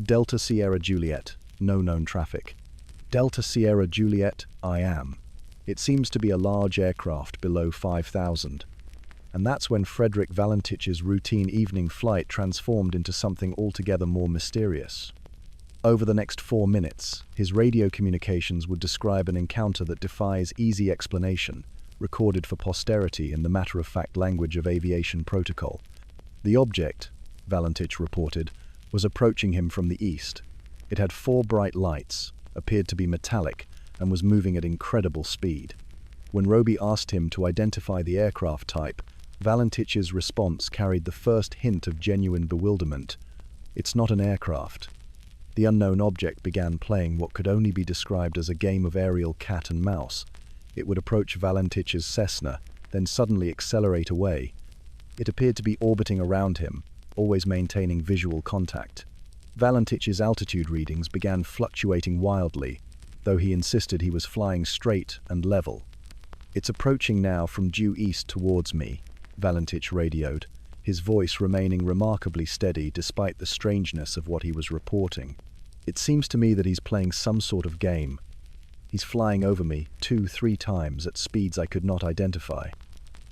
Delta Sierra Juliet, no known traffic. Delta Sierra Juliet, I am. It seems to be a large aircraft below 5,000. And that's when Frederick Valentich's routine evening flight transformed into something altogether more mysterious. Over the next 4 minutes, his radio communications would describe an encounter that defies easy explanation, recorded for posterity in the matter-of-fact language of aviation protocol. The object, Valentich reported, was approaching him from the east. It had 4 bright lights, appeared to be metallic, and was moving at incredible speed. When Roby asked him to identify the aircraft type, Valentich's response carried the first hint of genuine bewilderment. It's not an aircraft. The unknown object began playing what could only be described as a game of aerial cat and mouse. It would approach Valentich's Cessna, then suddenly accelerate away. It appeared to be orbiting around him, always maintaining visual contact. Valentich's altitude readings began fluctuating wildly, though he insisted he was flying straight and level. "It's approaching now from due east towards me," Valentich radioed, his voice remaining remarkably steady despite the strangeness of what he was reporting. "It seems to me that he's playing some sort of game. He's flying over me 2-3 times at speeds I could not identify."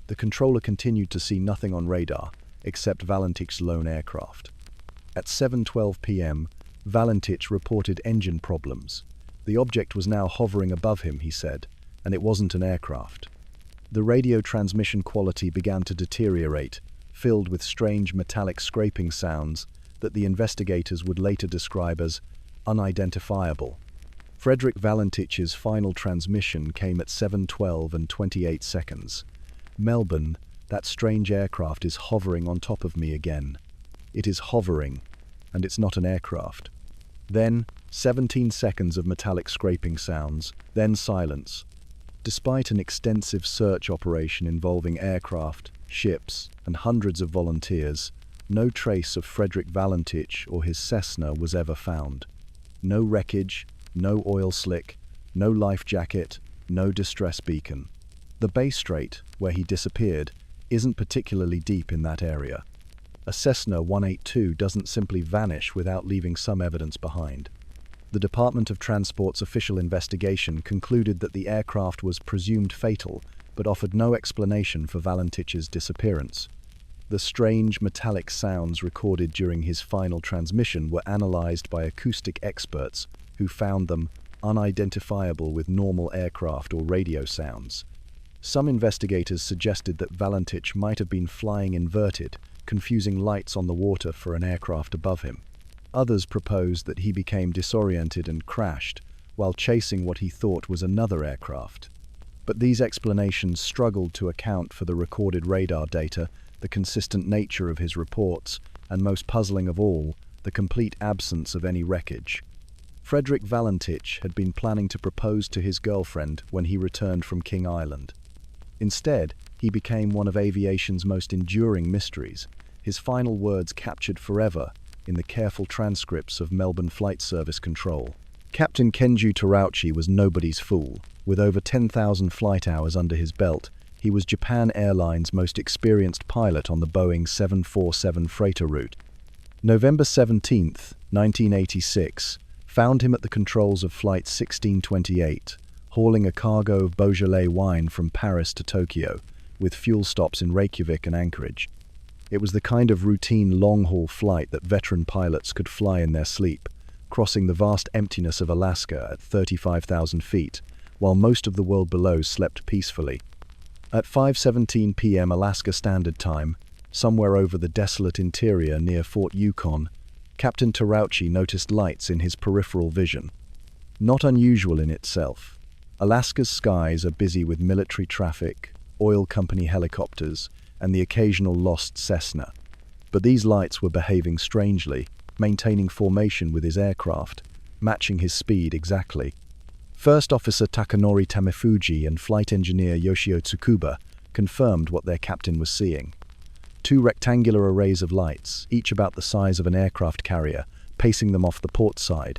The controller continued to see nothing on radar, except Valentich's lone aircraft. At 7:12 p.m., Valentich reported engine problems. The object was now hovering above him, he said, and it wasn't an aircraft. The radio transmission quality began to deteriorate, filled with strange metallic scraping sounds that the investigators would later describe as unidentifiable. Frederick Valentich's final transmission came at 7:12 and 28 seconds. "Melbourne, that strange aircraft is hovering on top of me again. It is hovering, and it's not an aircraft." Then, 17 seconds of metallic scraping sounds, then silence. Despite an extensive search operation involving aircraft, ships, and hundreds of volunteers, no trace of Frederick Valentich or his Cessna was ever found. No wreckage, no oil slick, no life jacket, no distress beacon. The Bay Strait, where he disappeared, isn't particularly deep in that area. A Cessna 182 doesn't simply vanish without leaving some evidence behind. The Department of Transport's official investigation concluded that the aircraft was presumed fatal, but offered no explanation for Valentich's disappearance. The strange metallic sounds recorded during his final transmission were analyzed by acoustic experts who found them unidentifiable with normal aircraft or radio sounds. Some investigators suggested that Valentich might have been flying inverted, confusing lights on the water for an aircraft above him. Others proposed that he became disoriented and crashed while chasing what he thought was another aircraft. But these explanations struggled to account for the recorded radar data, the consistent nature of his reports, and most puzzling of all, the complete absence of any wreckage. Frederick Valentich had been planning to propose to his girlfriend when he returned from King Island. Instead, he became one of aviation's most enduring mysteries, his final words captured forever in the careful transcripts of Melbourne Flight Service Control. Captain Kenju Terauchi was nobody's fool. With over 10,000 flight hours under his belt, he was Japan Airlines' most experienced pilot on the Boeing 747 freighter route. November 17, 1986, found him at the controls of Flight 1628, hauling a cargo of Beaujolais wine from Paris to Tokyo, with fuel stops in Reykjavik and Anchorage. It was the kind of routine long-haul flight that veteran pilots could fly in their sleep, crossing the vast emptiness of Alaska at 35,000 feet, while most of the world below slept peacefully. At 5:17 p.m. Alaska Standard Time, somewhere over the desolate interior near Fort Yukon, Captain Terauchi noticed lights in his peripheral vision. Not unusual in itself. Alaska's skies are busy with military traffic, oil company helicopters, and the occasional lost Cessna. But these lights were behaving strangely, maintaining formation with his aircraft, matching his speed exactly. First Officer Takanori Tamefuji and Flight Engineer Yoshio Tsukuba confirmed what their captain was seeing. Two rectangular arrays of lights, each about the size of an aircraft carrier, pacing them off the port side.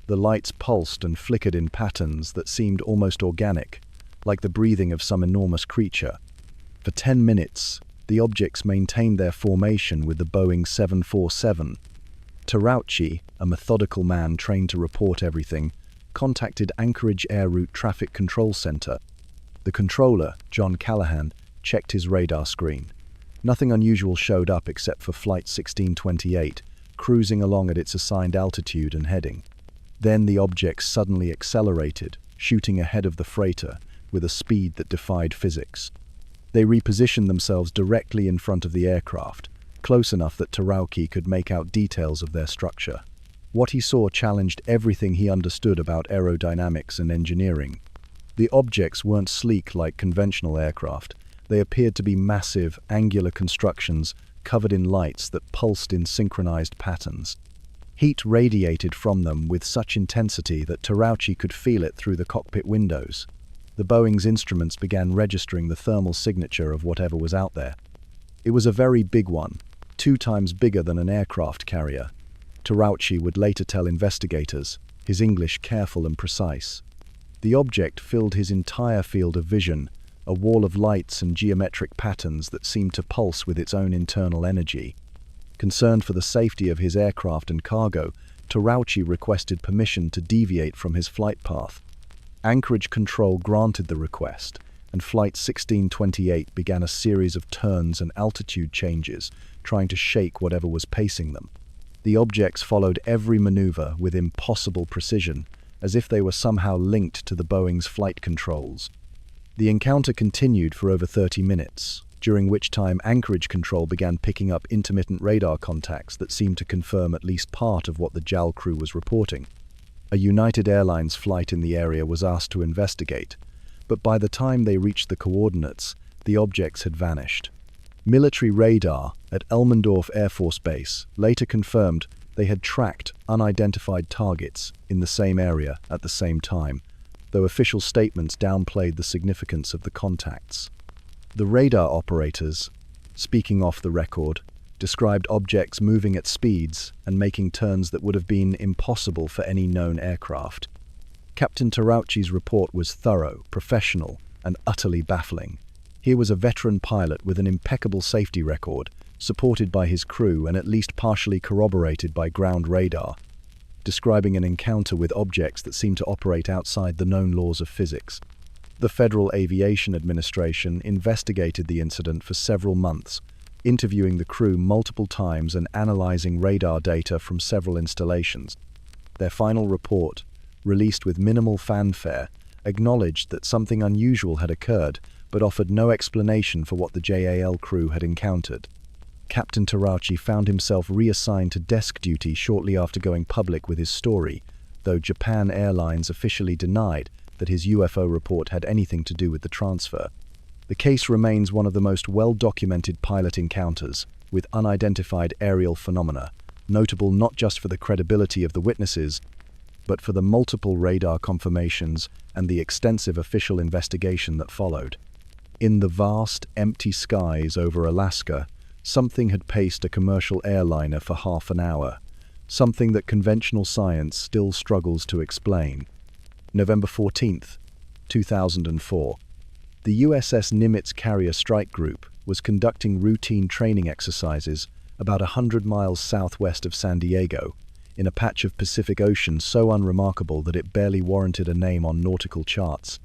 The lights pulsed and flickered in patterns that seemed almost organic, like the breathing of some enormous creature. For 10 minutes, the objects maintained their formation with the Boeing 747. Tarauchi, a methodical man trained to report everything, contacted Anchorage Air Route Traffic Control Center. The controller, John Callahan, checked his radar screen. Nothing unusual showed up except for Flight 1628, cruising along at its assigned altitude and heading. Then the objects suddenly accelerated, shooting ahead of the freighter with a speed that defied physics. They repositioned themselves directly in front of the aircraft, close enough that Tarauchi could make out details of their structure. What he saw challenged everything he understood about aerodynamics and engineering. The objects weren't sleek like conventional aircraft. They appeared to be massive, angular constructions covered in lights that pulsed in synchronized patterns. Heat radiated from them with such intensity that Tarauchi could feel it through the cockpit windows. The Boeing's instruments began registering the thermal signature of whatever was out there. It was a very big one, 2 times bigger than an aircraft carrier. Tarauchi would later tell investigators, his English careful and precise. The object filled his entire field of vision, a wall of lights and geometric patterns that seemed to pulse with its own internal energy. Concerned for the safety of his aircraft and cargo, Tarauchi requested permission to deviate from his flight path. Anchorage Control granted the request, and Flight 1628 began a series of turns and altitude changes, trying to shake whatever was pacing them. The objects followed every maneuver with impossible precision, as if they were somehow linked to the Boeing's flight controls. The encounter continued for over 30 minutes, during which time Anchorage Control began picking up intermittent radar contacts that seemed to confirm at least part of what the JAL crew was reporting. A United Airlines flight in the area was asked to investigate, but by the time they reached the coordinates, the objects had vanished. Military radar at Elmendorf Air Force Base later confirmed they had tracked unidentified targets in the same area at the same time, though official statements downplayed the significance of the contacts. The radar operators, speaking off the record, described objects moving at speeds and making turns that would have been impossible for any known aircraft. Captain Tarauchi's report was thorough, professional, and utterly baffling. Here was a veteran pilot with an impeccable safety record, supported by his crew and at least partially corroborated by ground radar, describing an encounter with objects that seemed to operate outside the known laws of physics. The Federal Aviation Administration investigated the incident for several months, interviewing the crew multiple times and analyzing radar data from several installations. Their final report, released with minimal fanfare, acknowledged that something unusual had occurred, but offered no explanation for what the JAL crew had encountered. Captain Tarauchi found himself reassigned to desk duty shortly after going public with his story, though Japan Airlines officially denied that his UFO report had anything to do with the transfer. The case remains one of the most well-documented pilot encounters with unidentified aerial phenomena, notable not just for the credibility of the witnesses, but for the multiple radar confirmations and the extensive official investigation that followed. In the vast, empty skies over Alaska, something had paced a commercial airliner for half an hour, something that conventional science still struggles to explain. November 14th, 2004. The USS Nimitz Carrier Strike Group was conducting routine training exercises about 100 miles southwest of San Diego, in a patch of Pacific Ocean so unremarkable that it barely warranted a name on nautical charts.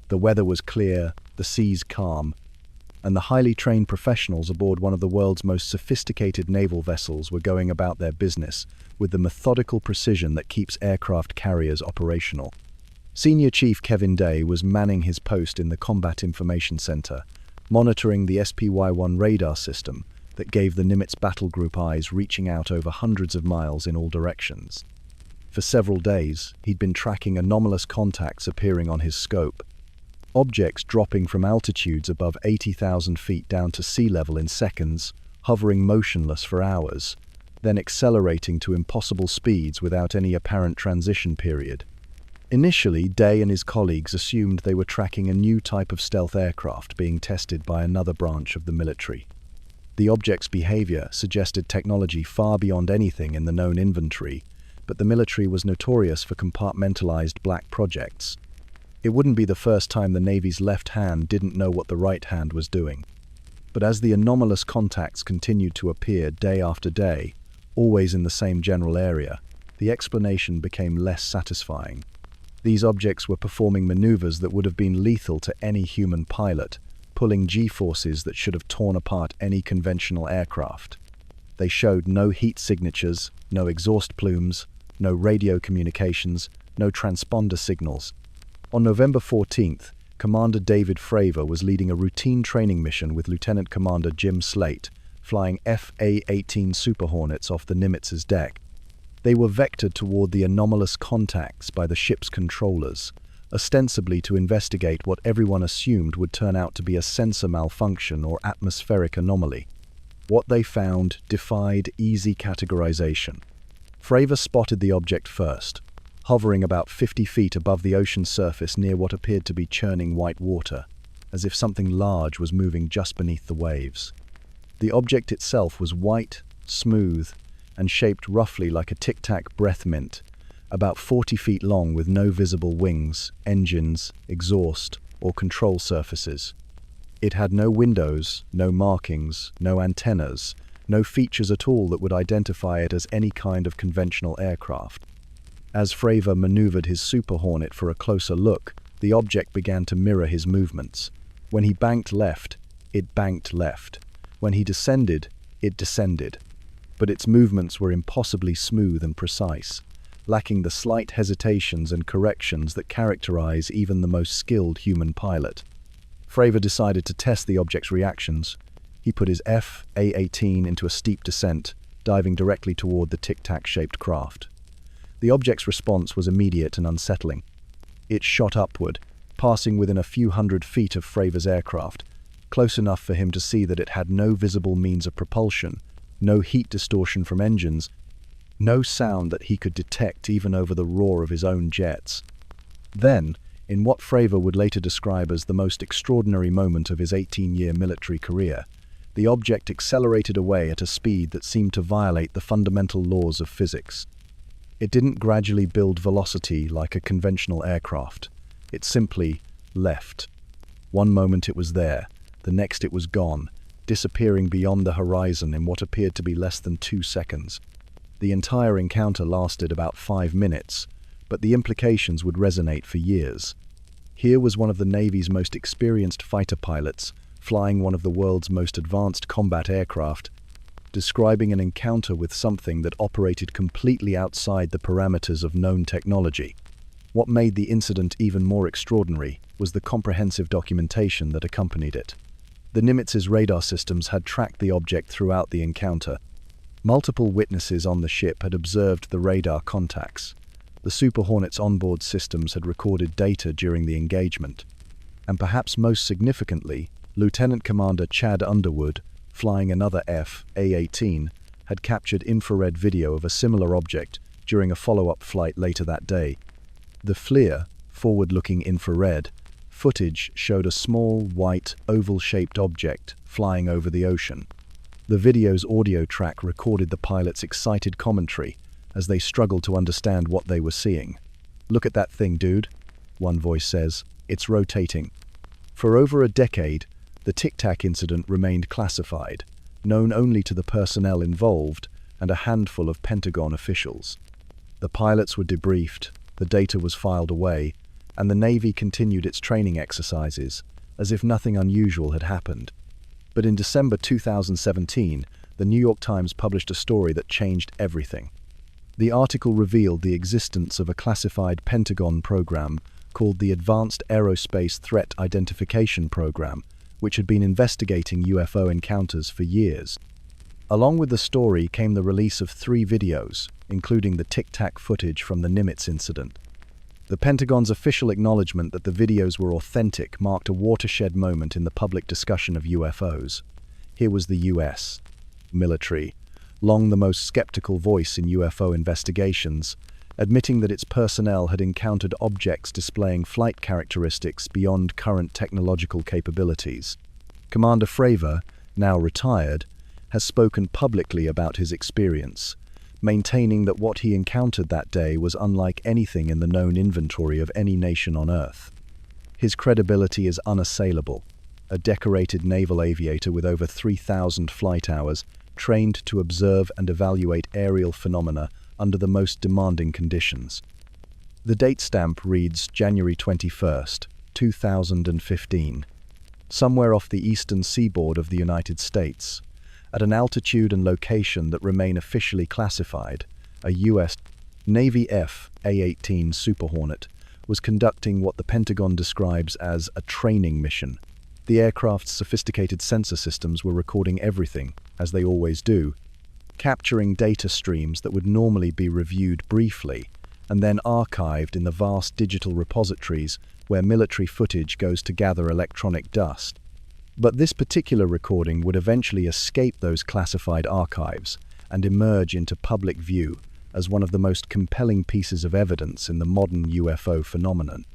The weather was clear, the seas calm, and the highly trained professionals aboard one of the world's most sophisticated naval vessels were going about their business with the methodical precision that keeps aircraft carriers operational. Senior Chief Kevin Day was manning his post in the Combat Information Center, monitoring the SPY-1 radar system that gave the Nimitz battle group eyes reaching out over hundreds of miles in all directions. For several days, he'd been tracking anomalous contacts appearing on his scope, objects dropping from altitudes above 80,000 feet down to sea level in seconds, hovering motionless for hours, then accelerating to impossible speeds without any apparent transition period. Initially, Day and his colleagues assumed they were tracking a new type of stealth aircraft being tested by another branch of the military. The object's behavior suggested technology far beyond anything in the known inventory, but the military was notorious for compartmentalized black projects. It wouldn't be the first time the Navy's left hand didn't know what the right hand was doing. But as the anomalous contacts continued to appear day after day, always in the same general area, the explanation became less satisfying. These objects were performing maneuvers that would have been lethal to any human pilot, pulling G-forces that should have torn apart any conventional aircraft. They showed no heat signatures, no exhaust plumes, no radio communications, no transponder signals. On November 14th, Commander David Fravor was leading a routine training mission with Lieutenant Commander Jim Slate, flying F/A-18 Super Hornets off the Nimitz's deck. They were vectored toward the anomalous contacts by the ship's controllers, ostensibly to investigate what everyone assumed would turn out to be a sensor malfunction or atmospheric anomaly. What they found defied easy categorization. Fravor spotted the object first, hovering about 50 feet above the ocean surface near what appeared to be churning white water, as if something large was moving just beneath the waves. The object itself was white, smooth, and shaped roughly like a tic-tac breath mint, about 40 feet long with no visible wings, engines, exhaust, or control surfaces. It had no windows, no markings, no antennas, no features at all that would identify it as any kind of conventional aircraft. As Fravor maneuvered his Super Hornet for a closer look, the object began to mirror his movements. When he banked left, it banked left. When he descended, it descended. But its movements were impossibly smooth and precise, lacking the slight hesitations and corrections that characterize even the most skilled human pilot. Fravor decided to test the object's reactions. He put his F/A-18 into a steep descent, diving directly toward the tic-tac-shaped craft. The object's response was immediate and unsettling. It shot upward, passing within a few hundred feet of Fravor's aircraft, close enough for him to see that it had no visible means of propulsion, no heat distortion from engines, no sound that he could detect even over the roar of his own jets. Then, in what Fravor would later describe as the most extraordinary moment of his 18-year military career, the object accelerated away at a speed that seemed to violate the fundamental laws of physics. It didn't gradually build velocity like a conventional aircraft. It simply left. One moment it was there, the next it was gone, disappearing beyond the horizon in what appeared to be less than 2 seconds. The entire encounter lasted about 5 minutes, but the implications would resonate for years. Here was one of the Navy's most experienced fighter pilots, flying one of the world's most advanced combat aircraft, describing an encounter with something that operated completely outside the parameters of known technology. What made the incident even more extraordinary was the comprehensive documentation that accompanied it. The Nimitz's radar systems had tracked the object throughout the encounter. Multiple witnesses on the ship had observed the radar contacts. The Super Hornet's onboard systems had recorded data during the engagement. And perhaps most significantly, Lieutenant Commander Chad Underwood, flying another F/A-18, had captured infrared video of a similar object during a follow-up flight later that day. The FLIR, forward-looking infrared, footage showed a small, white, oval-shaped object flying over the ocean. The video's audio track recorded the pilot's excited commentary as they struggled to understand what they were seeing. "Look at that thing, dude," one voice says. "It's rotating." For over a decade, the Tic-Tac incident remained classified, known only to the personnel involved and a handful of Pentagon officials. The pilots were debriefed, the data was filed away, and the Navy continued its training exercises, as if nothing unusual had happened. But in December 2017, the New York Times published a story that changed everything. The article revealed the existence of a classified Pentagon program called the Advanced Aerospace Threat Identification Program, which had been investigating UFO encounters for years. Along with the story came the release of 3 videos, including the Tic-Tac footage from the Nimitz incident. The Pentagon's official acknowledgement that the videos were authentic marked a watershed moment in the public discussion of UFOs. Here was the U.S. military, long the most skeptical voice in UFO investigations, admitting that its personnel had encountered objects displaying flight characteristics beyond current technological capabilities. Commander Fravor, now retired, has spoken publicly about his experience, maintaining that what he encountered that day was unlike anything in the known inventory of any nation on Earth. His credibility is unassailable. A decorated naval aviator with over 3,000 flight hours, trained to observe and evaluate aerial phenomena under the most demanding conditions. The date stamp reads January 21st, 2015. Somewhere off the eastern seaboard of the United States, at an altitude and location that remain officially classified, a U.S. Navy F/A-18 Super Hornet was conducting what the Pentagon describes as a training mission. The aircraft's sophisticated sensor systems were recording everything, as they always do, capturing data streams that would normally be reviewed briefly and then archived in the vast digital repositories where military footage goes to gather electronic dust. But this particular recording would eventually escape those classified archives and emerge into public view as one of the most compelling pieces of evidence in the modern UFO phenomenon.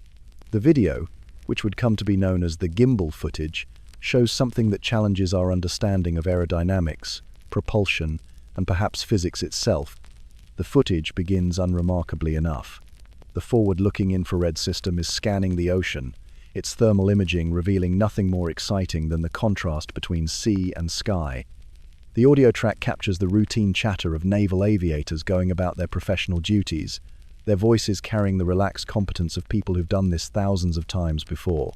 The video, which would come to be known as the gimbal footage, shows something that challenges our understanding of aerodynamics, propulsion, and perhaps physics itself. The footage begins unremarkably enough. The forward-looking infrared system is scanning the ocean, its thermal imaging revealing nothing more exciting than the contrast between sea and sky. The audio track captures the routine chatter of naval aviators going about their professional duties, their voices carrying the relaxed competence of people who've done this thousands of times before.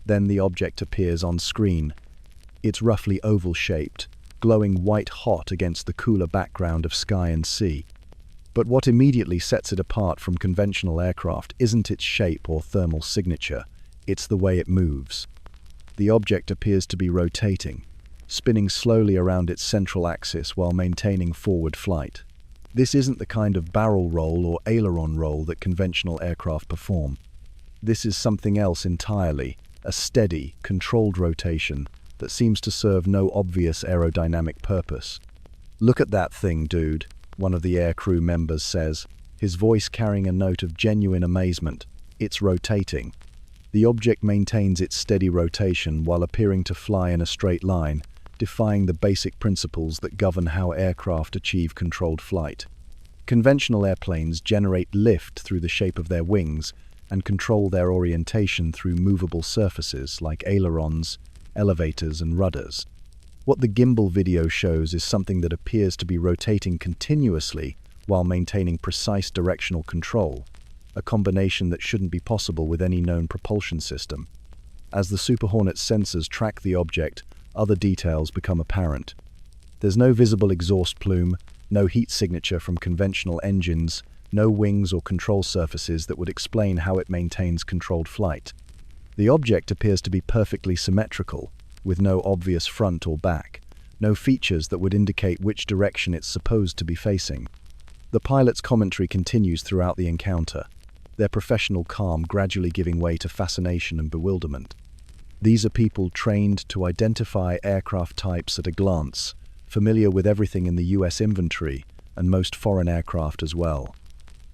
Then the object appears on screen. It's roughly oval-shaped, glowing white-hot against the cooler background of sky and sea. But what immediately sets it apart from conventional aircraft isn't its shape or thermal signature, it's the way it moves. The object appears to be rotating, spinning slowly around its central axis while maintaining forward flight. This isn't the kind of barrel roll or aileron roll that conventional aircraft perform. This is something else entirely, a steady, controlled rotation that seems to serve no obvious aerodynamic purpose. "Look at that thing, dude," one of the aircrew members says, his voice carrying a note of genuine amazement. "It's rotating." The object maintains its steady rotation while appearing to fly in a straight line, defying the basic principles that govern how aircraft achieve controlled flight. Conventional airplanes generate lift through the shape of their wings and control their orientation through movable surfaces like ailerons, elevators, and rudders. What the gimbal video shows is something that appears to be rotating continuously while maintaining precise directional control, a combination that shouldn't be possible with any known propulsion system. As the Super Hornet's sensors track the object, other details become apparent. There's no visible exhaust plume, no heat signature from conventional engines, no wings or control surfaces that would explain how it maintains controlled flight. The object appears to be perfectly symmetrical, with no obvious front or back, no features that would indicate which direction it's supposed to be facing. The pilot's commentary continues throughout the encounter, their professional calm gradually giving way to fascination and bewilderment. These are people trained to identify aircraft types at a glance, familiar with everything in the US inventory and most foreign aircraft as well.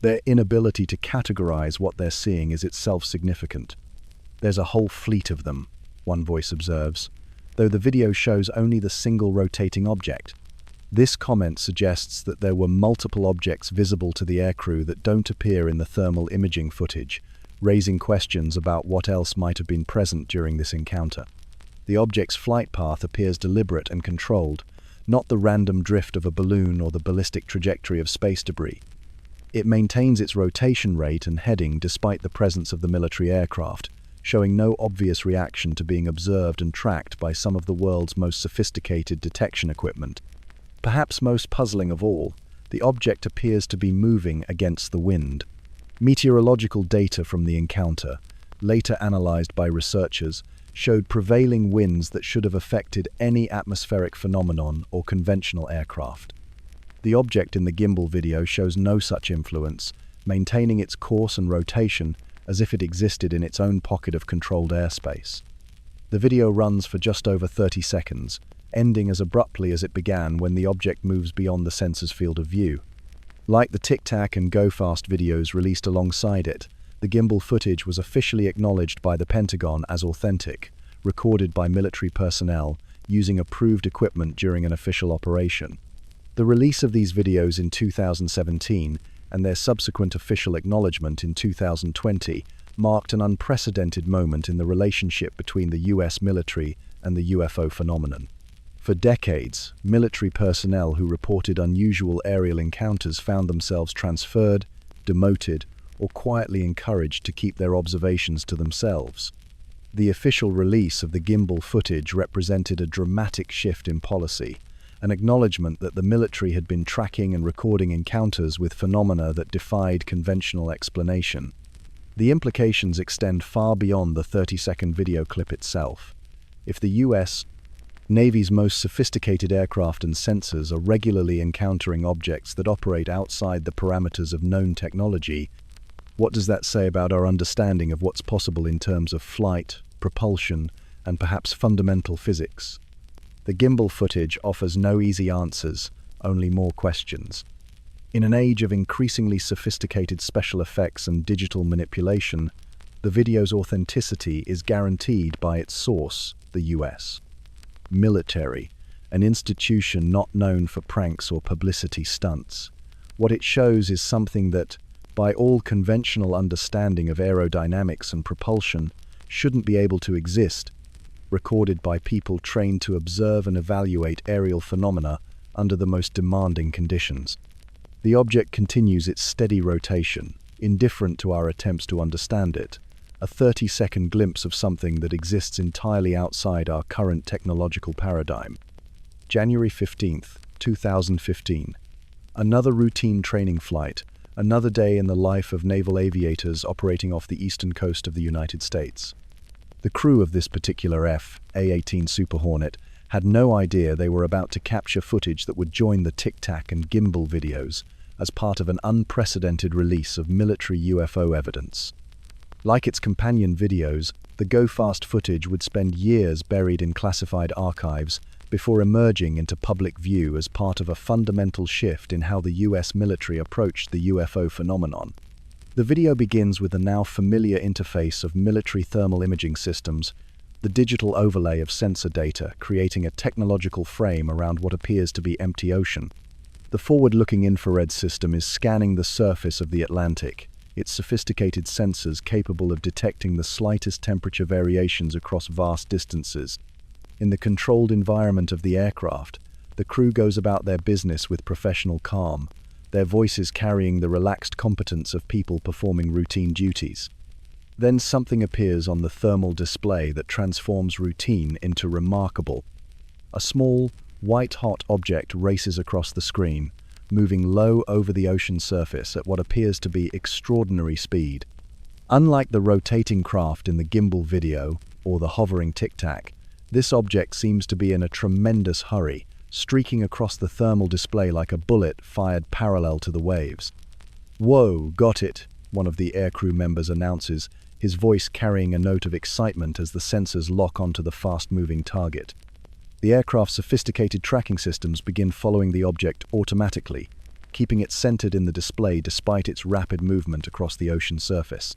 Their inability to categorize what they're seeing is itself significant. "There's a whole fleet of them," one voice observes, though the video shows only the single rotating object. This comment suggests that there were multiple objects visible to the aircrew that don't appear in the thermal imaging footage, raising questions about what else might have been present during this encounter. The object's flight path appears deliberate and controlled, not the random drift of a balloon or the ballistic trajectory of space debris. It maintains its rotation rate and heading despite the presence of the military aircraft, showing no obvious reaction to being observed and tracked by some of the world's most sophisticated detection equipment. Perhaps most puzzling of all, the object appears to be moving against the wind. Meteorological data from the encounter, later analyzed by researchers, showed prevailing winds that should have affected any atmospheric phenomenon or conventional aircraft. The object in the gimbal video shows no such influence, maintaining its course and rotation as if it existed in its own pocket of controlled airspace. The video runs for just over 30 seconds, ending as abruptly as it began when the object moves beyond the sensor's field of view. Like the Tic Tac and Go Fast videos released alongside it, the gimbal footage was officially acknowledged by the Pentagon as authentic, recorded by military personnel using approved equipment during an official operation. The release of these videos in 2017 and their subsequent official acknowledgement in 2020 marked an unprecedented moment in the relationship between the US military and the UFO phenomenon. For decades, military personnel who reported unusual aerial encounters found themselves transferred, demoted, or quietly encouraged to keep their observations to themselves. The official release of the gimbal footage represented a dramatic shift in policy, an acknowledgement that the military had been tracking and recording encounters with phenomena that defied conventional explanation. The implications extend far beyond the 30-second video clip itself. If the US Navy's most sophisticated aircraft and sensors are regularly encountering objects that operate outside the parameters of known technology, what does that say about our understanding of what's possible in terms of flight, propulsion, and perhaps fundamental physics? The gimbal footage offers no easy answers, only more questions. In an age of increasingly sophisticated special effects and digital manipulation, the video's authenticity is guaranteed by its source, the US military, an institution not known for pranks or publicity stunts. What it shows is something that, by all conventional understanding of aerodynamics and propulsion, shouldn't be able to exist, recorded by people trained to observe and evaluate aerial phenomena under the most demanding conditions. The object continues its steady rotation, indifferent to our attempts to understand it, a 30-second glimpse of something that exists entirely outside our current technological paradigm. January 15th, 2015. Another routine training flight, another day in the life of naval aviators operating off the eastern coast of the United States. The crew of this particular A-18 Super Hornet had no idea they were about to capture footage that would join the tic-tac and gimbal videos as part of an unprecedented release of military UFO evidence. Like its companion videos, the go-fast footage would spend years buried in classified archives before emerging into public view as part of a fundamental shift in how the US military approached the UFO phenomenon. The video begins with the now familiar interface of military thermal imaging systems, the digital overlay of sensor data creating a technological frame around what appears to be empty ocean. The forward-looking infrared system is scanning the surface of the Atlantic, its sophisticated sensors capable of detecting the slightest temperature variations across vast distances. In the controlled environment of the aircraft, the crew goes about their business with professional calm, their voices carrying the relaxed competence of people performing routine duties. Then something appears on the thermal display that transforms routine into remarkable. A small, white-hot object races across the screen, moving low over the ocean surface at what appears to be extraordinary speed. Unlike the rotating craft in the gimbal video or the hovering tic-tac, this object seems to be in a tremendous hurry, streaking across the thermal display like a bullet fired parallel to the waves. "Whoa, got it," one of the aircrew members announces, his voice carrying a note of excitement as the sensors lock onto the fast-moving target. The aircraft's sophisticated tracking systems begin following the object automatically, keeping it centered in the display despite its rapid movement across the ocean surface.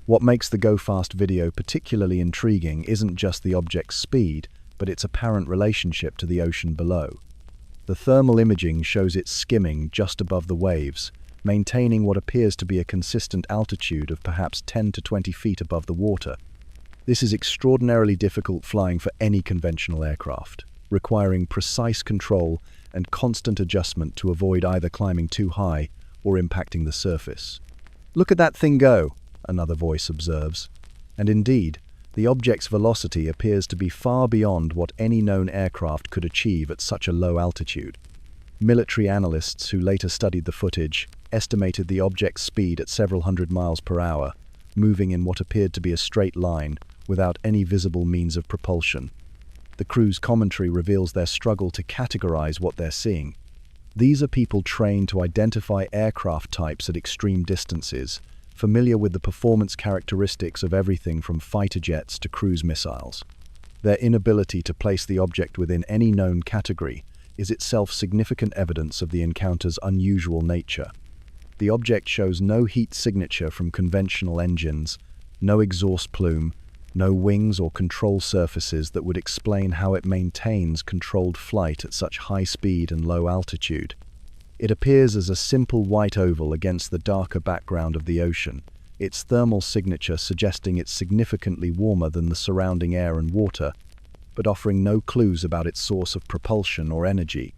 What makes the go-fast video particularly intriguing isn't just the object's speed, but its apparent relationship to the ocean below. The thermal imaging shows it skimming just above the waves, maintaining what appears to be a consistent altitude of perhaps 10 to 20 feet above the water. This is extraordinarily difficult flying for any conventional aircraft, requiring precise control and constant adjustment to avoid either climbing too high or impacting the surface. "Look at that thing go," another voice observes. And indeed, the object's velocity appears to be far beyond what any known aircraft could achieve at such a low altitude. Military analysts who later studied the footage estimated the object's speed at several hundred miles per hour, moving in what appeared to be a straight line without any visible means of propulsion. The crew's commentary reveals their struggle to categorize what they're seeing. These are people trained to identify aircraft types at extreme distances, familiar with the performance characteristics of everything from fighter jets to cruise missiles. Their inability to place the object within any known category is itself significant evidence of the encounter's unusual nature. The object shows no heat signature from conventional engines, no exhaust plume, No wings or control surfaces that would explain how it maintains controlled flight at such high speed and low altitude. It appears as a simple white oval against the darker background of the ocean, its thermal signature suggesting it's significantly warmer than the surrounding air and water, but offering no clues about its source of propulsion or energy.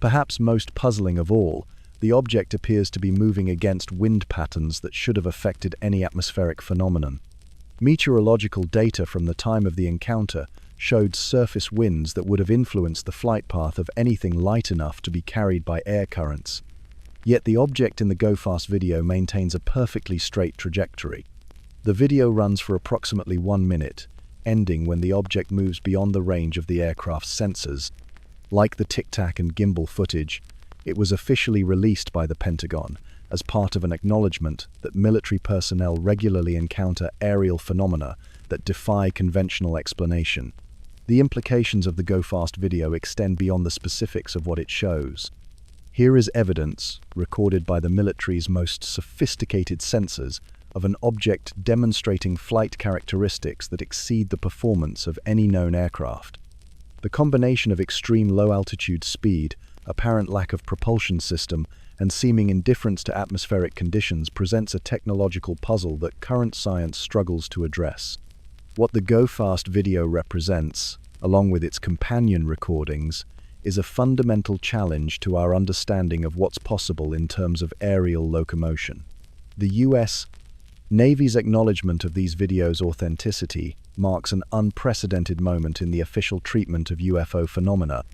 Perhaps most puzzling of all, the object appears to be moving against wind patterns that should have affected any atmospheric phenomenon. Meteorological data from the time of the encounter showed surface winds that would have influenced the flight path of anything light enough to be carried by air currents. Yet the object in the GoFast video maintains a perfectly straight trajectory. The video runs for approximately 1 minute, ending when the object moves beyond the range of the aircraft's sensors. Like the tic-tac and gimbal footage, it was officially released by the Pentagon as part of an acknowledgement that military personnel regularly encounter aerial phenomena that defy conventional explanation. The implications of the GoFast video extend beyond the specifics of what it shows. Here is evidence, recorded by the military's most sophisticated sensors, of an object demonstrating flight characteristics that exceed the performance of any known aircraft. The combination of extreme low-altitude speed, apparent lack of propulsion system, and seeming indifference to atmospheric conditions presents a technological puzzle that current science struggles to address. What the GoFast video represents, along with its companion recordings, is a fundamental challenge to our understanding of what's possible in terms of aerial locomotion. The U.S. Navy's acknowledgement of these videos' authenticity marks an unprecedented moment in the official treatment of UFO phenomena,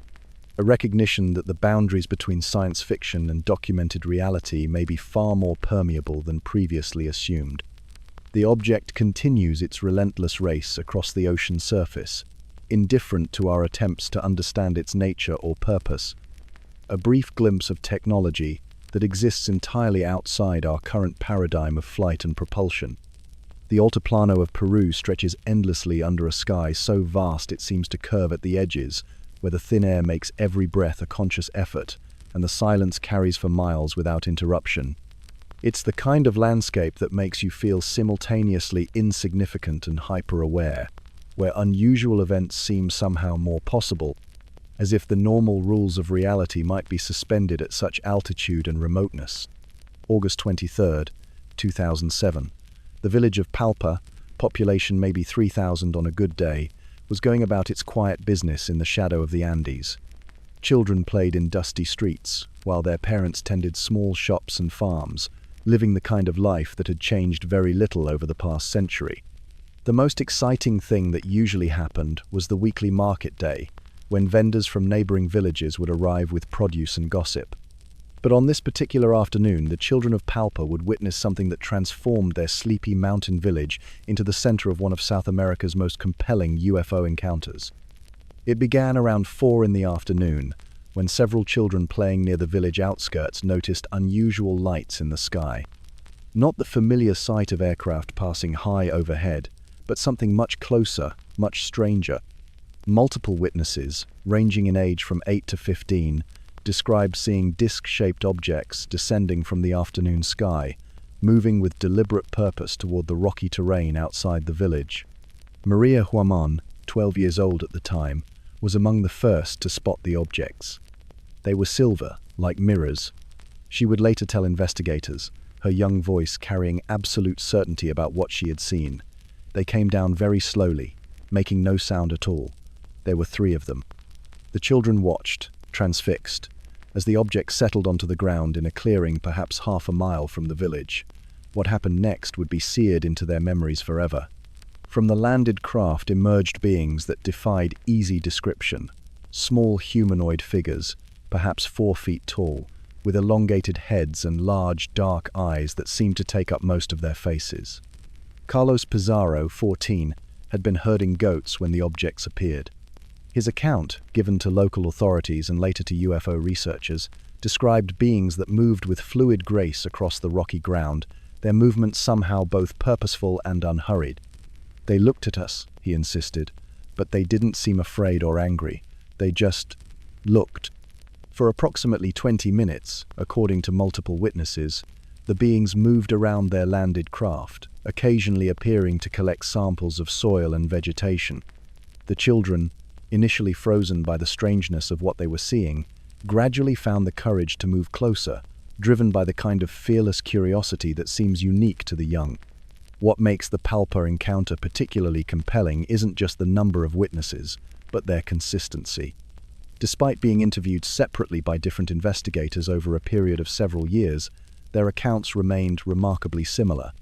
a recognition that the boundaries between science fiction and documented reality may be far more permeable than previously assumed. The object continues its relentless race across the ocean's surface, indifferent to our attempts to understand its nature or purpose. A brief glimpse of technology that exists entirely outside our current paradigm of flight and propulsion. The Altiplano of Peru stretches endlessly under a sky so vast it seems to curve at the edges, where the thin air makes every breath a conscious effort, and the silence carries for miles without interruption. It's the kind of landscape that makes you feel simultaneously insignificant and hyper-aware, where unusual events seem somehow more possible, as if the normal rules of reality might be suspended at such altitude and remoteness. August 23, 2007. The village of Palpa, population maybe 3,000 on a good day, was going about its quiet business in the shadow of the Andes. Children played in dusty streets, while their parents tended small shops and farms, living the kind of life that had changed very little over the past century. The most exciting thing that usually happened was the weekly market day, when vendors from neighboring villages would arrive with produce and gossip. But on this particular afternoon, the children of Palpa would witness something that transformed their sleepy mountain village into the center of one of South America's most compelling UFO encounters. It began around 4 in the afternoon, when several children playing near the village outskirts noticed unusual lights in the sky. Not the familiar sight of aircraft passing high overhead, but something much closer, much stranger. Multiple witnesses, ranging in age from 8 to 15, described seeing disc-shaped objects descending from the afternoon sky, moving with deliberate purpose toward the rocky terrain outside the village. Maria Huaman, 12 years old at the time, was among the first to spot the objects. They were silver, like mirrors. She would later tell investigators, her young voice carrying absolute certainty about what she had seen. They came down very slowly, making no sound at all. There were 3 of them. The children watched, transfixed, as the object settled onto the ground in a clearing perhaps half a mile from the village. What happened next would be seared into their memories forever. From the landed craft emerged beings that defied easy description. Small humanoid figures, perhaps 4 feet tall, with elongated heads and large, dark eyes that seemed to take up most of their faces. Carlos Pizarro, 14, had been herding goats when the objects appeared. His account, given to local authorities and later to UFO researchers, described beings that moved with fluid grace across the rocky ground, their movements somehow both purposeful and unhurried. They looked at us, he insisted, but they didn't seem afraid or angry. They just looked. For approximately 20 minutes, according to multiple witnesses, The beings moved around their landed craft, occasionally appearing to collect samples of soil and vegetation. The children, initially frozen by the strangeness of what they were seeing, gradually found the courage to move closer, driven by the kind of fearless curiosity that seems unique to the young. What makes the Palpa encounter particularly compelling isn't just the number of witnesses, but their consistency. Despite being interviewed separately by different investigators over a period of several years, their accounts remained remarkably similar.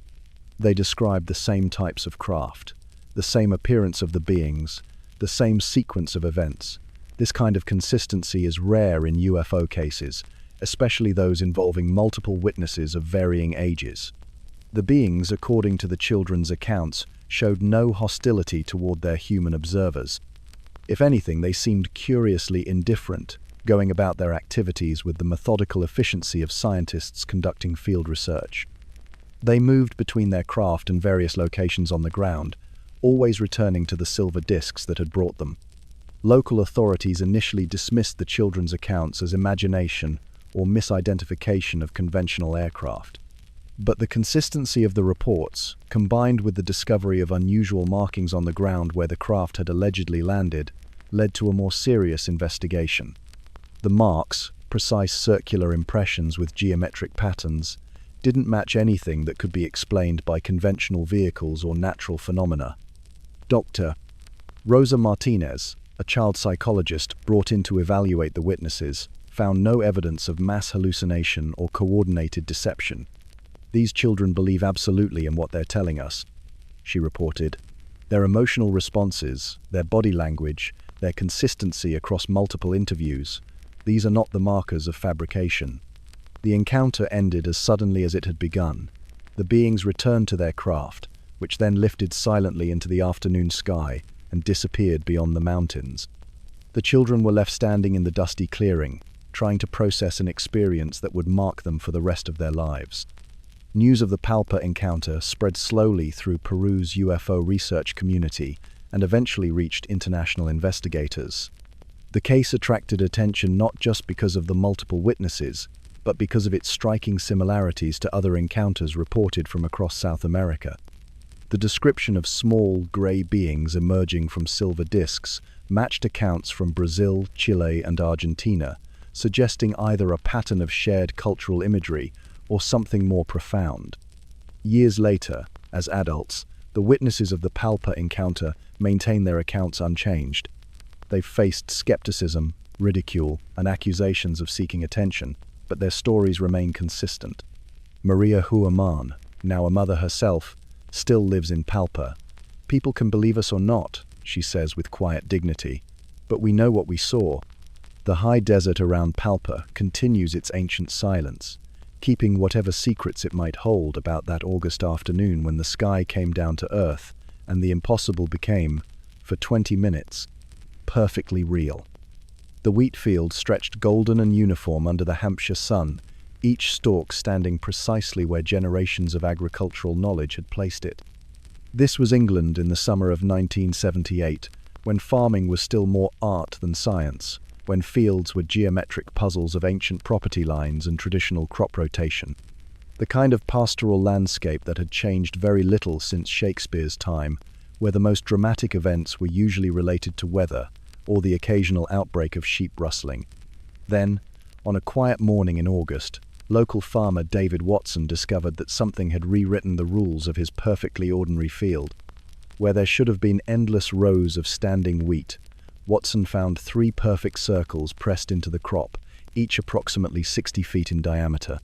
They described the same types of craft, the same appearance of the beings, the same sequence of events. This kind of consistency is rare in UFO cases, especially those involving multiple witnesses of varying ages. The beings, according to the children's accounts, showed no hostility toward their human observers. If anything, they seemed curiously indifferent, going about their activities with the methodical efficiency of scientists conducting field research. They moved between their craft and various locations on the ground, always returning to the silver discs that had brought them. Local authorities initially dismissed the children's accounts as imagination or misidentification of conventional aircraft. But the consistency of the reports, combined with the discovery of unusual markings on the ground where the craft had allegedly landed, led to a more serious investigation. The marks, precise circular impressions with geometric patterns, didn't match anything that could be explained by conventional vehicles or natural phenomena. Dr. Rosa Martinez, a child psychologist brought in to evaluate the witnesses, found no evidence of mass hallucination or coordinated deception. "These children believe absolutely in what they're telling us," she reported. "Their emotional responses, their body language, their consistency across multiple interviews, these are not the markers of fabrication." The encounter ended as suddenly as it had begun. The beings returned to their craft, which then lifted silently into the afternoon sky and disappeared beyond the mountains. The children were left standing in the dusty clearing, trying to process an experience that would mark them for the rest of their lives. News of the Palpa encounter spread slowly through Peru's UFO research community and eventually reached international investigators. The case attracted attention not just because of the multiple witnesses, but because of its striking similarities to other encounters reported from across South America. The description of small, grey beings emerging from silver discs matched accounts from Brazil, Chile, and Argentina, suggesting either a pattern of shared cultural imagery or something more profound. Years later, as adults, the witnesses of the Palpa encounter maintain their accounts unchanged. They've faced skepticism, ridicule, and accusations of seeking attention, but their stories remain consistent. Maria Huaman, now a mother herself, still lives in Palpa. "People can believe us or not," she says with quiet dignity, "but we know what we saw." The high desert around Palpa continues its ancient silence, keeping whatever secrets it might hold about that August afternoon when the sky came down to earth and the impossible became, for 20 minutes, perfectly real. The wheat field stretched golden and uniform under the Hampshire sun, each stalk standing precisely where generations of agricultural knowledge had placed it. This was England in the summer of 1978, when farming was still more art than science, when fields were geometric puzzles of ancient property lines and traditional crop rotation. The kind of pastoral landscape that had changed very little since Shakespeare's time, where the most dramatic events were usually related to weather or the occasional outbreak of sheep rustling. Then, on a quiet morning in August, local farmer David Watson discovered that something had rewritten the rules of his perfectly ordinary field. Where there should have been endless rows of standing wheat, Watson found 3 perfect circles pressed into the crop, each approximately 60 feet in diameter.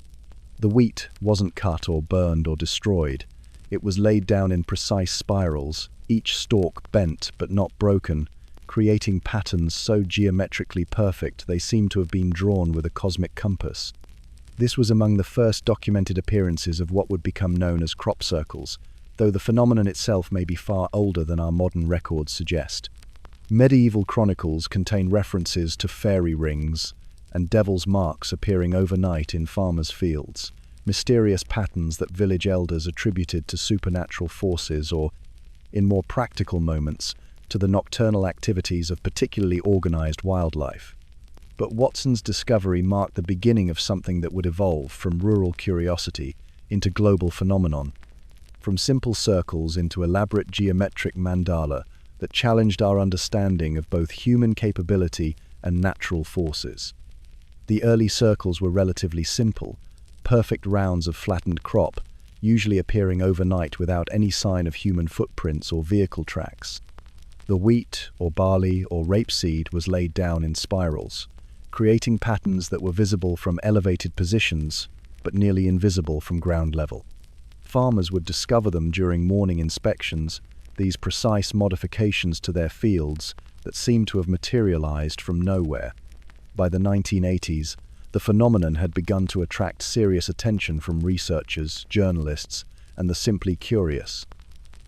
The wheat wasn't cut or burned or destroyed. It was laid down in precise spirals, each stalk bent but not broken, creating patterns so geometrically perfect they seemed to have been drawn with a cosmic compass. This was among the first documented appearances of what would become known as crop circles, though the phenomenon itself may be far older than our modern records suggest. Medieval chronicles contain references to fairy rings and devil's marks appearing overnight in farmers' fields, mysterious patterns that village elders attributed to supernatural forces or, in more practical moments, to the nocturnal activities of particularly organized wildlife. But Watson's discovery marked the beginning of something that would evolve from rural curiosity into global phenomenon, from simple circles into elaborate geometric mandala that challenged our understanding of both human capability and natural forces. The early circles were relatively simple, perfect rounds of flattened crop, usually appearing overnight without any sign of human footprints or vehicle tracks. The wheat, or barley, or rapeseed was laid down in spirals, creating patterns that were visible from elevated positions, but nearly invisible from ground level. Farmers would discover them during morning inspections, these precise modifications to their fields that seemed to have materialized from nowhere. By the 1980s, the phenomenon had begun to attract serious attention from researchers, journalists, and the simply curious.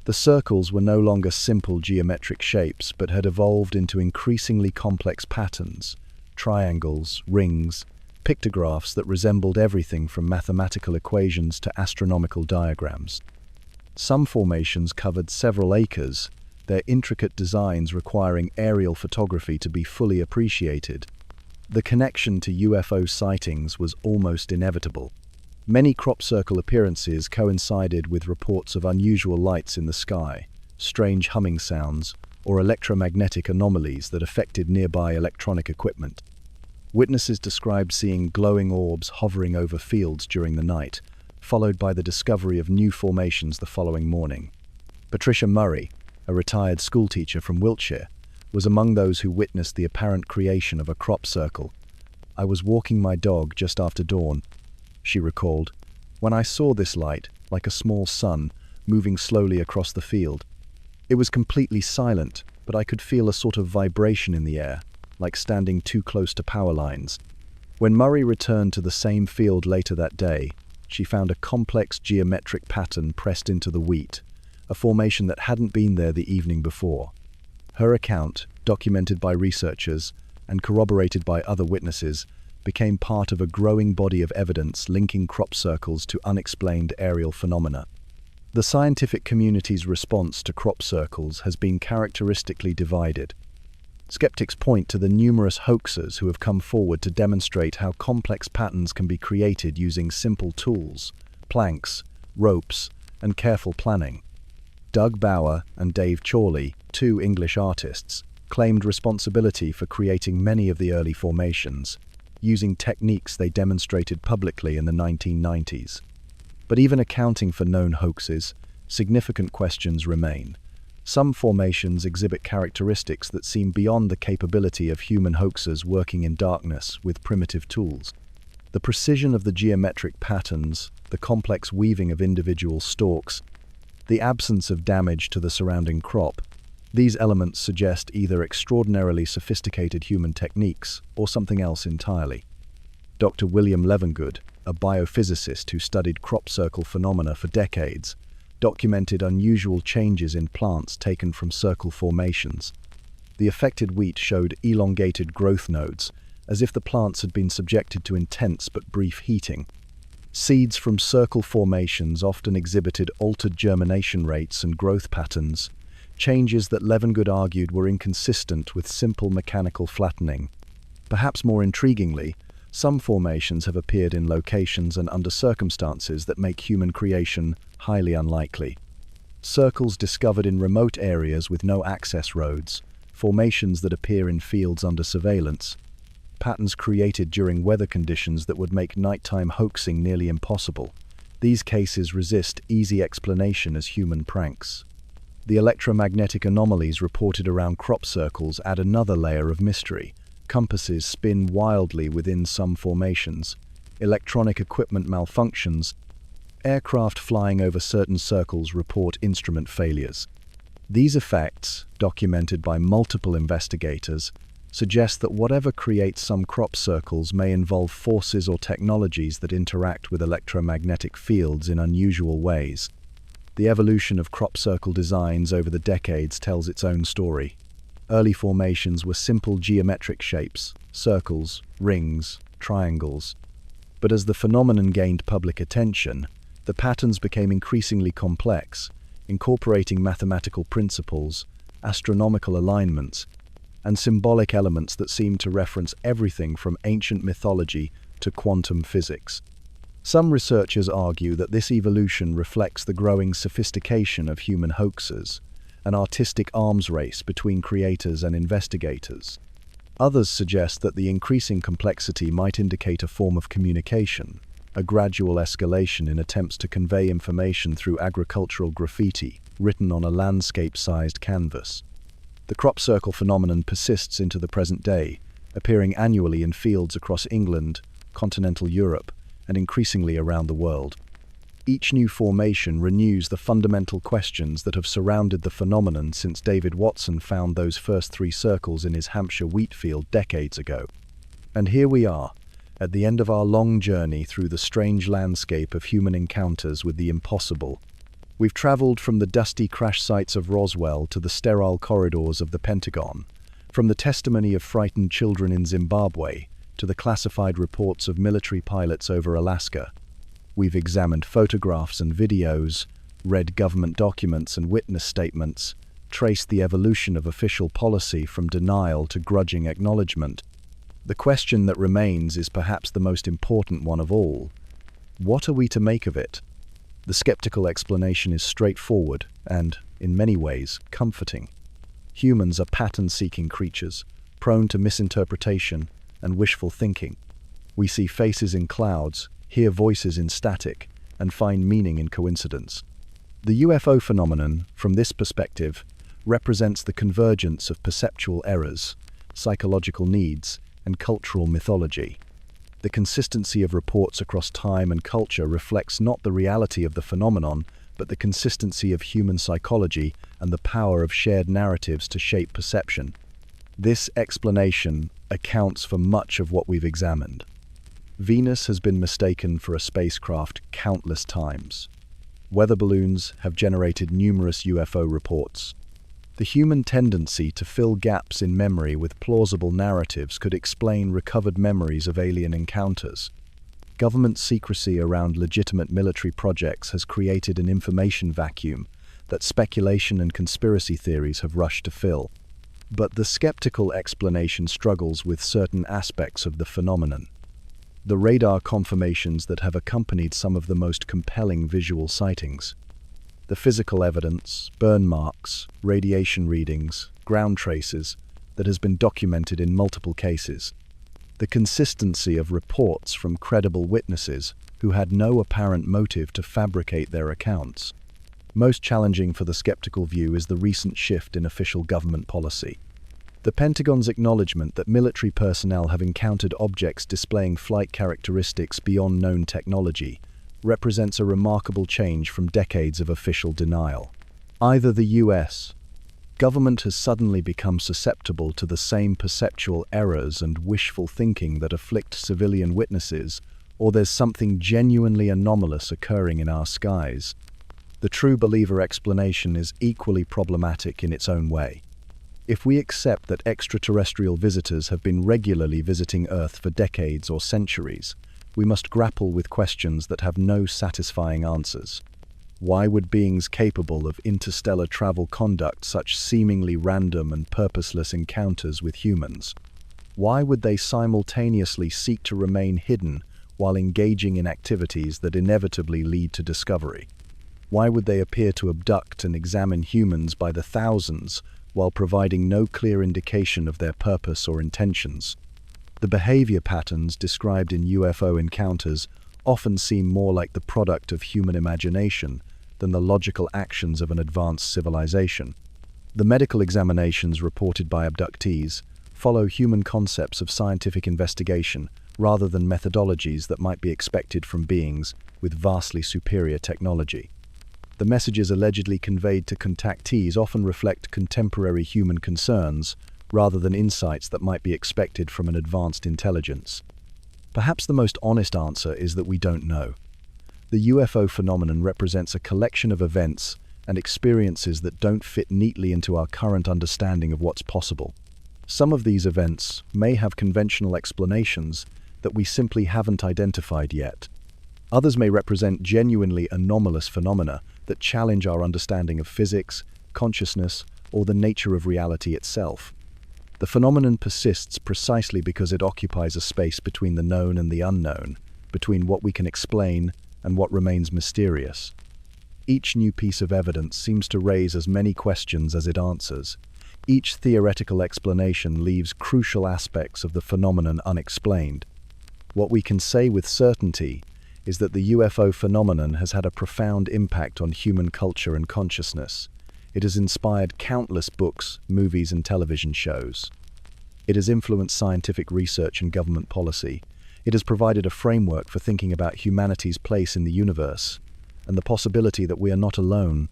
The circles were no longer simple geometric shapes, but had evolved into increasingly complex patterns, triangles, rings, pictographs that resembled everything from mathematical equations to astronomical diagrams. Some formations covered several acres, their intricate designs requiring aerial photography to be fully appreciated. The connection to UFO sightings was almost inevitable. Many crop circle appearances coincided with reports of unusual lights in the sky, strange humming sounds, or electromagnetic anomalies that affected nearby electronic equipment. Witnesses described seeing glowing orbs hovering over fields during the night, followed by the discovery of new formations the following morning. Patricia Murray, a retired schoolteacher from Wiltshire, was among those who witnessed the apparent creation of a crop circle. "I was walking my dog just after dawn," she recalled, "when I saw this light, like a small sun, moving slowly across the field. It was completely silent, but I could feel a sort of vibration in the air, like standing too close to power lines." When Murray returned to the same field later that day, she found a complex geometric pattern pressed into the wheat, a formation that hadn't been there the evening before. Her account, documented by researchers and corroborated by other witnesses, became part of a growing body of evidence linking crop circles to unexplained aerial phenomena. The scientific community's response to crop circles has been characteristically divided. Skeptics point to the numerous hoaxers who have come forward to demonstrate how complex patterns can be created using simple tools, planks, ropes, and careful planning. Doug Bauer and Dave Chorley, two English artists, claimed responsibility for creating many of the early formations, using techniques they demonstrated publicly in the 1990s. But even accounting for known hoaxes, significant questions remain. Some formations exhibit characteristics that seem beyond the capability of human hoaxers working in darkness with primitive tools. The precision of the geometric patterns, the complex weaving of individual stalks, the absence of damage to the surrounding crop, these elements suggest either extraordinarily sophisticated human techniques or something else entirely. Dr. William Levengood, a biophysicist who studied crop circle phenomena for decades, documented unusual changes in plants taken from circle formations. The affected wheat showed elongated growth nodes, as if the plants had been subjected to intense but brief heating. Seeds from circle formations often exhibited altered germination rates and growth patterns, changes that Levengood argued were inconsistent with simple mechanical flattening. Perhaps more intriguingly, some formations have appeared in locations and under circumstances that make human creation highly unlikely. Circles discovered in remote areas with no access roads, formations that appear in fields under surveillance, patterns created during weather conditions that would make nighttime hoaxing nearly impossible. These cases resist easy explanation as human pranks. The electromagnetic anomalies reported around crop circles add another layer of mystery. Compasses spin wildly within some formations, electronic equipment malfunctions, aircraft flying over certain circles report instrument failures. These effects, documented by multiple investigators, suggest that whatever creates some crop circles may involve forces or technologies that interact with electromagnetic fields in unusual ways. The evolution of crop circle designs over the decades tells its own story. Early formations were simple geometric shapes, circles, rings, triangles. But as the phenomenon gained public attention, the patterns became increasingly complex, incorporating mathematical principles, astronomical alignments, and symbolic elements that seemed to reference everything from ancient mythology to quantum physics. Some researchers argue that this evolution reflects the growing sophistication of human hoaxes, an artistic arms race between creators and investigators. Others suggest that the increasing complexity might indicate a form of communication, a gradual escalation in attempts to convey information through agricultural graffiti written on a landscape-sized canvas. The crop circle phenomenon persists into the present day, appearing annually in fields across England, continental Europe, and increasingly around the world. Each new formation renews the fundamental questions that have surrounded the phenomenon since David Watson found those first 3 circles in his Hampshire wheat field decades ago. And here we are, at the end of our long journey through the strange landscape of human encounters with the impossible. We've traveled from the dusty crash sites of Roswell to the sterile corridors of the Pentagon, from the testimony of frightened children in Zimbabwe to the classified reports of military pilots over Alaska. We've examined photographs and videos, read government documents and witness statements, traced the evolution of official policy from denial to grudging acknowledgement. The question that remains is perhaps the most important one of all. What are we to make of it? The skeptical explanation is straightforward and, in many ways, comforting. Humans are pattern-seeking creatures, prone to misinterpretation and wishful thinking. We see faces in clouds, hear voices in static, and find meaning in coincidence. The UFO phenomenon, from this perspective, represents the convergence of perceptual errors, psychological needs, and cultural mythology. The consistency of reports across time and culture reflects not the reality of the phenomenon, but the consistency of human psychology and the power of shared narratives to shape perception. This explanation accounts for much of what we've examined. Venus has been mistaken for a spacecraft countless times. Weather balloons have generated numerous UFO reports. The human tendency to fill gaps in memory with plausible narratives could explain recovered memories of alien encounters. Government secrecy around legitimate military projects has created an information vacuum that speculation and conspiracy theories have rushed to fill. But the skeptical explanation struggles with certain aspects of the phenomenon. The radar confirmations that have accompanied some of the most compelling visual sightings. The physical evidence, burn marks, radiation readings, ground traces that has been documented in multiple cases. The consistency of reports from credible witnesses who had no apparent motive to fabricate their accounts. Most challenging for the skeptical view is the recent shift in official government policy. The Pentagon's acknowledgement that military personnel have encountered objects displaying flight characteristics beyond known technology represents a remarkable change from decades of official denial. Either the US government has suddenly become susceptible to the same perceptual errors and wishful thinking that afflict civilian witnesses, or there's something genuinely anomalous occurring in our skies. The true believer explanation is equally problematic in its own way. If we accept that extraterrestrial visitors have been regularly visiting Earth for decades or centuries, we must grapple with questions that have no satisfying answers. Why would beings capable of interstellar travel conduct such seemingly random and purposeless encounters with humans? Why would they simultaneously seek to remain hidden while engaging in activities that inevitably lead to discovery? Why would they appear to abduct and examine humans by the thousands while providing no clear indication of their purpose or intentions? The behavior patterns described in UFO encounters often seem more like the product of human imagination than the logical actions of an advanced civilization. The medical examinations reported by abductees follow human concepts of scientific investigation rather than methodologies that might be expected from beings with vastly superior technology. The messages allegedly conveyed to contactees often reflect contemporary human concerns rather than insights that might be expected from an advanced intelligence. Perhaps the most honest answer is that we don't know. The UFO phenomenon represents a collection of events and experiences that don't fit neatly into our current understanding of what's possible. Some of these events may have conventional explanations that we simply haven't identified yet. Others may represent genuinely anomalous phenomena that challenge our understanding of physics, consciousness, or the nature of reality itself. The phenomenon persists precisely because it occupies a space between the known and the unknown, between what we can explain and what remains mysterious. Each new piece of evidence seems to raise as many questions as it answers. Each theoretical explanation leaves crucial aspects of the phenomenon unexplained. What we can say with certainty is that the UFO phenomenon has had a profound impact on human culture and consciousness. It has inspired countless books, movies, and television shows. It has influenced scientific research and government policy. It has provided a framework for thinking about humanity's place in the universe and the possibility that we are not alone.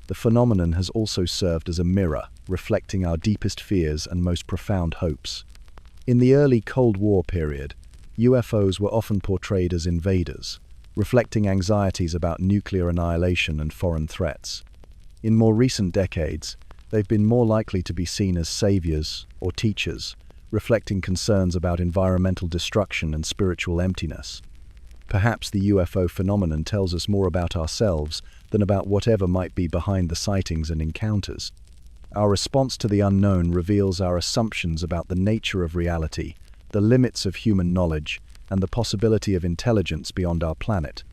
The phenomenon has also served as a mirror, reflecting our deepest fears and most profound hopes. In the early Cold War period, UFOs were often portrayed as invaders, reflecting anxieties about nuclear annihilation and foreign threats. In more recent decades, they've been more likely to be seen as saviors or teachers, reflecting concerns about environmental destruction and spiritual emptiness. Perhaps the UFO phenomenon tells us more about ourselves than about whatever might be behind the sightings and encounters. Our response to the unknown reveals our assumptions about the nature of reality, the limits of human knowledge, and the possibility of intelligence beyond our planet.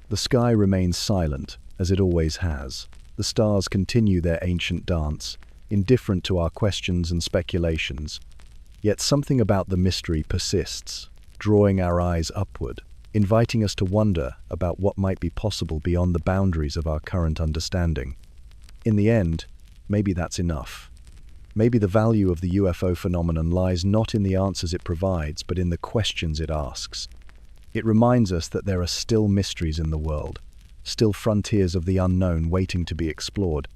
The sky remains silent, as it always has. The stars continue their ancient dance, indifferent to our questions and speculations. Yet something about the mystery persists, drawing our eyes upward, inviting us to wonder about what might be possible beyond the boundaries of our current understanding. In the end, maybe that's enough. Maybe the value of the UFO phenomenon lies not in the answers it provides, but in the questions it asks. It reminds us that there are still mysteries in the world, still frontiers of the unknown waiting to be explored.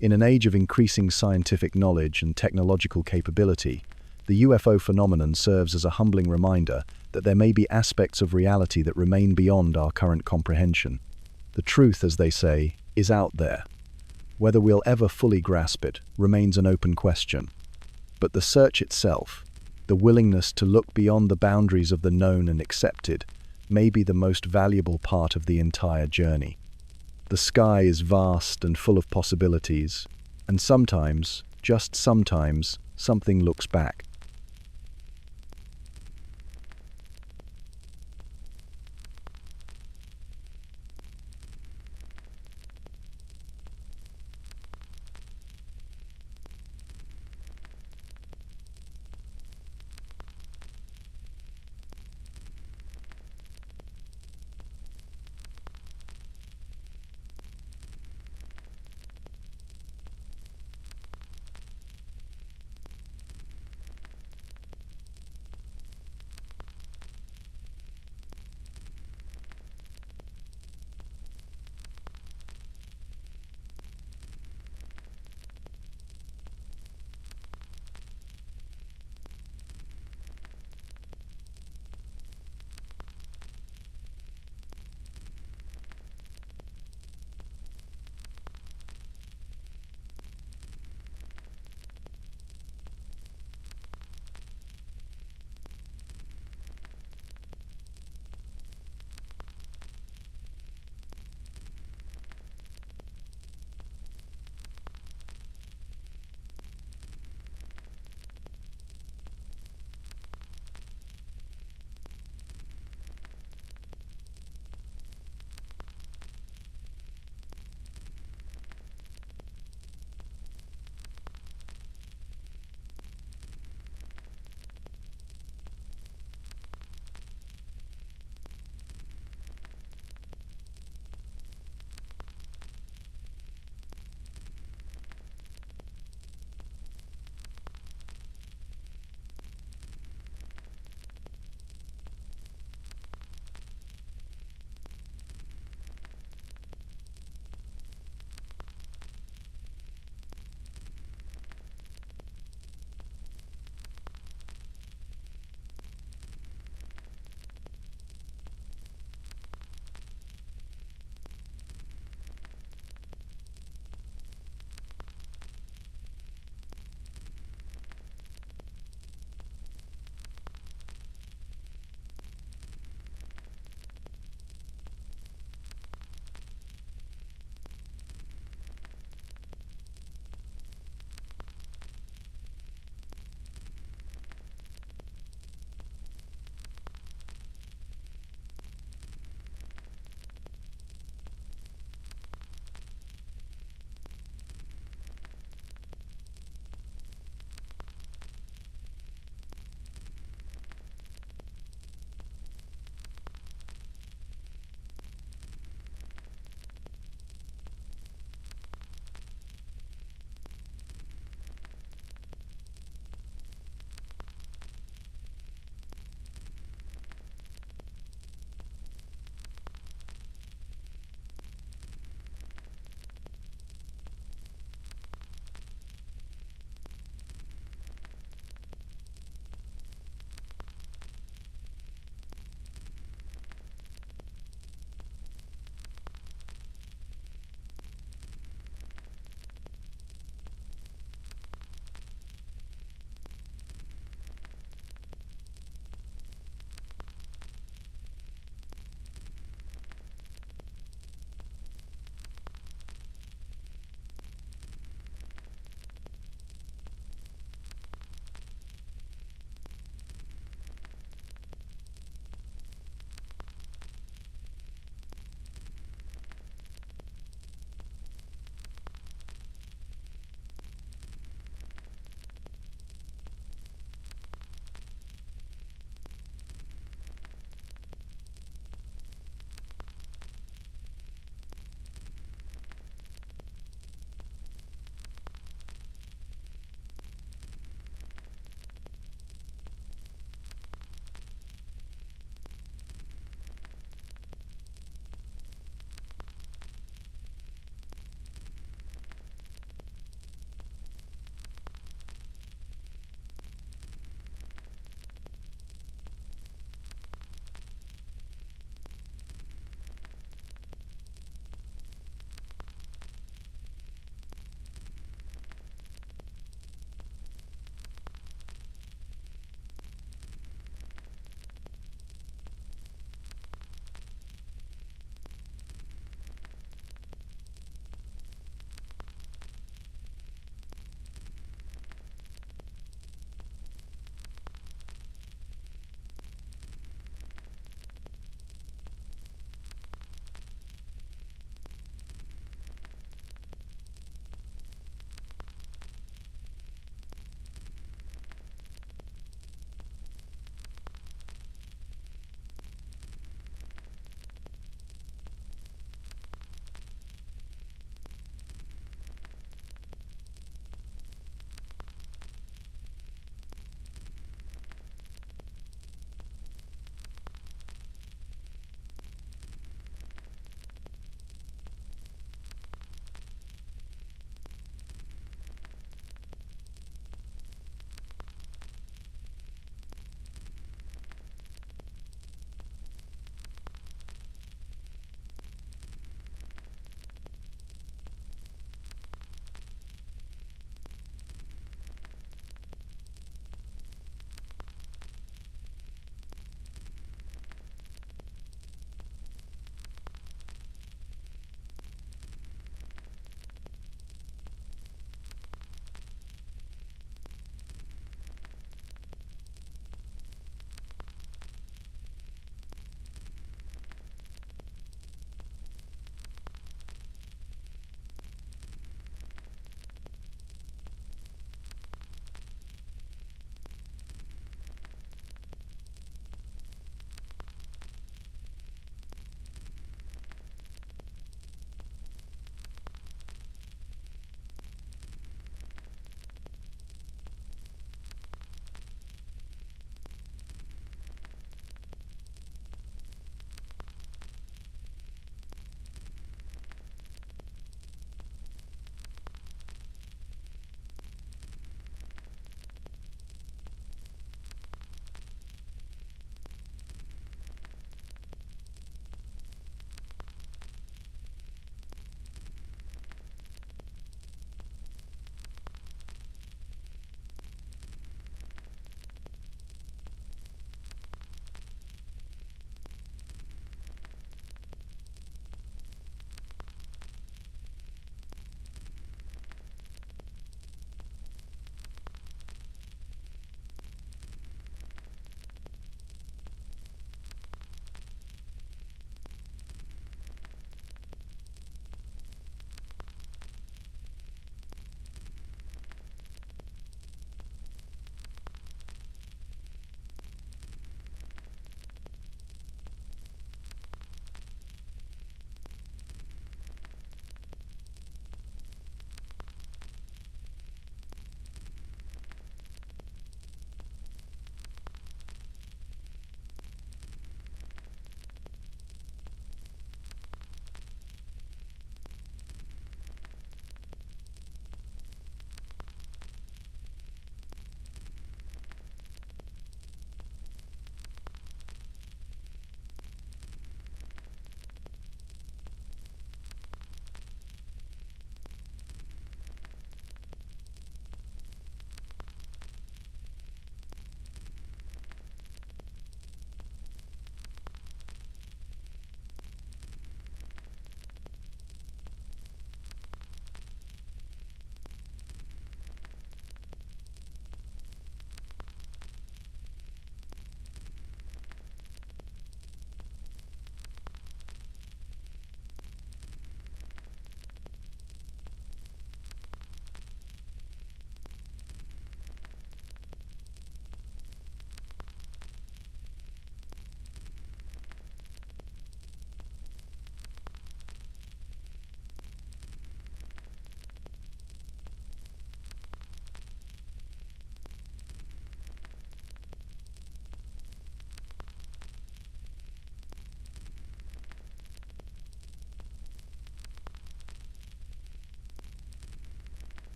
In an age of increasing scientific knowledge and technological capability, the UFO phenomenon serves as a humbling reminder that there may be aspects of reality that remain beyond our current comprehension. The truth, as they say, is out there. Whether we'll ever fully grasp it remains an open question. But the search itself, the willingness to look beyond the boundaries of the known and accepted, may be the most valuable part of the entire journey. The sky is vast and full of possibilities, and sometimes, just sometimes, something looks back,